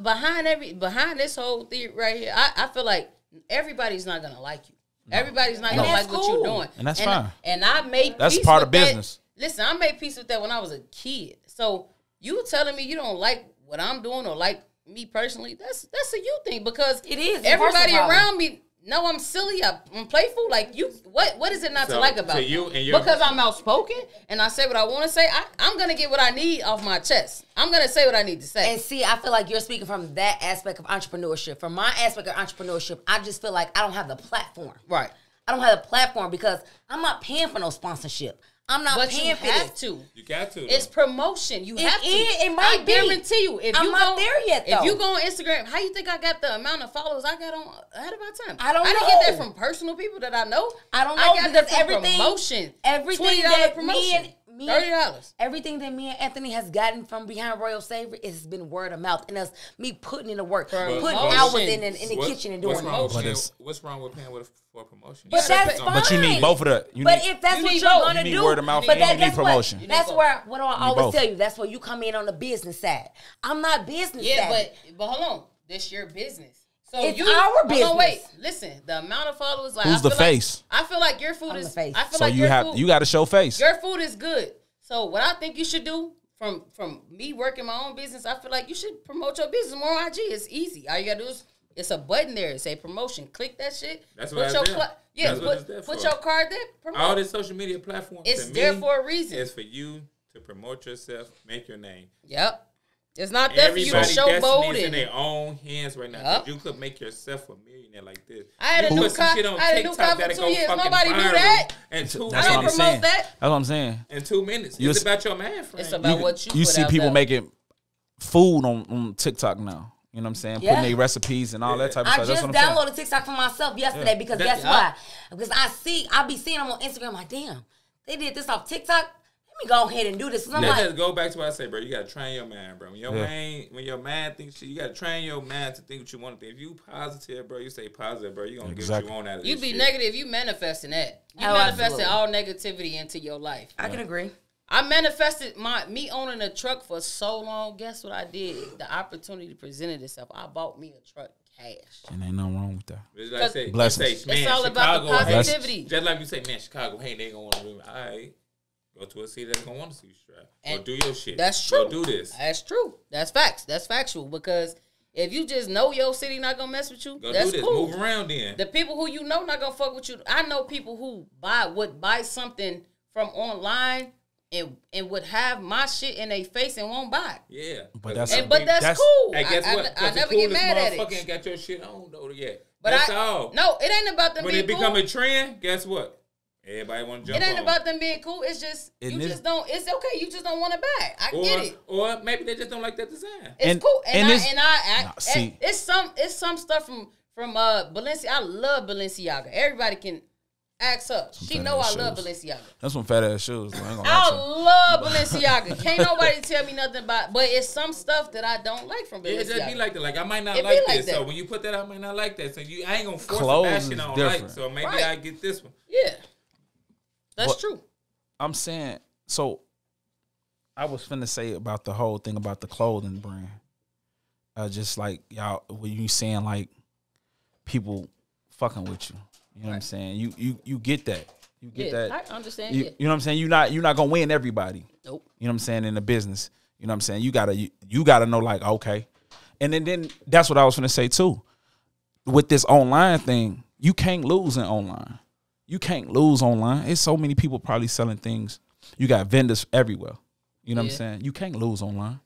behind this whole thing right here, I feel like everybody's not gonna like you. Everybody's not gonna that's like what you're cool. doing, And that's fine. And I made That's peace part with of that. business. Listen, I made peace with that when I was a kid. So you telling me you don't like what I'm doing or like me personally? That's a you thing because It is. It's a everybody personal problem. around me. No, I'm silly. I'm playful. Like you, what is it not to So, like about to me? you and your- Because I'm outspoken and I say what I want to say. I'm gonna get what I need off my chest. I'm gonna say what I need to say. And see, I feel like you're speaking from that aspect of entrepreneurship. From my aspect of entrepreneurship, I just feel like I don't have the platform. Right. I don't have the platform because I'm not paying for no sponsorship. I'm not But paying you for have this. to. You got to. It's promotion. You It have to. is. It might I be. guarantee you. If I'm you not go, there yet, If though. you go on Instagram, how you think I got the amount of followers I got on ahead of my time? I don't I didn't know. get that from personal people that I know. I don't know I got that because from everything, promotion. everything $20 that promotion. me $30. Everything that me and Anthony has gotten from behind Royal Saver has been word of mouth, and us me putting in the work, putting Promotion. hours in the kitchen and doing what's wrong it. with what's wrong with paying for a promotion? But that's fine. But you need both of that. You But need, if that's you what need you're both. gonna You need do, word of mouth but and you need that's promotion. What, You need that's both. what I need always both. tell you. That's where you come in on the business side. I'm not business Yeah, side. but hold on. This your business. So It's you, our hold business. on, wait. Listen, the amount of followers. Like, Who's I feel the face? I feel like your food I'm is. the face. I feel so like you your have food, you got to show face. Your food is good. So what I think you should do from me working my own business, I feel like you should promote your business more on IG. It's easy. All you gotta do is it's a button there. It say promotion. Click that shit. That's put what your it's there. yeah. That's what it's there Put for. your card there. Promote. All the social media platforms. It's to there me, for a reason. It's for you to promote yourself, make your name. Yep. It's not there for you to Everybody's showboat destiny is in and. their own hands right now. Yup. You could make yourself a millionaire like this. I had a You new put some car- shit on I had a new TikTok car for that'll 2 go years. fucking Nobody do viral that. in 2 That's I what don't I'm minutes. promote saying. that. That's what I'm saying. In 2 minutes. You It's s- about your man frame. It's about what you see put out people there. making food on TikTok now. You know what I'm saying? Yeah. Putting their recipes and all that type of I stuff. That's just what I'm saying. downloaded TikTok for myself yesterday because That- guess why? Because I be seeing them on Instagram like, damn, they did this off TikTok. Let me go ahead and do this. And I'm Let's like, just go back to what I say, bro. You gotta train your man, bro. When your Yeah. man thinks shit, you gotta train your man to think what you want to think. If you positive, bro, you say positive, bro. You gonna get what Exactly. you want out of You this be shit. negative, you manifesting that. You Oh, manifested absolutely. all negativity into your life. I can agree. I manifested me owning a truck for so long. Guess what I did? The opportunity presented itself. I bought me a truck cash. And ain't nothing wrong with that. It's like say, Blessings. man, It's all about the Chicago, positivity. Just like you say, man, Chicago, hey, they gonna want to do it. All right, go to a city that's gonna want to see you strap. Go And do your shit. That's true. Go do this. That's true. That's facts. That's factual. Because if you just know your city not gonna mess with you, Go that's do this. cool. Move around then. The people who you know not gonna fuck with you. I know people who would buy something from online and would have my shit in their face and won't buy it. Yeah, But that's- But that's That's- cool. Hey, guess what? I 'Cause the never get coolest mad at motherfucker it. ain't got your shit on though yet. But That's all. No, it ain't about them When being it become cool. a trend, guess what? Everybody want to It jump ain't on. about them being cool. It's just It you is- just don't. It's okay. You just don't want to buy it. I get it. Or maybe they just don't like that design. It's And- cool. and it's- Nah, And see. it's some stuff from Balenciaga. I love Balenciaga. Everybody can ask her. She fat know I ass love shoes. Balenciaga. That's some fat ass shoes. I ain't gonna I lie to you. love Balenciaga. Can't nobody tell me nothing about. But it's some stuff that I don't like from Yeah, it just be Balenciaga. like that. Like I might not It be like like this. that. So when you put that, I might not like that. So I ain't gonna force Clothes that is shit on different. like. So maybe Right. I get this one. Yeah, that's But- true. I'm saying So I was finna say about the whole thing about the clothing brand. Just like y'all, when you saying like people fucking with you. You know what I'm saying? You get that. You get that. I understand. You know what I'm saying? You're not gonna win everybody. Nope. You know what I'm saying? In the business. You know what I'm saying? You gotta know like, okay. And then that's what I was gonna say too. With this online thing, you can't lose in online. You can't lose online. It's so many people probably selling things. You got vendors everywhere. You know what I'm saying? You can't lose online.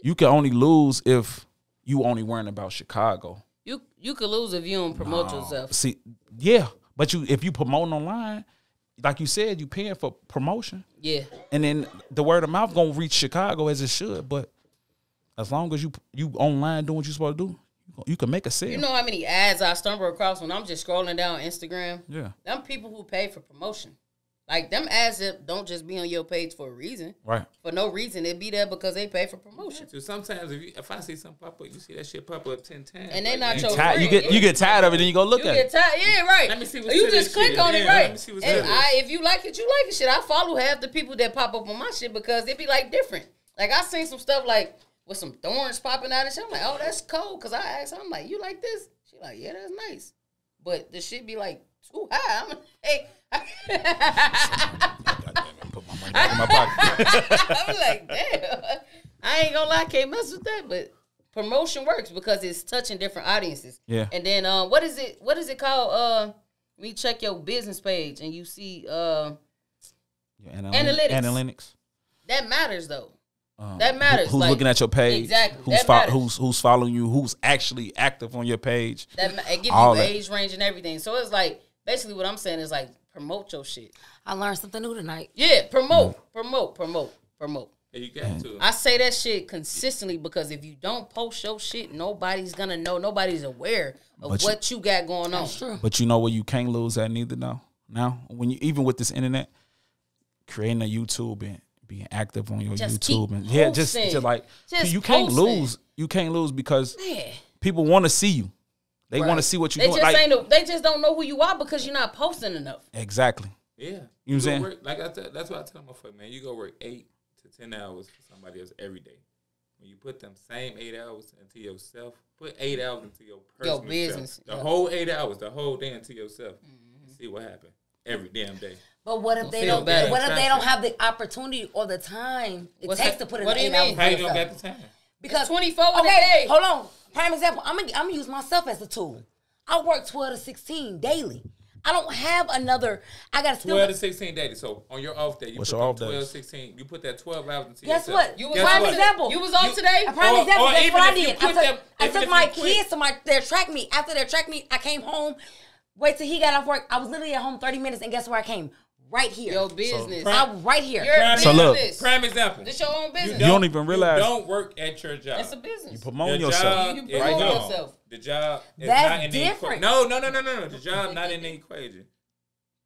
You can only lose if you only worrying about Chicago. You could lose if you don't promote yourself. See, yeah. But if you promoting online, like you said, you paying for promotion. Yeah. And then the word of mouth gonna reach Chicago as it should. But as long as you online doing what you supposed to do, you can make a sale. You know how many ads I stumble across when I'm just scrolling down Instagram? Yeah. Them people who pay for promotion. Like, them ads that don't just be on your page for a reason. Right. For no reason. It be there because they pay for promotion. So sometimes if I see something pop up, you see that shit pop up 10 times. And they not your friend. friend. You get tired of it, then you go look at it. You get tired. Yeah, right. Let me see what's You to just this click shit. on it, Yeah, right. let me see what's And to this. if you like it, you like it. Shit, I follow half the people that pop up on my shit because it be like different. Like, I seen some stuff like with some thorns popping out and shit. I'm like, oh, that's cold. Because I asked her, I'm like, you like this? She like, yeah, that's nice. But the shit be like too high. I'm like, hey. Put my money back in my pocket. I'm like, damn. I ain't gonna lie, I can't mess with that. But promotion works because it's touching different audiences. Yeah. And then what is it called? When you check your business page and you see Analytics. That matters though. That matters. Who's looking at your page? Exactly. Who's following you? Who's actually active on your page? It gives All you that. age range and everything. So it's like basically what I'm saying is like promote your shit. I learned something new tonight. Yeah, promote. Yeah, you got to. I say that shit consistently because if you don't post your shit, nobody's gonna know. Nobody's aware of what you got going on. That's true. But you know what you can't lose at neither though. Now, when you even with this internet, creating a YouTube and being active on your Just YouTube keep and posting. just like Just you can't posting. lose. You can't lose because Man. people want to see you. They want to see what you're doing. They just don't know who you are because you're not posting enough. Exactly. Yeah. You know what I'm saying? Like I said, that's what I tell my fuck, man. You go work 8 to 10 hours for somebody else every day. When you put them same 8 hours into yourself, put 8 hours into your personal business. Self. The whole 8 hours, the whole day into yourself. See what happened every damn day. But what if they feel don't? better. What if they don't have the opportunity or the time it takes to put in what do you 8 hours? mean? for How you gonna yourself? get the time? Because 24 in a okay, day. hold on. Prime example. I'm gonna use myself as a tool. I work 12 to 16 daily. I don't have another. I got to still. 12 to 16 days. So on your off day, you What's put your them off 12, days? 16. You put that 12 hours into Guess yourself. what? You was Prime off example. You was off today? A prime Or example. That's even what I if you did. quit them- I even took if my you quit- kids to their track meet. After their track meet, I came home. Wait till he got off work. I was literally at home 30 minutes, and guess where I came? Right here. Your business. I'm right here. Your business. So look. Prime example. This your own business. You don't even realize- You don't work at your job. It's a business. You promoting Your yourself. job You is promote gone. yourself. The job is That's not in the different. equation. No. The job not in the equation.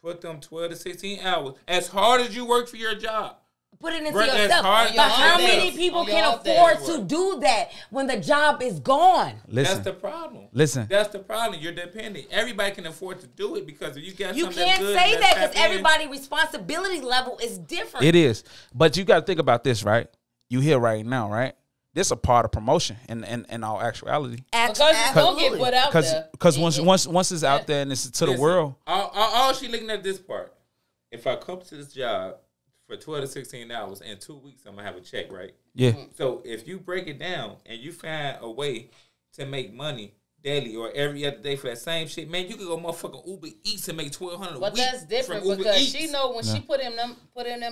Put them 12 to 16 hours. As hard as you work for your job. Put it into Work as yourself. hard But as how you many can. people On your can off day. afford to do that when the job is gone? Listen. That's the problem. Listen. That's the problem. You're dependent. Everybody can afford to do it because if you got You something can't that's good say and that that's because tapped in, everybody's responsibility level is different. It is. But you got to think about this, right? You here right now, right? This a part of promotion in all actuality. Because it's going to get put out there. Because once it's out there and it's to the listen, world. All she looking at this part. If I come to this job for 12 to 16 hours, in 2 weeks, I'm going to have a check, right? Yeah. So if you break it down and you find a way to make money daily or every other day for that same shit, man, you could go motherfucking Uber Eats and make $1,200 a But week. that's different from Uber because Eats. she know when she put in them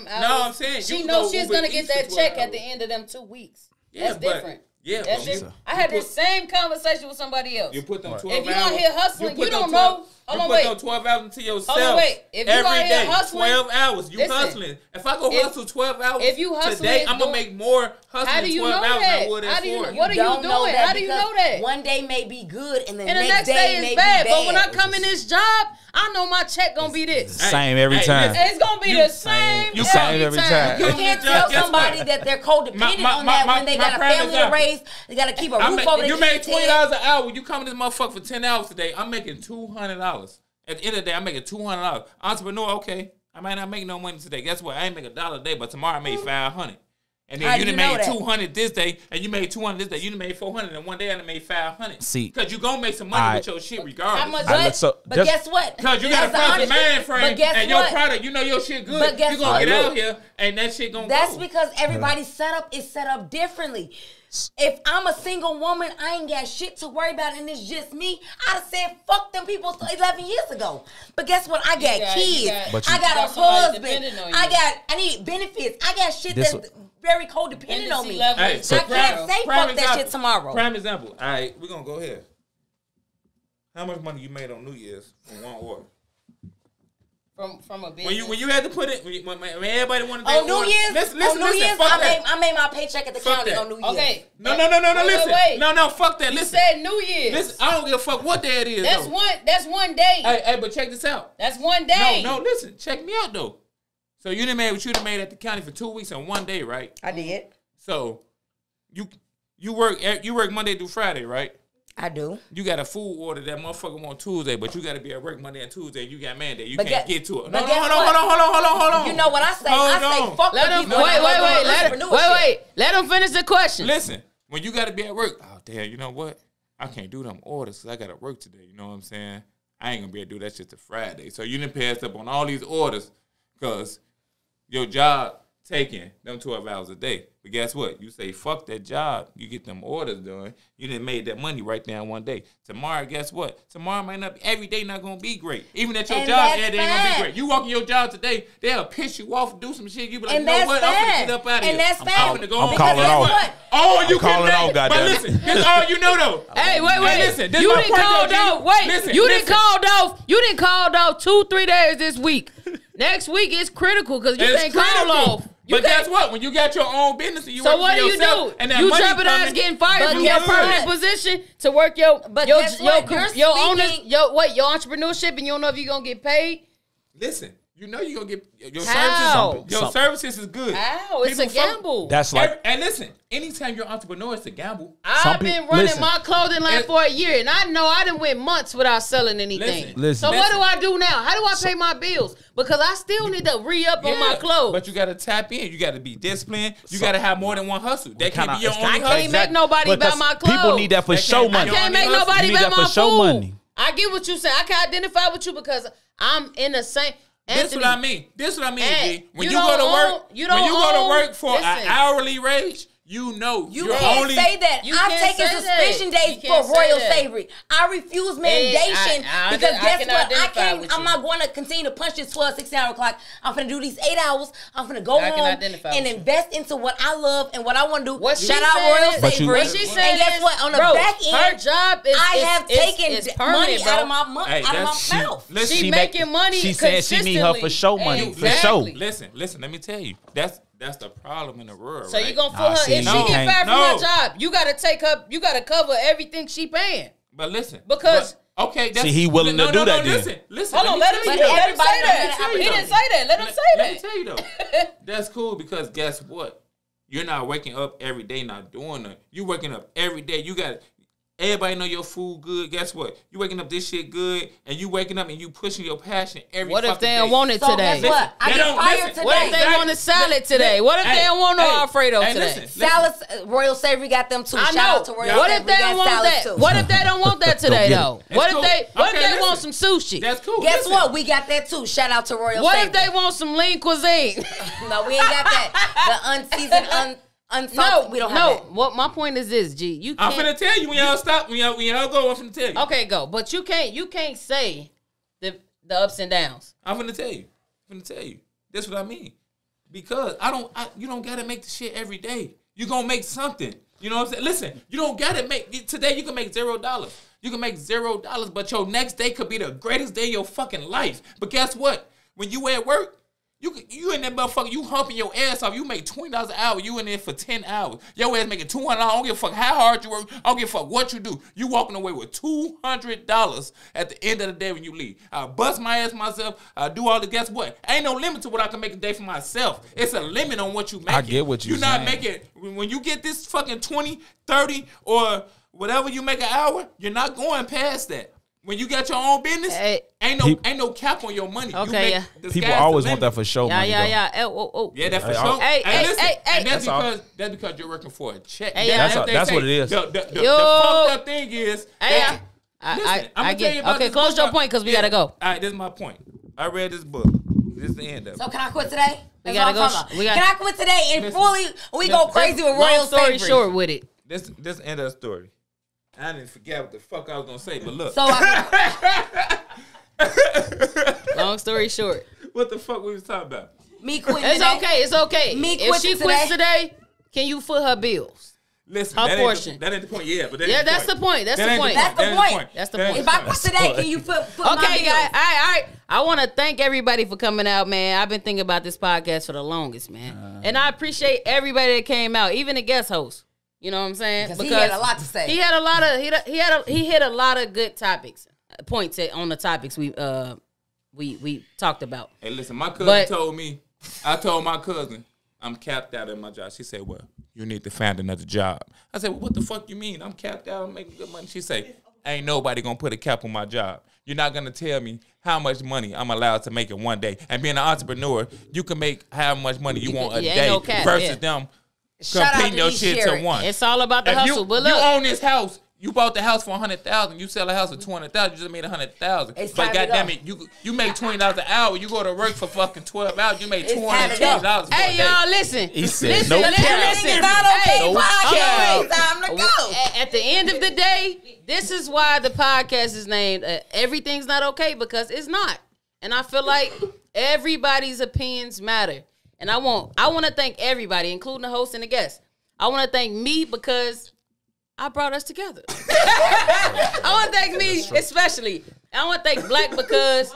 hours. No, I'm saying, you she can knows go she's Uber gonna get Eats for that 12 check at the hours. end of them 2 weeks. Yeah, That's but- different. Yeah, That's but different. I had this same conversation with somebody else. You put them 12 If you hours. out here hustling, put you them don't 12 know. Hold you on, put wait. them 12 hours into yourself. Hold on, wait. If you every out here day, hustling, 12 hours. You listen, hustling. If I go if- hustle 12 hours if you hustling today, and I'm going to doing- make more How hustling do you 12 know hours than I that? would How at do you 4. what are you Don't know doing? that How do you because know that? One day may be good and the And the next day may is bad. be But when I bad. come in this job, I know my check gonna be this. Same every time. listen. It's gonna be the same. You same every time. You Guess can't what? tell Guess somebody what? that they're codependent My- on that when they my got a prime family to example. raise. They got to keep a roof over their You made kids' $20 head. an hour. You come to this motherfucker for 10 hours today. I'm making $200. At the end of the day, I'm making $200. Entrepreneur, okay. I might not make no money today. Guess what? I ain't make $1 a day, but tomorrow I made $500. And then you done made $200 this day, and you made $200 this day. You done made $400, and one day I done made $500. See, because you gonna make some money with your shit regardless. But guess what? Because you got a proper mind frame, and your product, you know your shit good. But guess you gonna get out here, and that shit gonna That's because everybody's setup is set up differently. If I'm a single woman, I ain't got shit to worry about, and it's just me. I'd have said fuck them people 11 years ago. But guess what? I got kids. I got a husband. I need benefits. I got shit that's very codependent on me. Hey, so I can't say fuck that shit tomorrow. Prime example. All right, we're gonna go here. How much money you made on New Year's from one order? From a business. When you had to put it, when everybody wanted to on New Year's, listen, I made my paycheck at the county on New Year's. Okay. No, listen. Wait. No, fuck that. You listen. said New Year's. Listen, I don't give a fuck what day it is. That's one day. Hey, but check this out. That's one day. No, listen. Check me out though. So you done made what you done made at the county for 2 weeks and one day, right? I did. So you work Monday through Friday, right? I do. You got a food order that motherfucker want Tuesday, but you got to be at work Monday and Tuesday. You got mandate. You can't get to it. No, hold on. You know what I say? I say fuck let the people. Wait. Let him finish the question. Listen, when you got to be at work, oh damn, you know what? I can't do them orders because I got to work today. You know what I'm saying? I ain't gonna be able to do that shit till Friday. So you done passed up on all these orders because your job taking them 12 hours a day. But guess what? You say, fuck that job. You get them orders done. You done made that money right now one day. Tomorrow, guess what? Tomorrow might not be, every day not going to be great. Even at your job, every day ain't going to be great. You walk in your job today, they'll piss you off, do some shit. You be like, you know what? I'm going to get up out of here. And that's I'm going to go home. I'm calling off. Oh, you calling off, goddamn. But listen, this all you know, though. Hey, wait. Listen, You didn't call off. Wait, you didn't call off 2-3 days this week. Next week is critical because you can't call off. But guess what? When you got your own business and you work for yourself, so what do? And that you money jeopardize getting fired from your permanent position to work your entrepreneurship, and you don't know if you're gonna get paid. Listen, you know you're gonna get your How? services. Your services is good. How? It's a gamble. That's like, and listen, anytime you're an entrepreneur, it's a gamble. I've been running my clothing line for a year, and I know I done went months without selling anything. So what do I do now? How do I pay my bills? Because I still need to re-up on my clothes. But you got to tap in. You got to be disciplined. You got to have more than one hustle. That can't be your only hustle. I can't make nobody buy my clothes. People need that for show money. I can't make nobody buy my food. I get what you say. I can identify with you because I'm in the same. This what I mean. G. When you go to work for an hourly wage, you know you can't say that. I've taken suspension days for royal slavery. I refuse mandation because guess what? I'm not going to continue to punch this 12, 16-hour clock. I'm going to do these 8 hours. I'm going to go home and invest into what I love and what I want to do. Shout out royal slavery. And guess what? On the back end, her job is I have taken money out of my mouth. She making money. She said she need her for show money. For show. Listen. Let me tell you. That's the problem in the world. So you gonna pull her if she get fired from her job? You gotta take her. You gotta cover everything she paying. But listen, because he willing to do that. Listen. Hold on, let him say that. He didn't say that. Let him say that. Let me tell you though. That's cool because guess what? You're not waking up every day not doing it. You waking up every day. You got. Everybody know your food good. Guess what? You waking up this shit good, and you waking up and you pushing your passion every fucking day. What if they don't want it today? Guess what? I get fired today. What if they want a salad today? What if they don't want no Alfredo today? Salads, Royal Slavery got them too. Shout out to Royal Slavery. What if they don't want that? What if they don't want that today though? What if they want some sushi? That's cool. Guess what? We got that too. Shout out to Royal Slavery. What if they want some lean cuisine? No, we ain't got that. The unseasoned, unsalted. We don't have that. What my point is this, G. You can't. I'm finna tell you when y'all stop. When y'all go, I'm finna tell you. Okay, go. But you can't say the ups and downs. I'm finna tell you. That's what I mean. Because you don't gotta make the shit every day. You gonna make something. You know what I'm saying? Listen, you don't gotta make today. You can make $0. You can make $0, but your next day could be the greatest day of your fucking life. But guess what? When you at work. You in that motherfucker, you humping your ass off. You make $20 an hour. You in there for 10 hours. Your ass making $200. I don't give a fuck how hard you work. I don't give a fuck what you do. You walking away with $200 at the end of the day when you leave. I bust my ass myself. I do all the. Guess what? Ain't no limit to what I can make a day for myself. It's a limit on what you make. I get what you're saying. Not making when you get this fucking 20, 30, or whatever you make an hour. You're not going past that. When you got your own business, ain't no cap on your money. Okay, yeah. People always want that for show money. Yeah. Yeah, that's for sure. And that's because you're working for a check. That's what it is. The fucked up thing is, I get it. Okay, close your point because we gotta go. All right, this is my point. I read this book. This is the end of it. So can I quit today? We gotta go. Can I quit today and we go crazy with Royal story short with it. This end of the story. I didn't forget what the fuck I was gonna say, but look. So long story short. What the fuck we was talking about? Me quitting today. It's okay. If she quits today, can you foot her bills? Listen, her portion. That ain't the point. Yeah, but that's the point. That's the point. That's the point. If I quit today, can you foot my bills? Okay, guys. All right. I want to thank everybody for coming out, man. I've been thinking about this podcast for the longest, man. And I appreciate everybody that came out, even the guest host. You know what I'm saying? Because he had a lot to say. He had a lot of he hit a lot of good points on the topics we talked about. Hey, listen, my cousin told me. I told my cousin I'm capped out at my job. She said, "Well, you need to find another job." I said, "Well, what the fuck you mean? I'm capped out. I'm making good money." She said, "Ain't nobody gonna put a cap on my job. You're not gonna tell me how much money I'm allowed to make in one day. And being an entrepreneur, you can make how much money you want a day versus them." Completing your shit to one. It's all about the hustle. But look, you own this house. You bought the house for $100,000. You sell a house for $200,000. You just made $100,000. But goddamn it, you make $20 an hour. You go to work for fucking 12 hours. You make $220. Hey y'all, listen. He said, listen. It's not okay. Podcast. Time to go. At the end of the day, this is why the podcast is named "Everything's Not Okay" because it's not. And I feel like everybody's opinions matter. And I want to thank everybody, including the host and the guests. I want to thank me because I brought us together. I want to thank me especially. I want to thank Black because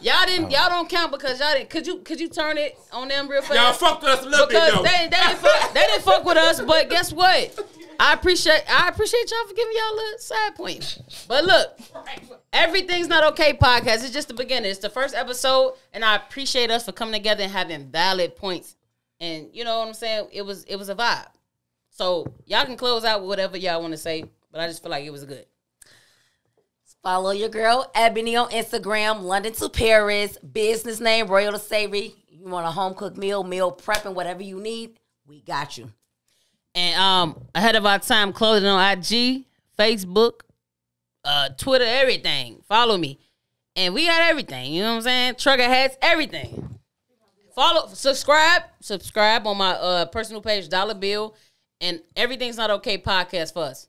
y'all don't count because y'all didn't. Could you turn it on them real fast? Y'all fucked with us a little bit though. They didn't fuck with us, but guess what? I appreciate y'all for giving y'all a little side point. But look, Everything's Not Okay podcast. It's just the beginning. It's the first episode, and I appreciate us for coming together and having valid points. And you know what I'm saying? It was a vibe. So y'all can close out with whatever y'all want to say, but I just feel like it was good. Follow your girl Ebony on Instagram, London to Paris, business name Royal to Savory. You want a home cooked meal prepping, whatever you need, we got you. And ahead of our time, clothing on IG, Facebook, Twitter, everything. Follow me. And we got everything. You know what I'm saying? Trucker hats, everything. Subscribe on my personal page, Dollar Bill, and Everything's Not Okay podcast for us.